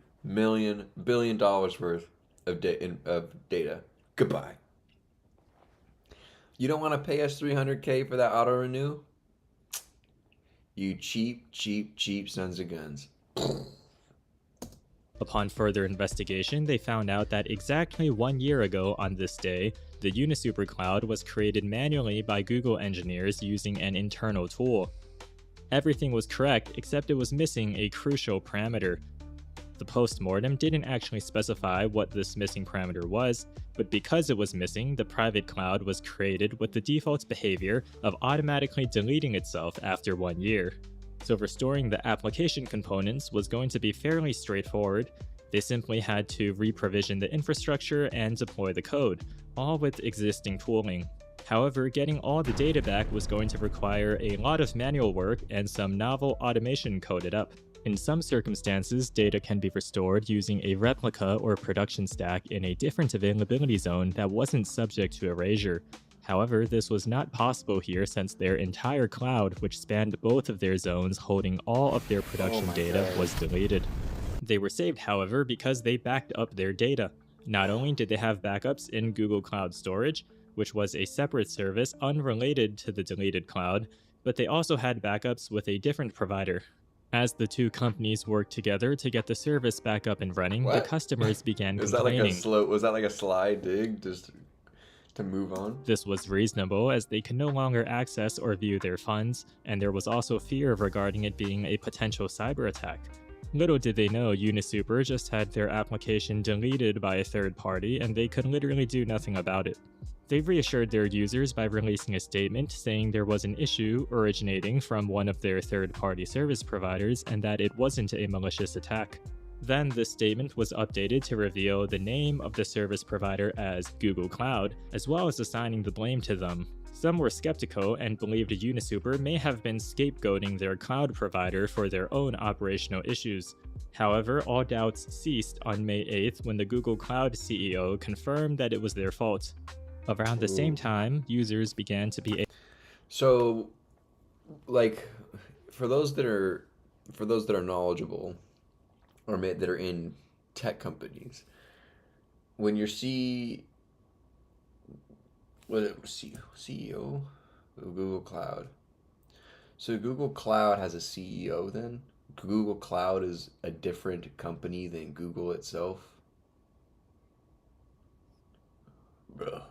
Speaker 1: billion worth of data. Goodbye. You don't want to pay us $300K for that auto renew? You cheap sons of guns.
Speaker 4: Upon further investigation, they found out that exactly 1 year ago on this day, the Unisuper cloud was created manually by Google engineers using an internal tool. Everything was correct, except it was missing a crucial parameter. The post-mortem didn't actually specify what this missing parameter was, but because it was missing, the private cloud was created with the default behavior of automatically deleting itself after 1 year. So restoring the application components was going to be fairly straightforward. They simply had to reprovision the infrastructure and deploy the code, all with existing tooling. However, getting all the data back was going to require a lot of manual work and some novel automation coded up. In some circumstances, data can be restored using a replica or production stack in a different availability zone that wasn't subject to erasure. However, this was not possible here since their entire cloud, which spanned both of their zones holding all of their production data, was deleted. They were saved, however, because they backed up their data. Not only did they have backups in Google Cloud Storage, which was a separate service unrelated to the deleted cloud, but they also had backups with a different provider. As the two companies worked together to get the service back up and running, the
Speaker 1: What?
Speaker 4: customers began
Speaker 1: Was that like
Speaker 4: complaining.
Speaker 1: was that like a sly dig just to move on?
Speaker 4: This was reasonable as they could no longer access or view their funds, and there was also fear regarding it being a potential cyber attack. Little did they know Unisuper just had their application deleted by a third party and they could literally do nothing about it. They've reassured their users by releasing a statement saying there was an issue originating from one of their third-party service providers and that it wasn't a malicious attack. Then the statement was updated to reveal the name of the service provider as Google Cloud, as well as assigning the blame to them. Some were skeptical and believed Unisuper may have been scapegoating their cloud provider for their own operational issues. However, all doubts ceased on May 8th when the Google Cloud CEO confirmed that it was their fault. Around the same time, users began to be
Speaker 1: So, like, for those that are knowledgeable, or that are in tech companies, when your CEO of Google Cloud, so Google Cloud has a CEO. Then Google Cloud is a different company than Google itself. Bro.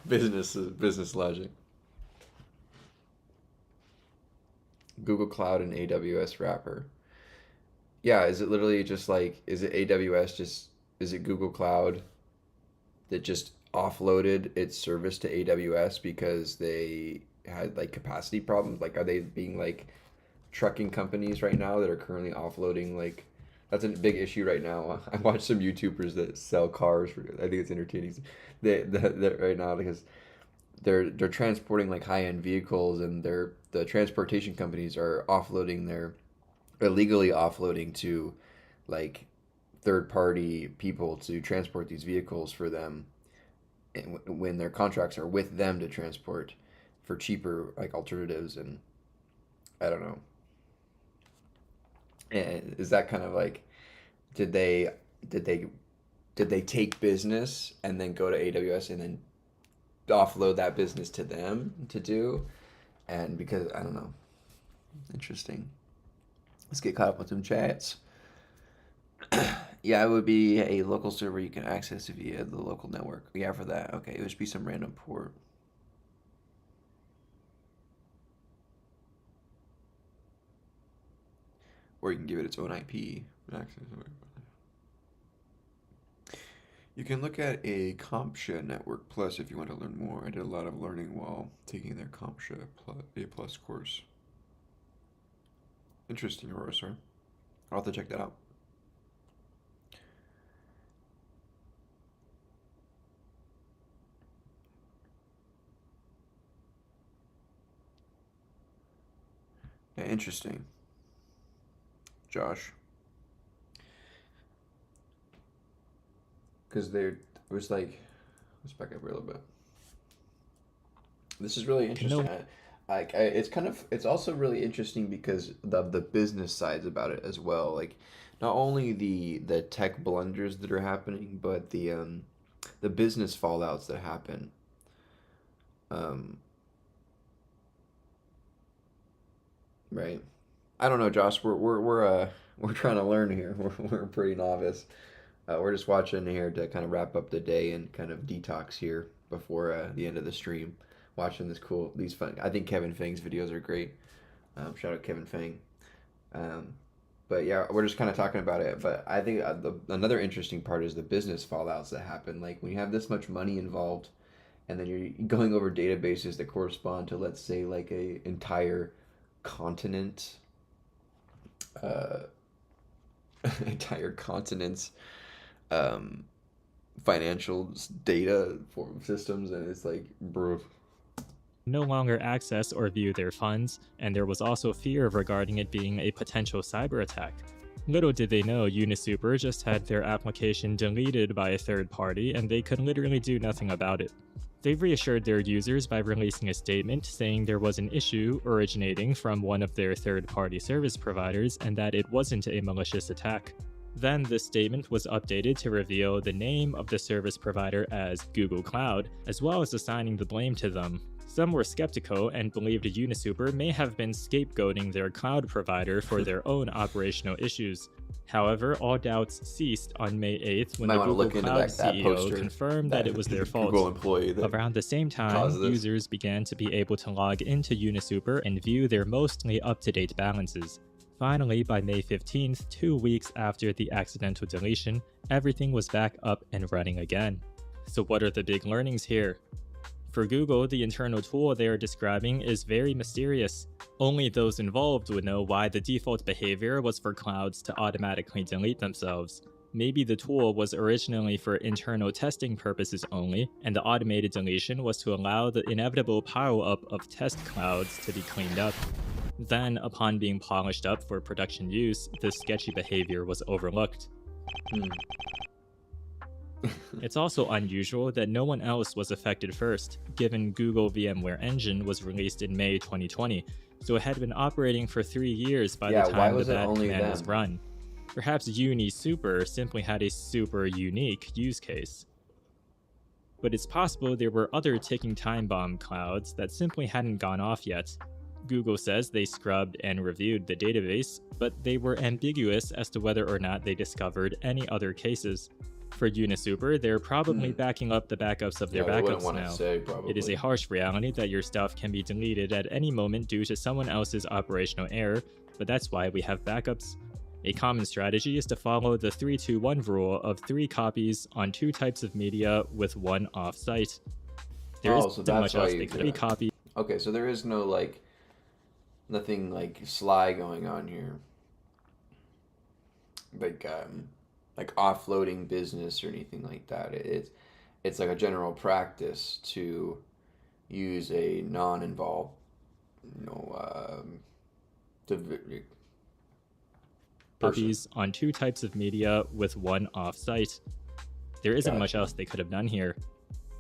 Speaker 1: Business logic. Google Cloud and AWS wrapper. Yeah, is it literally just like, is it AWS is it Google Cloud that just offloaded its service to AWS because they had like capacity problems? Like, are they being like trucking companies right now that are currently offloading? Like, that's a big issue right now. I watch some YouTubers that sell cars. I think it's entertaining. That right now because they're transporting like high-end vehicles, and the transportation companies are illegally offloading to like third-party people to transport these vehicles for them, and when their contracts are with them to transport for cheaper like alternatives. And I don't know. And is that kind of like, did they take business and then go to AWS and then offload that business to them to do? And because I don't know. Interesting. Let's get caught up with some chats. Yeah, it would be a local server you can access via the local network. Yeah, for that. Okay, it would just be some random port. Or you can give it its own IP access. You can look at a CompTIA Network Plus if you want to learn more. I did a lot of learning while taking their CompTIA A Plus course. Interesting, Aurora, sir. I'll have to check that out. Yeah, interesting. Josh. Because it was like, let's back up a little bit. This is really interesting. It's also really interesting because of the business sides about it as well. Like, not only the tech blunders that are happening, but the business fallouts that happen. Right. I don't know, Josh. We're trying to learn here. We're pretty novice. We're just watching here to kind of wrap up the day and kind of detox here before the end of the stream. Watching these fun. I think Kevin Fang's videos are great. Shout out Kevin Fang. But yeah, we're just kind of talking about it. But I think another interesting part is the business fallouts that happen. Like when you have this much money involved, and then you're going over databases that correspond to, let's say, like a entire continent, entire continent's financial data form systems, and it's like, bro.
Speaker 4: no longer access or view their funds, and there was also fear regarding it being a potential cyber attack. Little did they know Unisuper just had their application deleted by a third party and they could literally do nothing about it. They've reassured their users by releasing a statement saying there was an issue originating from one of their third-party service providers and that it wasn't a malicious attack. Then the statement was updated to reveal the name of the service provider as Google Cloud, as well as assigning the blame to them. Some were skeptical and believed Unisuper may have been scapegoating their cloud provider for their own operational issues. However, all doubts ceased on May 8th when
Speaker 1: Might
Speaker 4: the
Speaker 1: wanna
Speaker 4: Google
Speaker 1: look into
Speaker 4: Cloud
Speaker 1: that
Speaker 4: CEO
Speaker 1: poster,
Speaker 4: confirmed that it was their fault.
Speaker 1: Google employee that
Speaker 4: Around the same time,
Speaker 1: caused this.
Speaker 4: users began to be able to log into Unisuper and view their mostly up-to-date balances. Finally, by May 15th, 2 weeks after the accidental deletion, everything was back up and running again. So what are the big learnings here? For Google, the internal tool they are describing is very mysterious. Only those involved would know why the default behavior was for clouds to automatically delete themselves. Maybe the tool was originally for internal testing purposes only, and the automated deletion was to allow the inevitable pile-up of test clouds to be cleaned up. Then, upon being polished up for production use, this sketchy behavior was overlooked. It's also unusual that no one else was affected first, given Google VMware Engine was released in May 2020, so it had been operating for 3 years by the time the bad command was run. Perhaps Unisuper simply had a super unique use case. But it's possible there were other ticking time bomb clouds that simply hadn't gone off yet. Google says they scrubbed and reviewed the database, but they were ambiguous as to whether or not they discovered any other cases. For Unisuper, they're probably backing up the backups of their backups now. It is a harsh reality that your stuff can be deleted at any moment due to someone else's operational error, but that's why we have backups. A common strategy is to follow the 3-2-1 rule of 3 copies on 2 types of media with 1 off-site. There isn't much else they could copy.
Speaker 1: Okay, so there is no nothing sly going on here. Like offloading business or anything like that. It's like a general practice to use a non-involved,
Speaker 4: copies on 2 types of media with 1 off-site. There isn't much else they could have done here.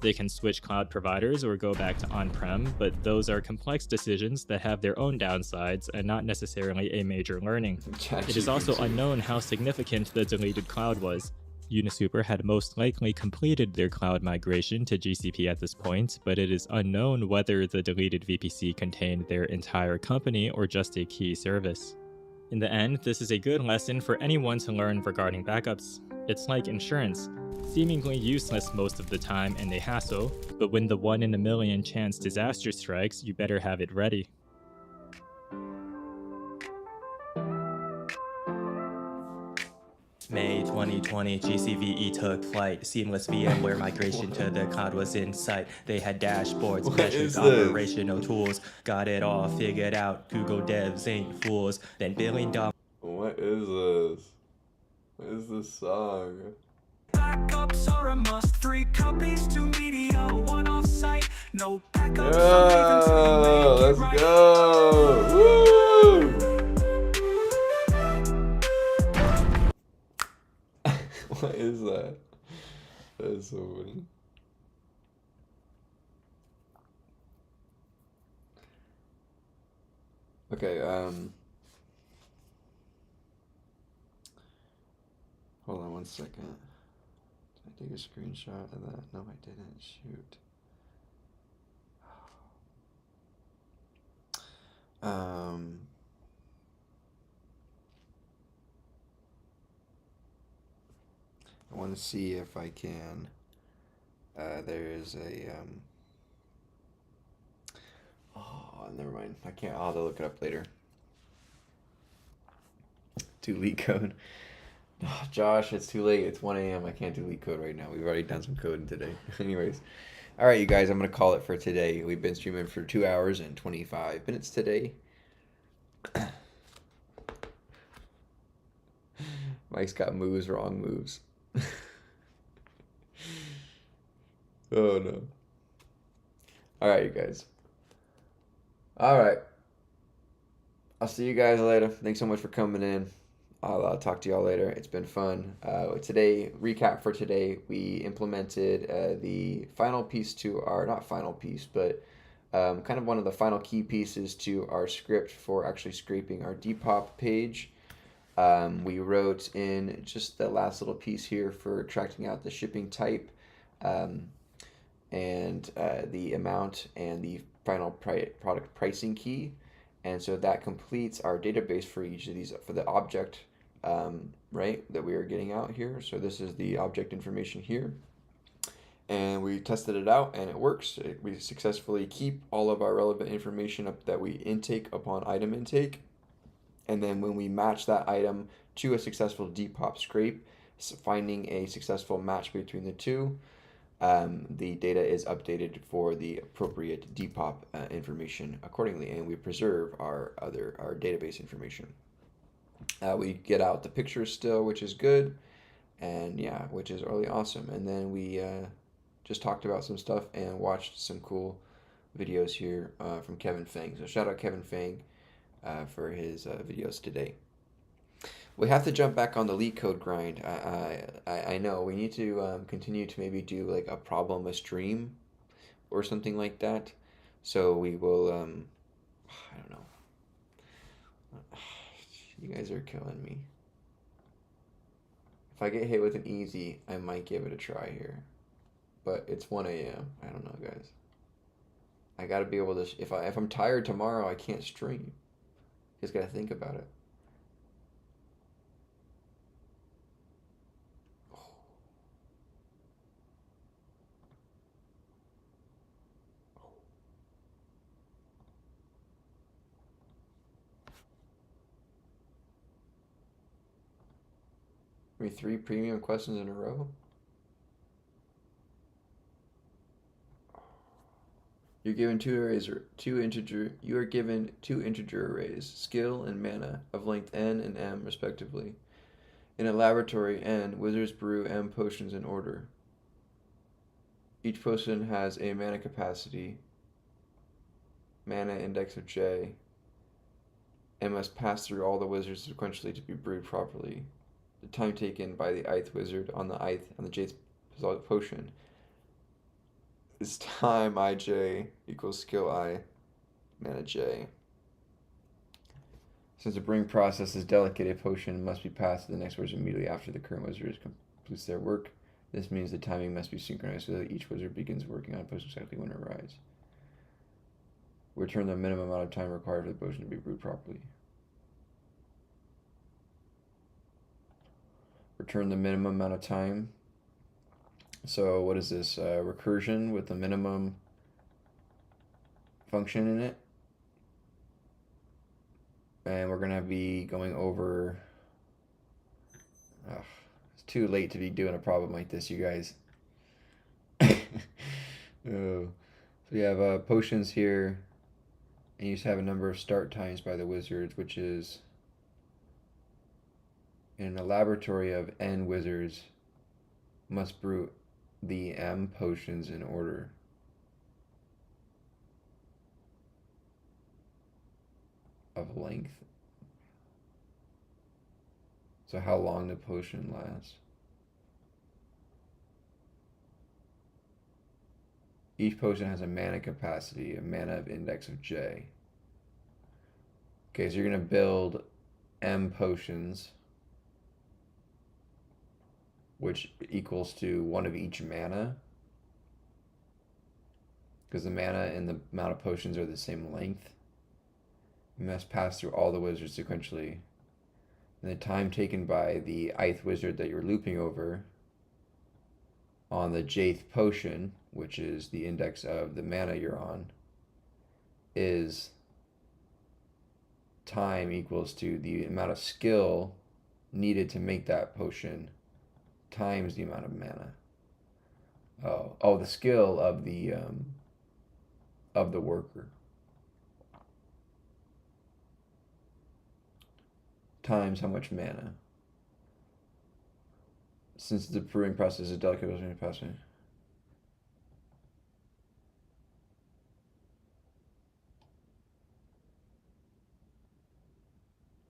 Speaker 4: They can switch cloud providers or go back to on-prem, but those are complex decisions that have their own downsides and not necessarily a major learning. It is also unknown how significant the deleted cloud was. Unisuper had most likely completed their cloud migration to GCP at this point, but it is unknown whether the deleted VPC contained their entire company or just a key service. In the end, this is a good lesson for anyone to learn regarding backups. It's like insurance. Seemingly useless most of the time and a hassle, but when the 1 in a million chance disaster strikes, you better have it ready.
Speaker 5: May 2020, GCVE took flight. Seamless VMware migration to the cloud was in sight. They had dashboards, metrics, operational tools. Got it all figured out. Google devs ain't fools. Then $1 billion.
Speaker 1: What is this? What is this song?
Speaker 6: Backups are a must. 3 copies to media, 1 off-site. No backups.
Speaker 1: Yo, let's go! Woo! What is that? That is so funny. Okay, hold on 1 second. Did I take a screenshot of that? No, I didn't. Shoot. I want to see if I can. There is a. Oh, never mind. I can't. I'll have to look it up later. Delete code. Oh, Josh, it's too late. It's 1 a.m. I can't delete code right now. We've already done some coding today. Anyways. All right, you guys, I'm going to call it for today. We've been streaming for 2 hours and 25 minutes today. Mike's got moves, wrong moves. Oh, no. All right, you guys. All right. I'll see you guys later. Thanks so much for coming in. I'll talk to y'all later. It's been fun. Today, recap for today, we implemented the final piece to our, not final piece, but kind of one of the final key pieces to our script for actually scraping our Depop page. We wrote in just the last little piece here for tracking out the shipping type and the amount and the final product pricing key. And so that completes our database for each of these, for the object, right, that we are getting out here. So this is the object information here. And we tested it out and it works. We successfully keep all of our relevant information up that we intake upon item intake. And then when we match that item to a successful depop scrape, finding a successful match between the two, the data is updated for the appropriate depop information accordingly, and we preserve our database information. We get out the pictures still, which is good, and yeah, which is really awesome. And then we just talked about some stuff and watched some cool videos here from Kevin Fang. So shout out Kevin Fang for his videos today. We have to jump back on the leak code grind. I know we need to continue to maybe do like a problem a stream or something like that. So we will, I don't know. You guys are killing me. If I get hit with an easy, I might give it a try here. But it's 1 a.m. I don't know, guys. I gotta be able to, if I'm tired tomorrow, I can't stream. Just gotta think about it. I mean, 3 premium questions in a row? You're given you are given 2 integer arrays, skill and mana, of length n and m respectively. In a laboratory, n, wizards brew m potions in order. Each potion has a mana capacity, mana index of j, and must pass through all the wizards sequentially to be brewed properly. The time taken by the ith wizard on the jth potion is time ij equals skill I, mana j. Since the brewing process is delicate, a potion must be passed to the next wizard immediately after the current wizard completes their work. This means the timing must be synchronized so that each wizard begins working on a potion exactly when it arrives. Return the minimum amount of time required for the potion to be brewed properly. Return the minimum amount of time. So what is this? Recursion with the minimum function in it. And we're going to be going over... it's too late to be doing a problem like this, you guys. Oh. So we have potions here. And you just have a number of start times by the wizards, which is... in a laboratory of n wizards must brew the m potions in order. Of length. So how long the potion lasts. Each potion has a mana capacity, a mana of index of j. Okay, so you're going to build m potions, which equals to 1 of each mana, because the mana and the amount of potions are the same length. You must pass through all the wizards sequentially. And the time taken by the ith wizard that you're looping over on the jth potion, which is the index of the mana you're on, is time equals to the amount of skill needed to make that potion times the amount of mana. Oh, the skill of the worker times how much mana. Since the brewing process is delicate,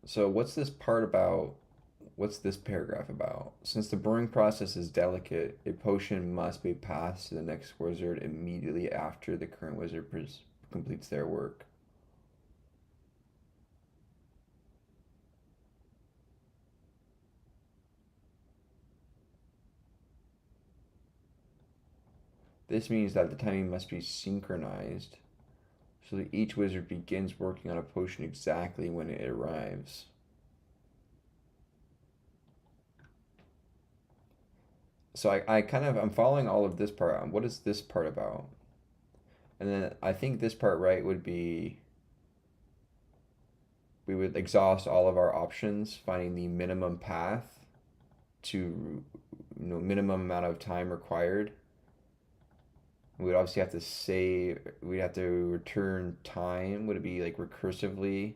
Speaker 1: so what's this part about? What's this paragraph about? Since the brewing process is delicate, a potion must be passed to the next wizard immediately after the current wizard completes their work. This means that the timing must be synchronized So that each wizard begins working on a potion exactly when it arrives. So I'm following all of this part. What is this part about? And then I think this part, right, would be we would exhaust all of our options, finding the minimum path to, minimum amount of time required. We'd obviously have to save, we'd have to return time. Would it be like recursively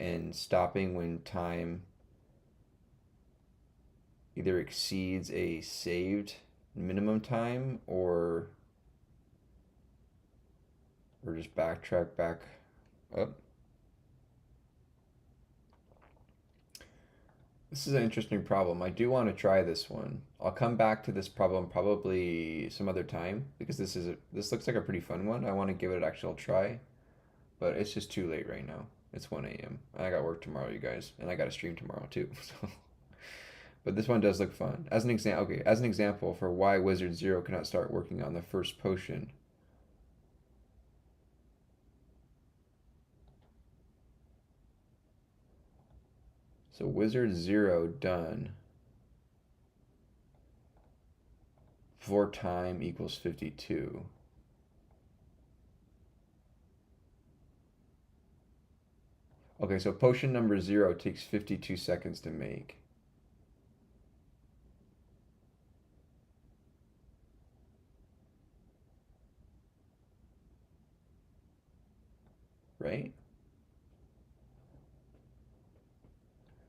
Speaker 1: and stopping when time either exceeds a saved minimum time or just backtrack back up? This is an interesting problem. I do want to try this one. I'll come back to this problem probably some other time because this looks like a pretty fun one. I want to give it an actual try, but it's just too late right now. It's 1 a.m. I got work tomorrow, you guys, and I got to stream tomorrow too. So, but this one does look fun. As an example for why Wizard Zero cannot start working on the first potion. So Wizard Zero done for time equals 52. Okay, so potion number 0 takes 52 seconds to make. Right?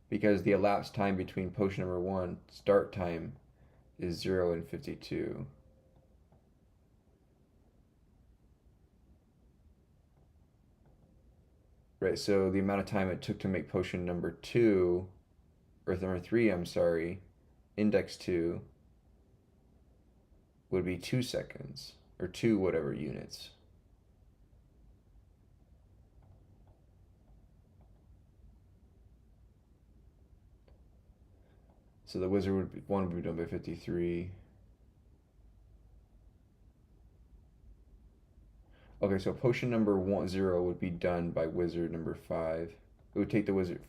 Speaker 1: Because the elapsed time between potion number 1 start time is 0 and 52. Right, so the amount of time it took to make potion number 2, or number 3, I'm sorry, index 2, would be 2 seconds, or 2 whatever units. So the wizard would be done by 53. Okay, so potion number 0 would be done by wizard number 5. It would take the wizard.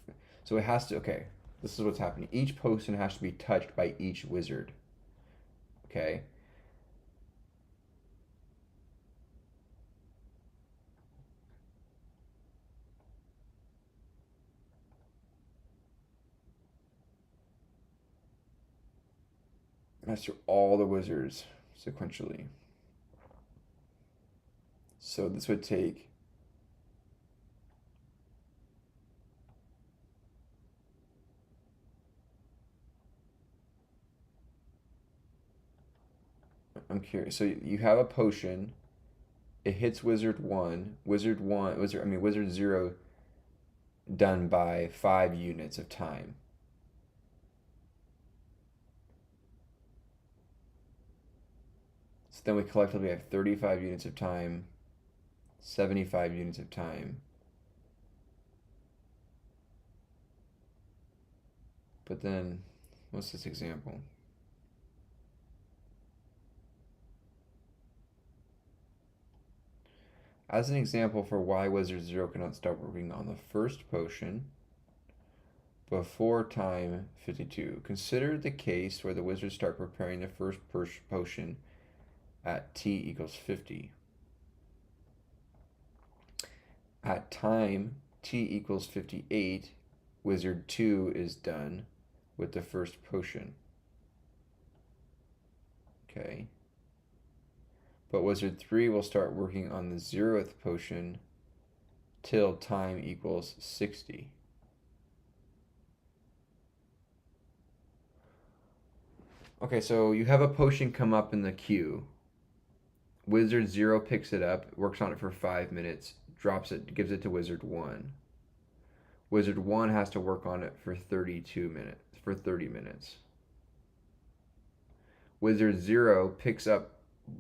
Speaker 1: So it has to, okay, this is what's happening. Each potion has to be touched by each wizard. Okay? Master all the wizards sequentially. So this would take I'm curious. So you have a potion. It hits wizard 1. Wizard 0 done by 5 units of time. So then we collectively have 35 units of time, 75 units of time. But then, what's this example? As an example for why Wizard Zero cannot start working on the first potion before time 52, consider the case where the wizards start preparing the first potion at t equals 50. At time t equals 58, wizard 2 is done with the first potion. Okay. But wizard 3 will start working on the 0th potion till time equals 60. Okay, so you have a potion come up in the queue. Wizard 0 picks it up, works on it for 5 minutes, drops it, gives it to Wizard 1. Wizard 1 has to work on it for 30 minutes. Wizard 0 picks up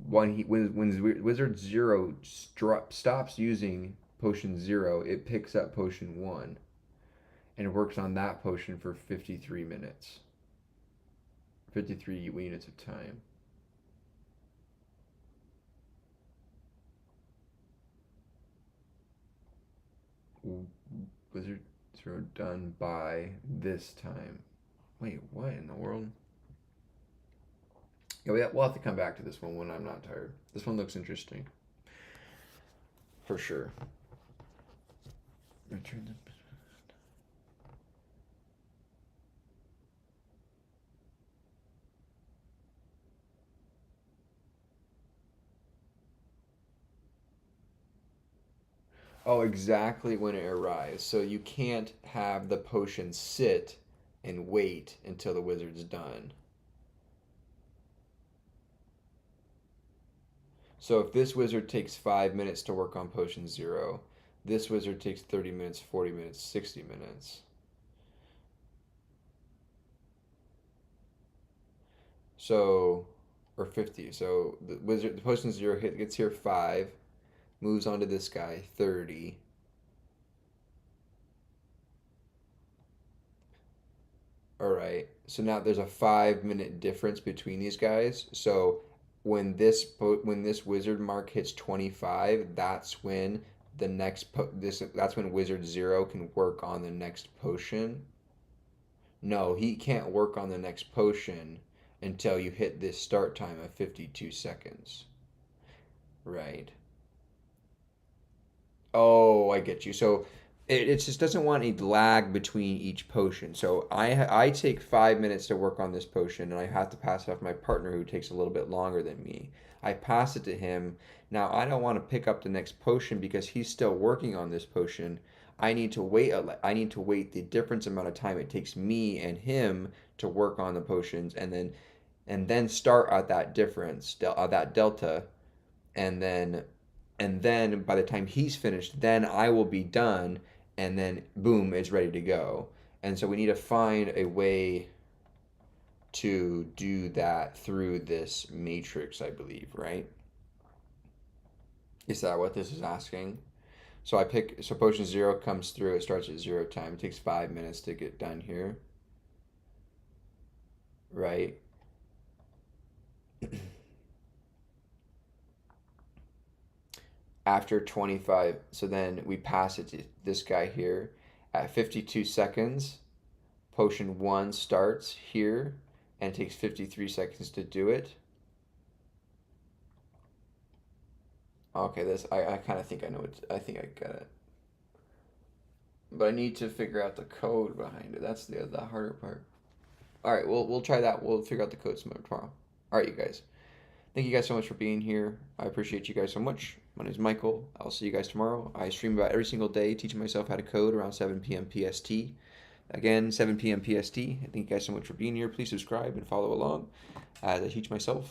Speaker 1: when Wizard 0 stops using potion 0, it picks up potion 1 and works on that potion for 53 minutes. 53 units of time. Wizard 0 done by this time. Wait, what in the world? Yeah, we'll have to come back to this one when I'm not tired. This one looks interesting. For sure. Return the... Oh, exactly when it arrives. So you can't have the potion sit and wait until the wizard's done. So if this wizard takes 5 minutes to work on potion 0, this wizard takes 30 minutes, 40 minutes, 60 minutes. So, or 50. So the potion 0 gets here 5, moves on to this guy 30. All right. So now there's a 5 minute difference between these guys. So when this wizard mark hits 25, that's when the next that's when wizard 0 can work on the next potion. No, he can't work on the next potion until you hit this start time of 52 seconds. Right. Oh, I get you. So it just doesn't want a lag between each potion. So I take 5 minutes to work on this potion, and I have to pass it off my partner who takes a little bit longer than me. I pass it to him. Now I don't want to pick up the next potion because he's still working on this potion. I need to wait. I need to wait the difference amount of time it takes me and him to work on the potions, and then start at that difference, that delta, and then by the time he's finished, then I will be done, and then boom, it's ready to go. And so we need to find a way to do that through this matrix, I believe, right? Is that what this is asking? So potion 0 comes through, it starts at 0 time. It takes 5 minutes to get done here, right? After 25, so then we pass it to this guy here at 52 seconds. Potion 1 starts here and takes 53 seconds to do it. Okay, I kind of think I know it. I think I get it. But I need to figure out the code behind it. That's the harder part. All right, we'll try that. We'll figure out the code tomorrow. All right, you guys. Thank you guys so much for being here. I appreciate you guys so much. My name is Michael. I'll see you guys tomorrow. I stream about every single day, teaching myself how to code around 7 p.m. PST. Again, 7 p.m. PST. Thank you guys so much for being here. Please subscribe and follow along as I teach myself.